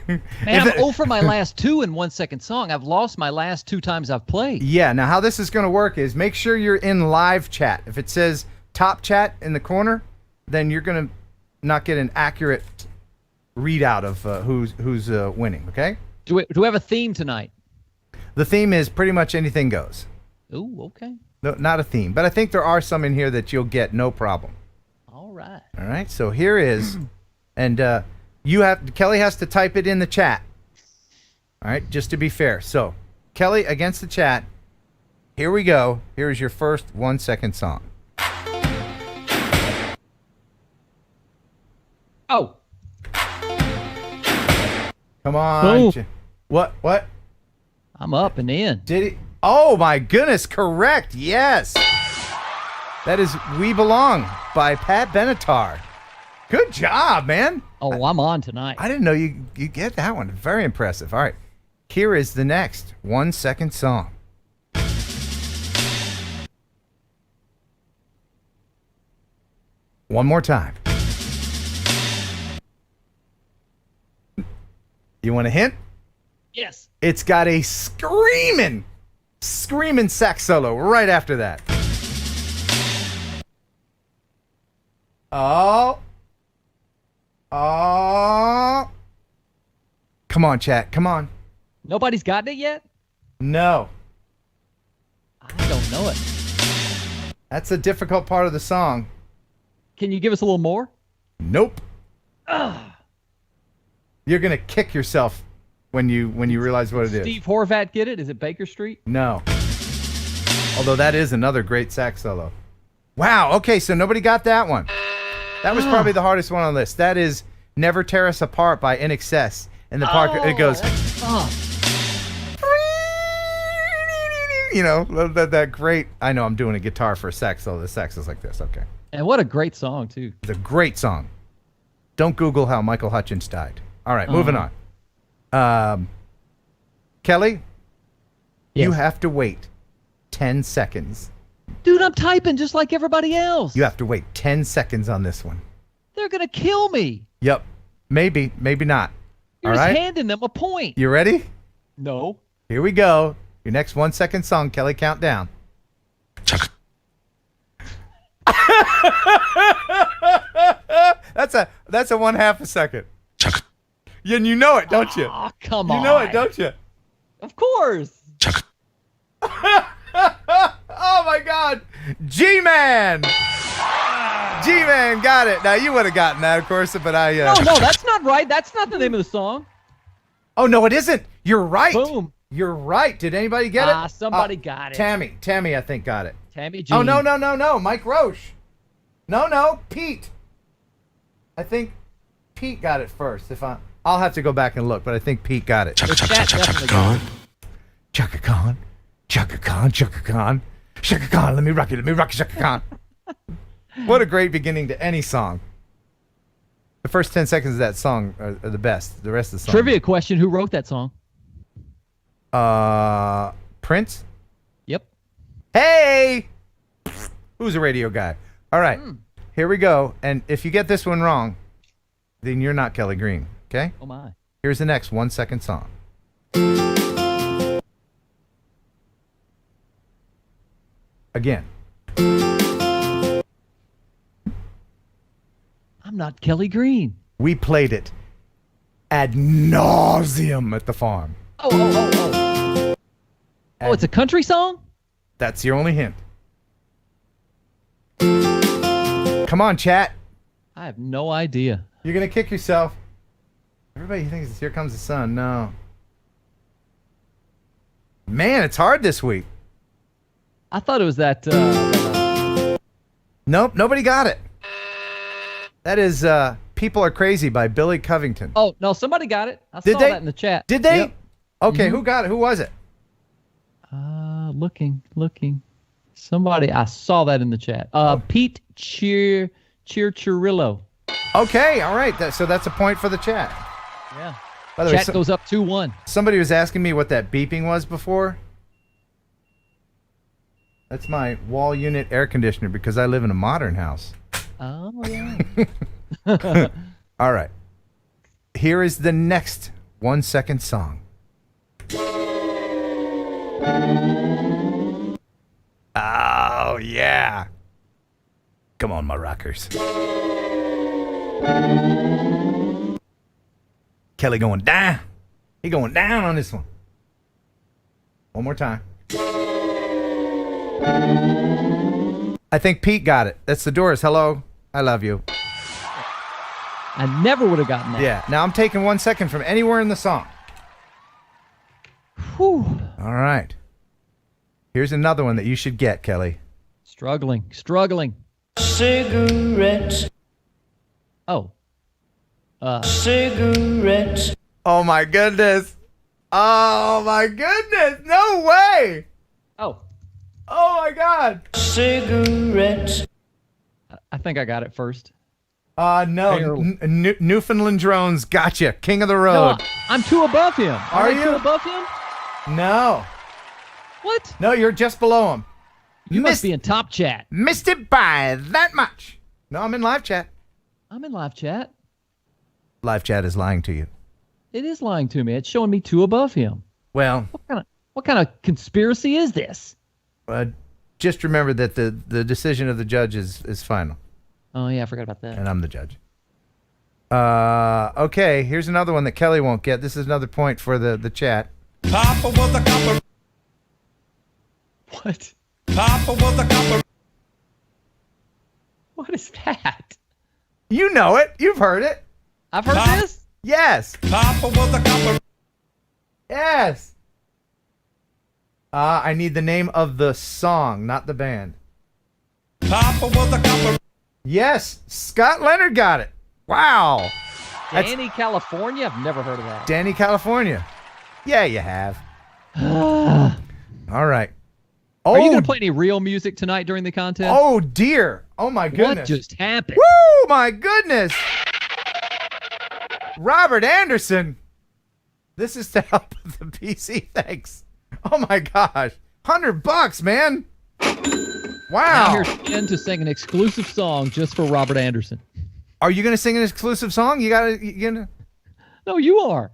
Man, I'm 0 for my last 2 in 1 second song. I've lost my last 2 times I've played. Yeah, now how this is going to work is make sure you're in live chat. If it says top chat in the corner, then you're going to not get an accurate readout of who's winning, okay? Do we have a theme tonight? The theme is pretty much anything goes. Ooh, okay. No, not a theme, but I think there are some in here that you'll get no problem. All right. All right, so here is, and Kelly has to type it in the chat. All right, just to be fair. So, Kelly against the chat. Here we go. Here's your first 1 second song. Oh. Come on. Boom. What? I'm up and in. Did he? Oh my goodness, correct. Yes. That is We Belong by Pat Benatar. Good job, man. Oh, I'm on tonight. I didn't know you get that one. Very impressive. All right. Here is the next 1 second song. One more time. You want a hint? Yes. It's got a screaming sax solo right after that. Oh. Come on, chat. Come on. Nobody's gotten it yet? No. I don't know it. That's a difficult part of the song. Can you give us a little more? Nope. Ugh. You're going to kick yourself when you realize what it is. Steve Horvat get it? Is it Baker Street? No. Although that is another great sax solo. Wow. Okay, so nobody got that one. That was probably the hardest one on the list. That is Never Tear Us Apart by In Excess. And the part it goes. You know, that great. I know I'm doing a guitar for a sax solo. The sax is like this. Okay. And what a great song, too. It's a great song. Don't Google how Michael Hutchins died. All right, moving on. Kelly, you have to wait 10 seconds. Dude, I'm typing just like everybody else. You have to wait 10 seconds on this one. They're going to kill me. Yep. Maybe not. You're All just right? handing them a point. You ready? No. Here we go. Your next 1 second song, Kelly, count down. That's a 1/2 a second. And you know it, don't you? Oh, come on. You know it, don't you? Of course. Oh my God. G-Man. G-Man got it. Now you would have gotten that, of course, but I. No, that's not right. That's not the name of the song. Oh no, it isn't. You're right. Boom. You're right. Did anybody get it? Somebody got it. Tammy, I think got it. Tammy Jean. Oh no. Mike Roche. No, Pete. I think Pete got it first. I'll have to go back and look, but I think Pete got it. Chaka Khan. Chaka Khan. Chaka Khan, let me rock you, Chaka Khan. What a great beginning to any song. The first 10 seconds of that song are the best. The rest of the song. Trivia question, who wrote that song? Prince? Yep. Hey! Who's a radio guy? All right. Here we go. And if you get this one wrong, then you're not Kelly Green. Okay? Oh, my. Here's the next 1 second song. Again. I'm not Kelly Green. We played it ad nauseum at the farm. Oh, it's a country song? That's your only hint. Come on, chat. I have no idea. You're going to kick yourself. Everybody thinks it's Here Comes the Sun. No. Man, it's hard this week. I thought it was that. Nope, nobody got it. That is People Are Crazy by Billy Covington. Oh, no, somebody got it. I Did saw they? that in the chat. Did they? Yep. Okay, who got it? Who was it? Looking. Somebody, I saw that in the chat. Pete Chirillo. Okay, all right. So that's a point for the chat. Yeah. By the way, Chat goes up 2-1. Somebody was asking me what that beeping was before. That's my wall unit air conditioner because I live in a modern house. Oh, yeah. All right. Here is the next 1 second song. Oh, yeah. Come on, my rockers. Kelly going down. He going down on this one. One more time. I think Pete got it. That's the Doors. Hello. I love you. I never would have gotten that. Yeah. Now I'm taking 1 second from anywhere in the song. Whew. All right. Here's another one that you should get, Kelly. Struggling. Cigarettes. Oh. Cigarettes. Oh my goodness. Oh my goodness. No way. Oh. Oh my God. Cigarettes. I think I got it first. No. Newfoundland Drones. Gotcha. King of the Road. No, I'm two above him. Are I you? two above him? No. What? No, you're just below him. You must be in top chat. Missed it by that much. No, I'm in live chat. I'm in live chat. Live chat is lying to you. It is lying to me. It's showing me two above him. Well, what kind of conspiracy is this? Just remember that the decision of the judge is final. Oh, yeah, I forgot about that. And I'm the judge. Okay, here's another one that Kelly won't get. This is another point for the chat. Papa was a copper. What? Papa was a copper. What is that? You know it. You've heard it. I've heard this? Yes. Papa was a copper. Yes. I need the name of the song, not the band. Papa was a copper. Yes. Scott Leonard got it. Wow. Danny, California? I've never heard of that. Danny, California. Yeah, you have. All right. Are you going to play any real music tonight during the contest? Oh, dear. Oh, my goodness. What just happened? Woo, my goodness. Robert Anderson. This is to help with the PC. Thanks. Oh, my gosh. $100, man. Wow. Now here's Ken to sing an exclusive song just for Robert Anderson. Are you going to sing an exclusive song? You gonna? No, you are.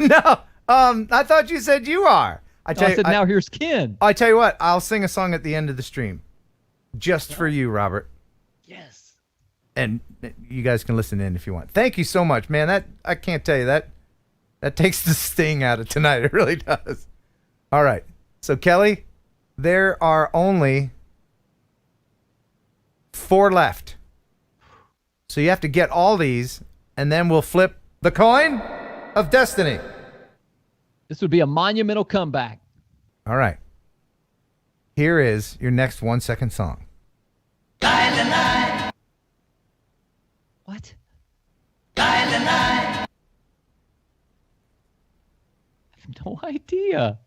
No. I thought you said you are. I said now here's Ken. I tell you what, I'll sing a song at the end of the stream. Just for you, Robert. Yes. And you guys can listen in if you want. Thank you so much, man. That I can't tell you that takes the sting out of tonight. It really does. All right. So Kelly, there are only 4 left. So you have to get all these, and then we'll flip the coin of destiny. This would be a monumental comeback. All right. Here is your next 1 second song. What? I have no idea.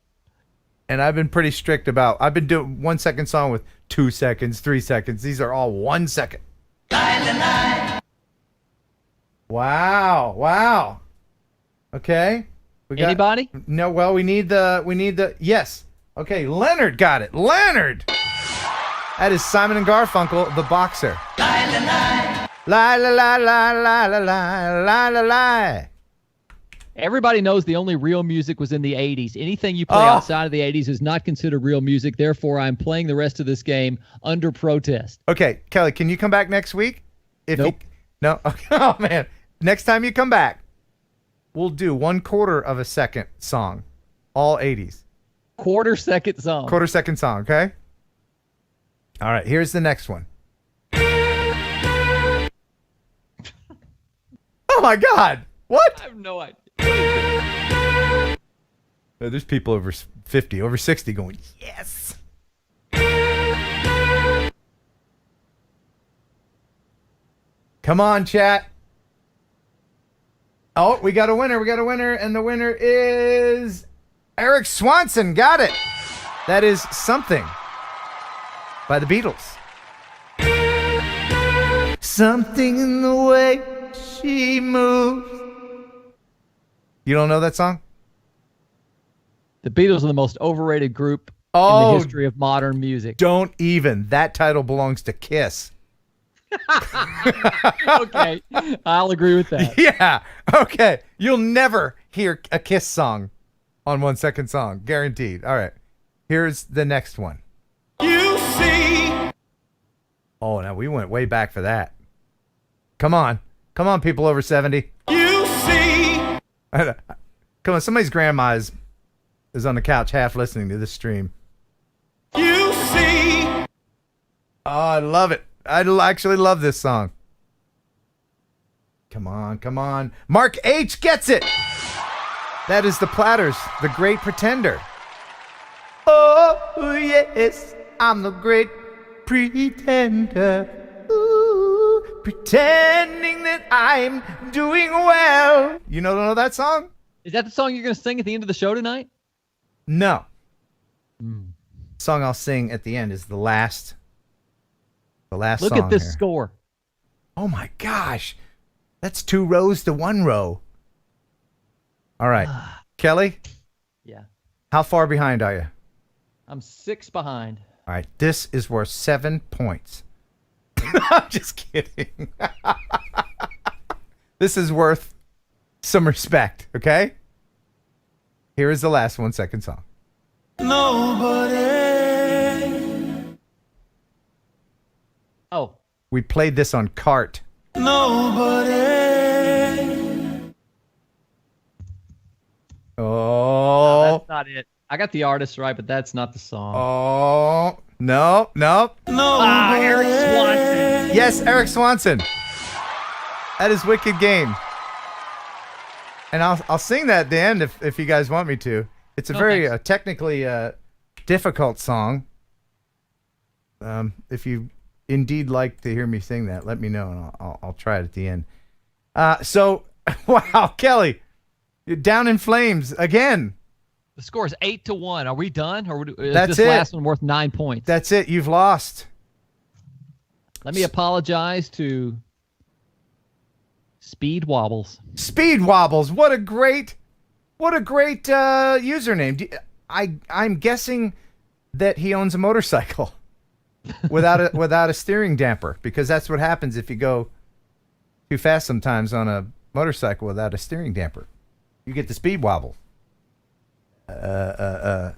And I've been pretty strict I've been doing 1 second song with 2 seconds, 3 seconds. These are all 1 second. Wow. Okay. Anybody? No. Well, we need the. Yes. Okay. Leonard got it. Leonard. That is Simon and Garfunkel, The Boxer. La la la la la la la la la. Everybody knows the only real music was in the 80s. Anything you play outside of the 80s is not considered real music. Therefore, I'm playing the rest of this game under protest. Okay, Kelly, can you come back next week? Nope. No? Okay. Oh, man. Next time you come back, we'll do 1/4 of a second song. All 80s. Quarter-second song. Quarter-second song, okay? All right, here's the next one. Oh, my God. What? I have no idea. There's people over 50, over 60 going, yes. Come on, chat. Oh, we got a winner. And the winner is Eric Swanson. Got it. That is Something by the Beatles. Something in the way she moves. You don't know that song? The Beatles are the most overrated group in the history of modern music. Don't even. That title belongs to Kiss. Okay, I'll agree with that. Yeah. Okay. You'll never hear a Kiss song on 1 Second Song. Guaranteed. All right. Here's the next one. You see. Oh, now we went way back for that. Come on. Come on, people over 70. You see. Come on. Somebody's grandma is on the couch half listening to this stream. You see. Oh, I love it. I actually love this song. Come on, come on. Mark H. gets it. That is the Platters, The Great Pretender. Oh, yes, I'm the great pretender. Ooh, pretending that I'm doing well. You don't know that song? Is that the song you're going to sing at the end of the show tonight? No. Song I'll sing at the end is the last Look song at this here. score. Oh my gosh. That's 2 rows to 1 row. All right. Kelly? Yeah. How far behind are you? I'm 6 behind. All right. This is worth 7 points. I'm just kidding. This is worth some respect, okay? Here is the last 1 second song. Nobody. Oh. We played this on Cart. Nobody. Oh. That's not it. I got the artist right, but that's not the song. Oh. No. Eric Swanson. Yes, Eric Swanson. That is Wicked Game. And I'll sing that at the end if you guys want me to. It's a very technically difficult song. If you indeed like to hear me sing that, let me know, and I'll try it at the end. So, wow, Kelly, you're down in flames again. The score is 8-1. Are we done? Or is That's this it. last one worth 9 points? That's it. You've lost. Let me apologize to Speed Wobbles. Speed Wobbles. What a great username. I'm guessing that he owns a motorcycle without a steering damper, because that's what happens if you go too fast sometimes on a motorcycle without a steering damper. You get the speed wobble.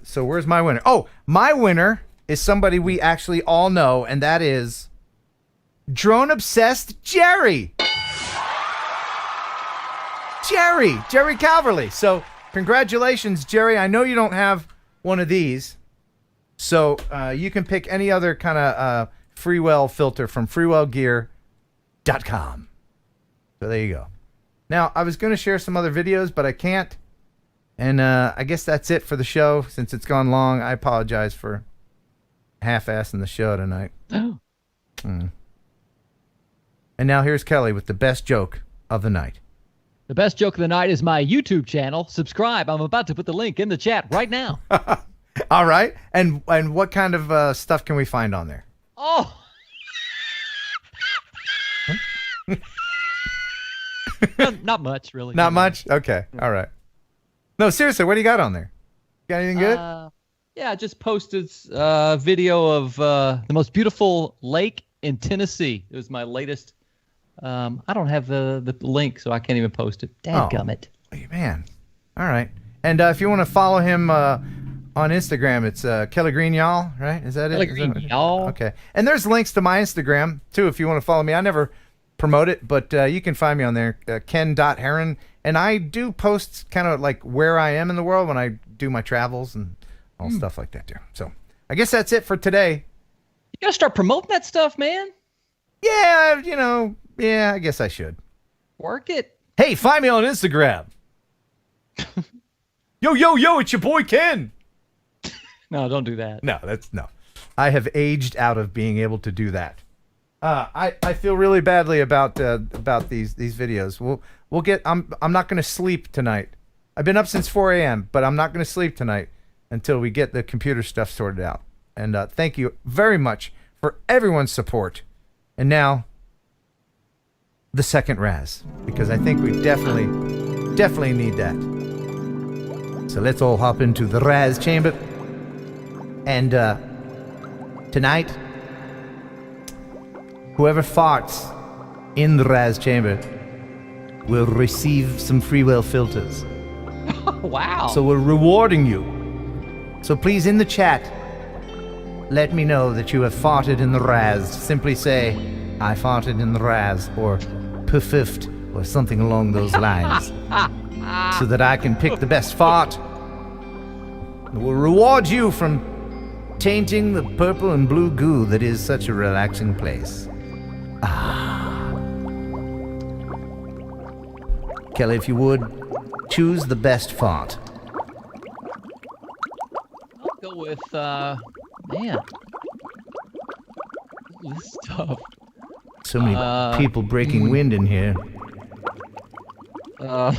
So where's my winner? Oh, my winner is somebody we actually all know, and that is Drone Obsessed Jerry. Jerry Calverley. So congratulations, Jerry. I know you don't have one of these, so you can pick any other kind of Freewell filter from freewellgear.com. So there you go. Now, I was going to share some other videos, but I can't. And I guess that's it for the show. Since it's gone long, I apologize for half-assing the show tonight. Oh. And now here's Kelly with the best joke of the night. The best joke of the night is my YouTube channel. Subscribe. I'm about to put the link in the chat right now. All right. And what kind of stuff can we find on there? Oh. Not much, really. Not much? Okay. All right. No, seriously, what do you got on there? Got anything good? Yeah, I just posted a video of the most beautiful lake in Tennessee. It was my latest. I don't have the link, so I can't even post it. Dadgummit. Oh, man. All right. And if you want to follow him on Instagram, it's Kelly Green Y'all, right? Is that it? Kelly Green Y'all. Okay. And there's links to my Instagram, too, if you want to follow me. I never promote it, but you can find me on there, Ken.Heron. And I do post kind of like where I am in the world when I do my travels and all stuff like that, too. So I guess that's it for today. You got to start promoting that stuff, man. Yeah, I guess I should. Work it. Hey, find me on Instagram. Yo, it's your boy Ken. No, don't do that. No. I have aged out of being able to do that. I feel really badly about these videos. We'll get. I'm not going to sleep tonight. I've been up since 4 a.m., but I'm not going to sleep tonight until we get the computer stuff sorted out. And thank you very much for everyone's support. And now, the second Raz, because I think we definitely need that. So let's all hop into the Raz chamber. And tonight, whoever farts in the Raz chamber will receive some free will filters. Wow. So we're rewarding you. So please, in the chat, let me know that you have farted in the Raz. Simply say, I farted in the Raz, or puffed, or something along those lines. So that I can pick the best fart. We'll reward you from tainting the purple and blue goo that is such a relaxing place. Kelly, if you would, choose the best font. I'll go with, man. This is tough. So many people breaking wind in here. How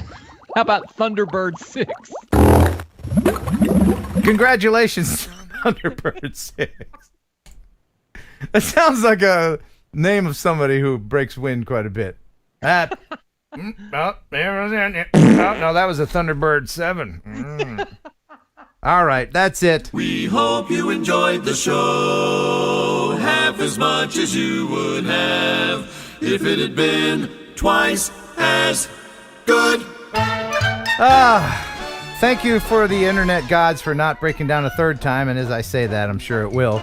about Thunderbird 6? Congratulations, Thunderbird 6. That sounds like a name of somebody who breaks wind quite a bit. No, that was a Thunderbird 7. All right, that's it. We hope you enjoyed the show half as much as you would have if it had been twice as good. Thank you for the internet gods for not breaking down a third time, and as I say that, I'm sure it will.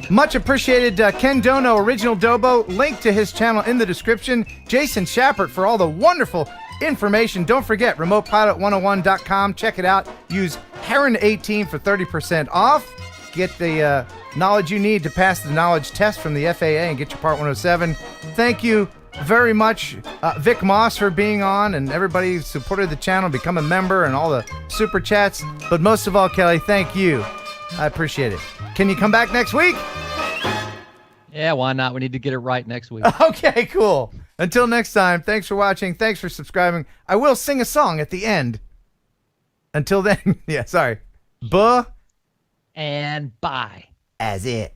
Much appreciated, Ken Dono, Original Dobo. Link to his channel in the description. Jason Schappert for all the wonderful information. Don't forget, remotepilot101.com. Check it out. Use Heron18 for 30% off. Get the knowledge you need to pass the knowledge test from the FAA and get your Part 107. Thank you very much, Vic Moss, for being on, and everybody who supported the channel, become a member, and all the super chats. But most of all, Kelly, thank you. I appreciate it. Can you come back next week? Yeah, why not? We need to get it right next week. Okay, cool. Until next time, thanks for watching. Thanks for subscribing. I will sing a song at the end. Until then, yeah, sorry. Buh. And bye. As it.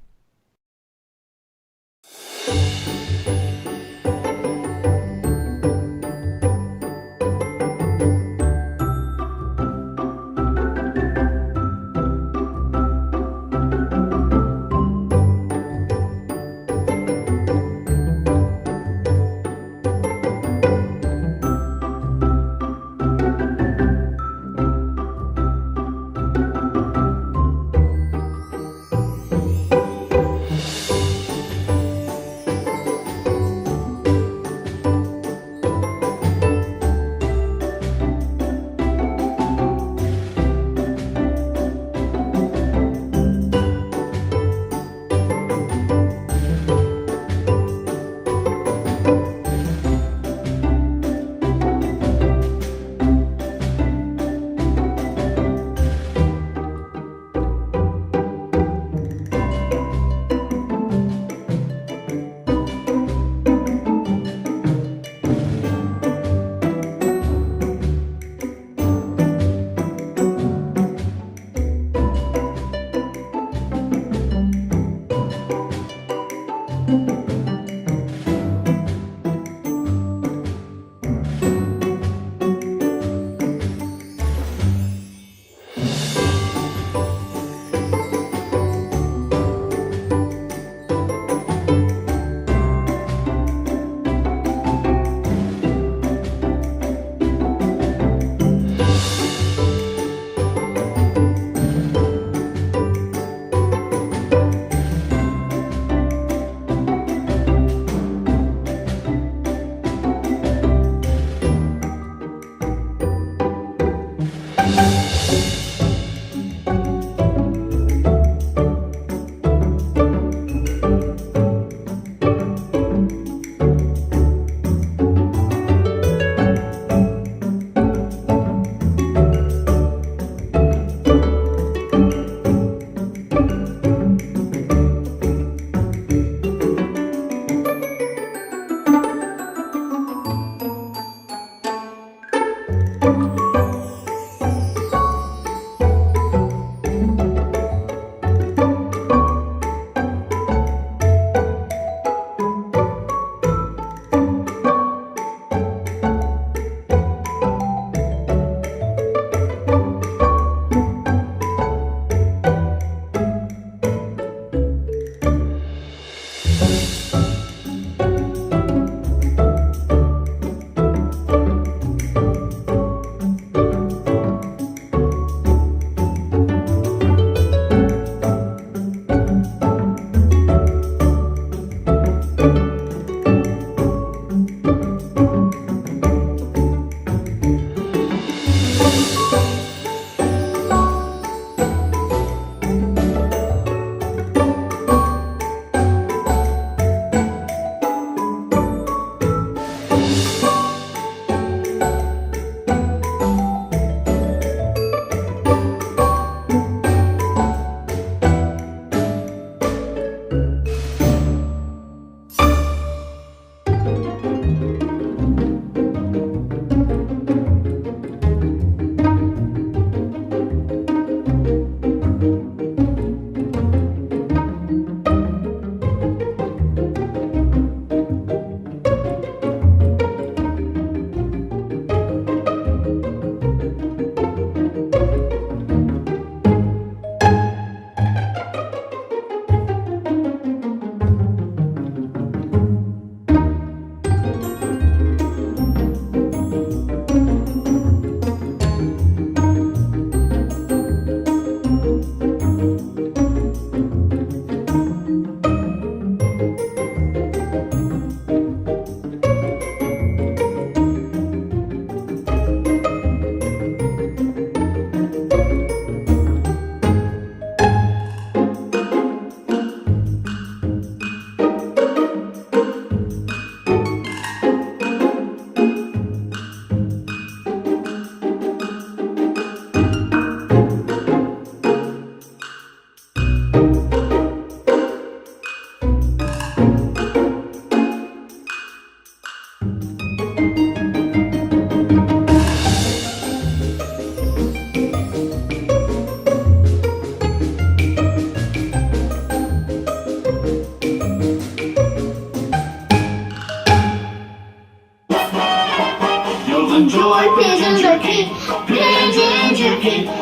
Enjoy pigeon jerky,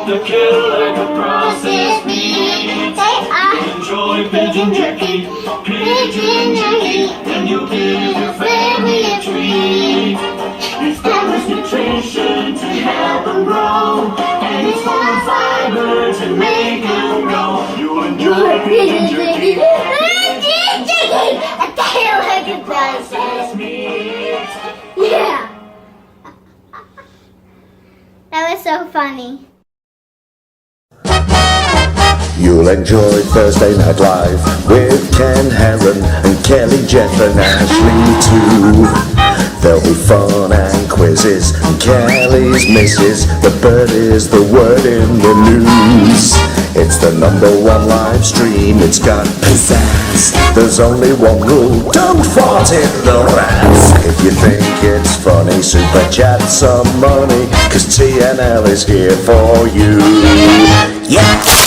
the killer could process meat. Enjoy pigeon jerky, and you'll give your family a treat. It's balanced nutrition to help them grow, and it's full of fiber to make them grow. You'll enjoy pigeon jerky, the killer could process meat. Yeah. That was so funny. You'll enjoy Thursday Night Live with Ken Heron and Kelly, Jeff and Ashley too. There'll be fun and quizzes and Kelly's misses. The bird is the word in the news. It's the #1 live stream, it's got pizzazz. There's only one rule, don't fart in the rats. If you think it's funny, super chat some money, cause TNL is here for you. Yeah!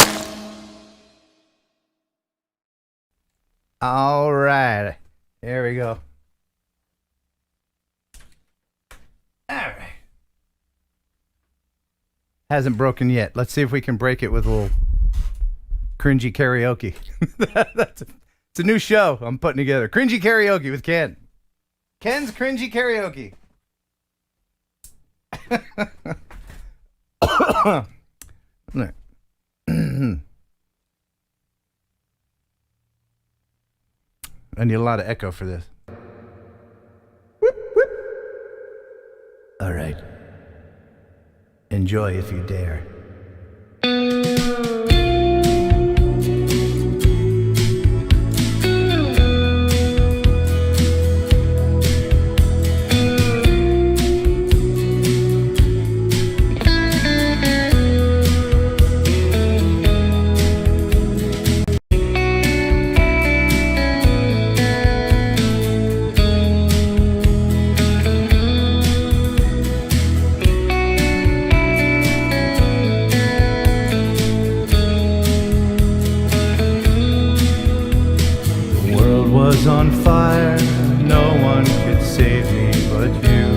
All right. There we go. All right. Hasn't broken yet. Let's see if we can break it with a little cringy karaoke. It's a new show I'm putting together. Cringy karaoke with Ken. Ken's cringy karaoke. I need a lot of echo for this. Whoop, whoop. All right. Enjoy if you dare. On fire, no one could save me but you.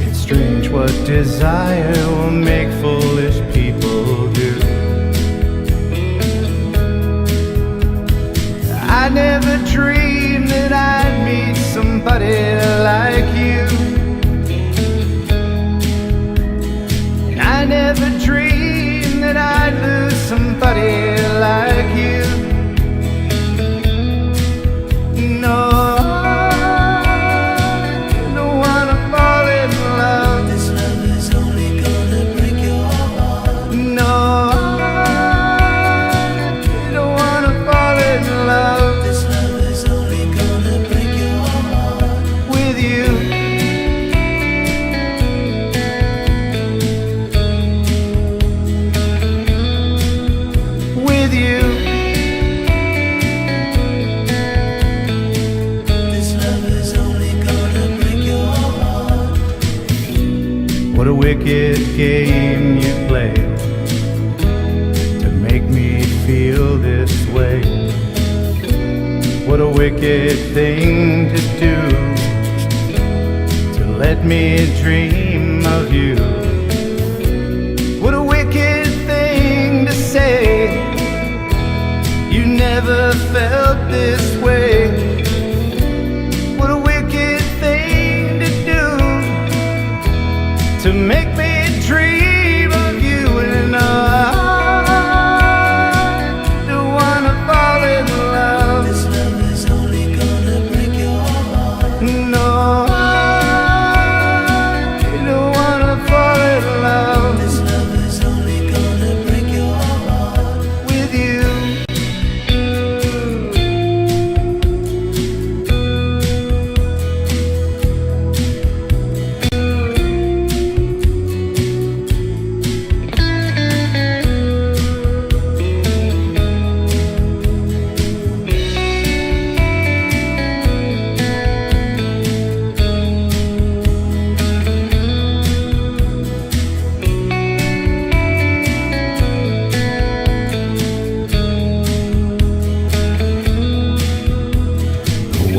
It's strange what desire will make foolish people do. I never dreamed that I'd meet somebody like you. And I never dreamed that I'd lose somebody like you. No, don't wanna fall in love. This love is only gonna break your heart. No, don't wanna fall in love. This love is only gonna break your heart. With you. With you. What a wicked game you play to make me feel this way. What a wicked thing to do to let me dream of you. What a wicked thing to say. You never felt this way.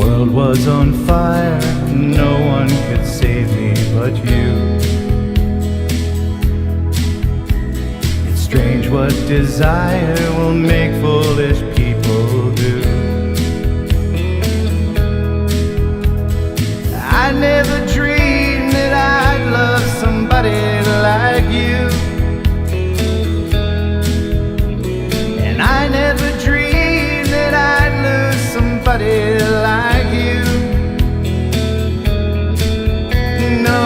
world was on fire, no one could save me but you. It's strange what desire will make foolish people do. I never dreamed that I'd love somebody like you. And I never dreamed that I'd lose somebody like you. No,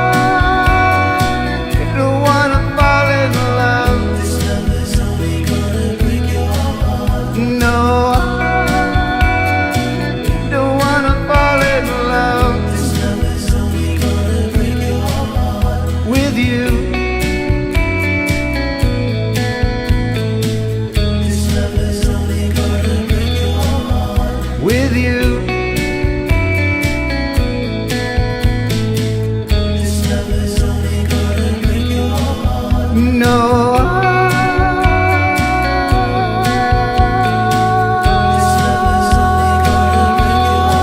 I don't wanna fall in love. This love is only gonna break your heart. No, I don't wanna fall in love. This love is only gonna break your heart. With you. This love is only gonna break your heart. With you. This love is only gonna break your heart. No. This love is only gonna break your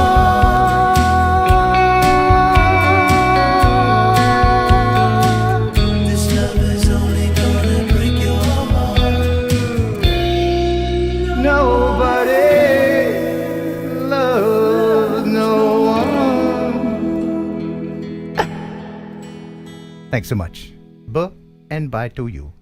heart. This love is only gonna break your heart. Nobody loves no one. Thanks so much. Buh and bye to you.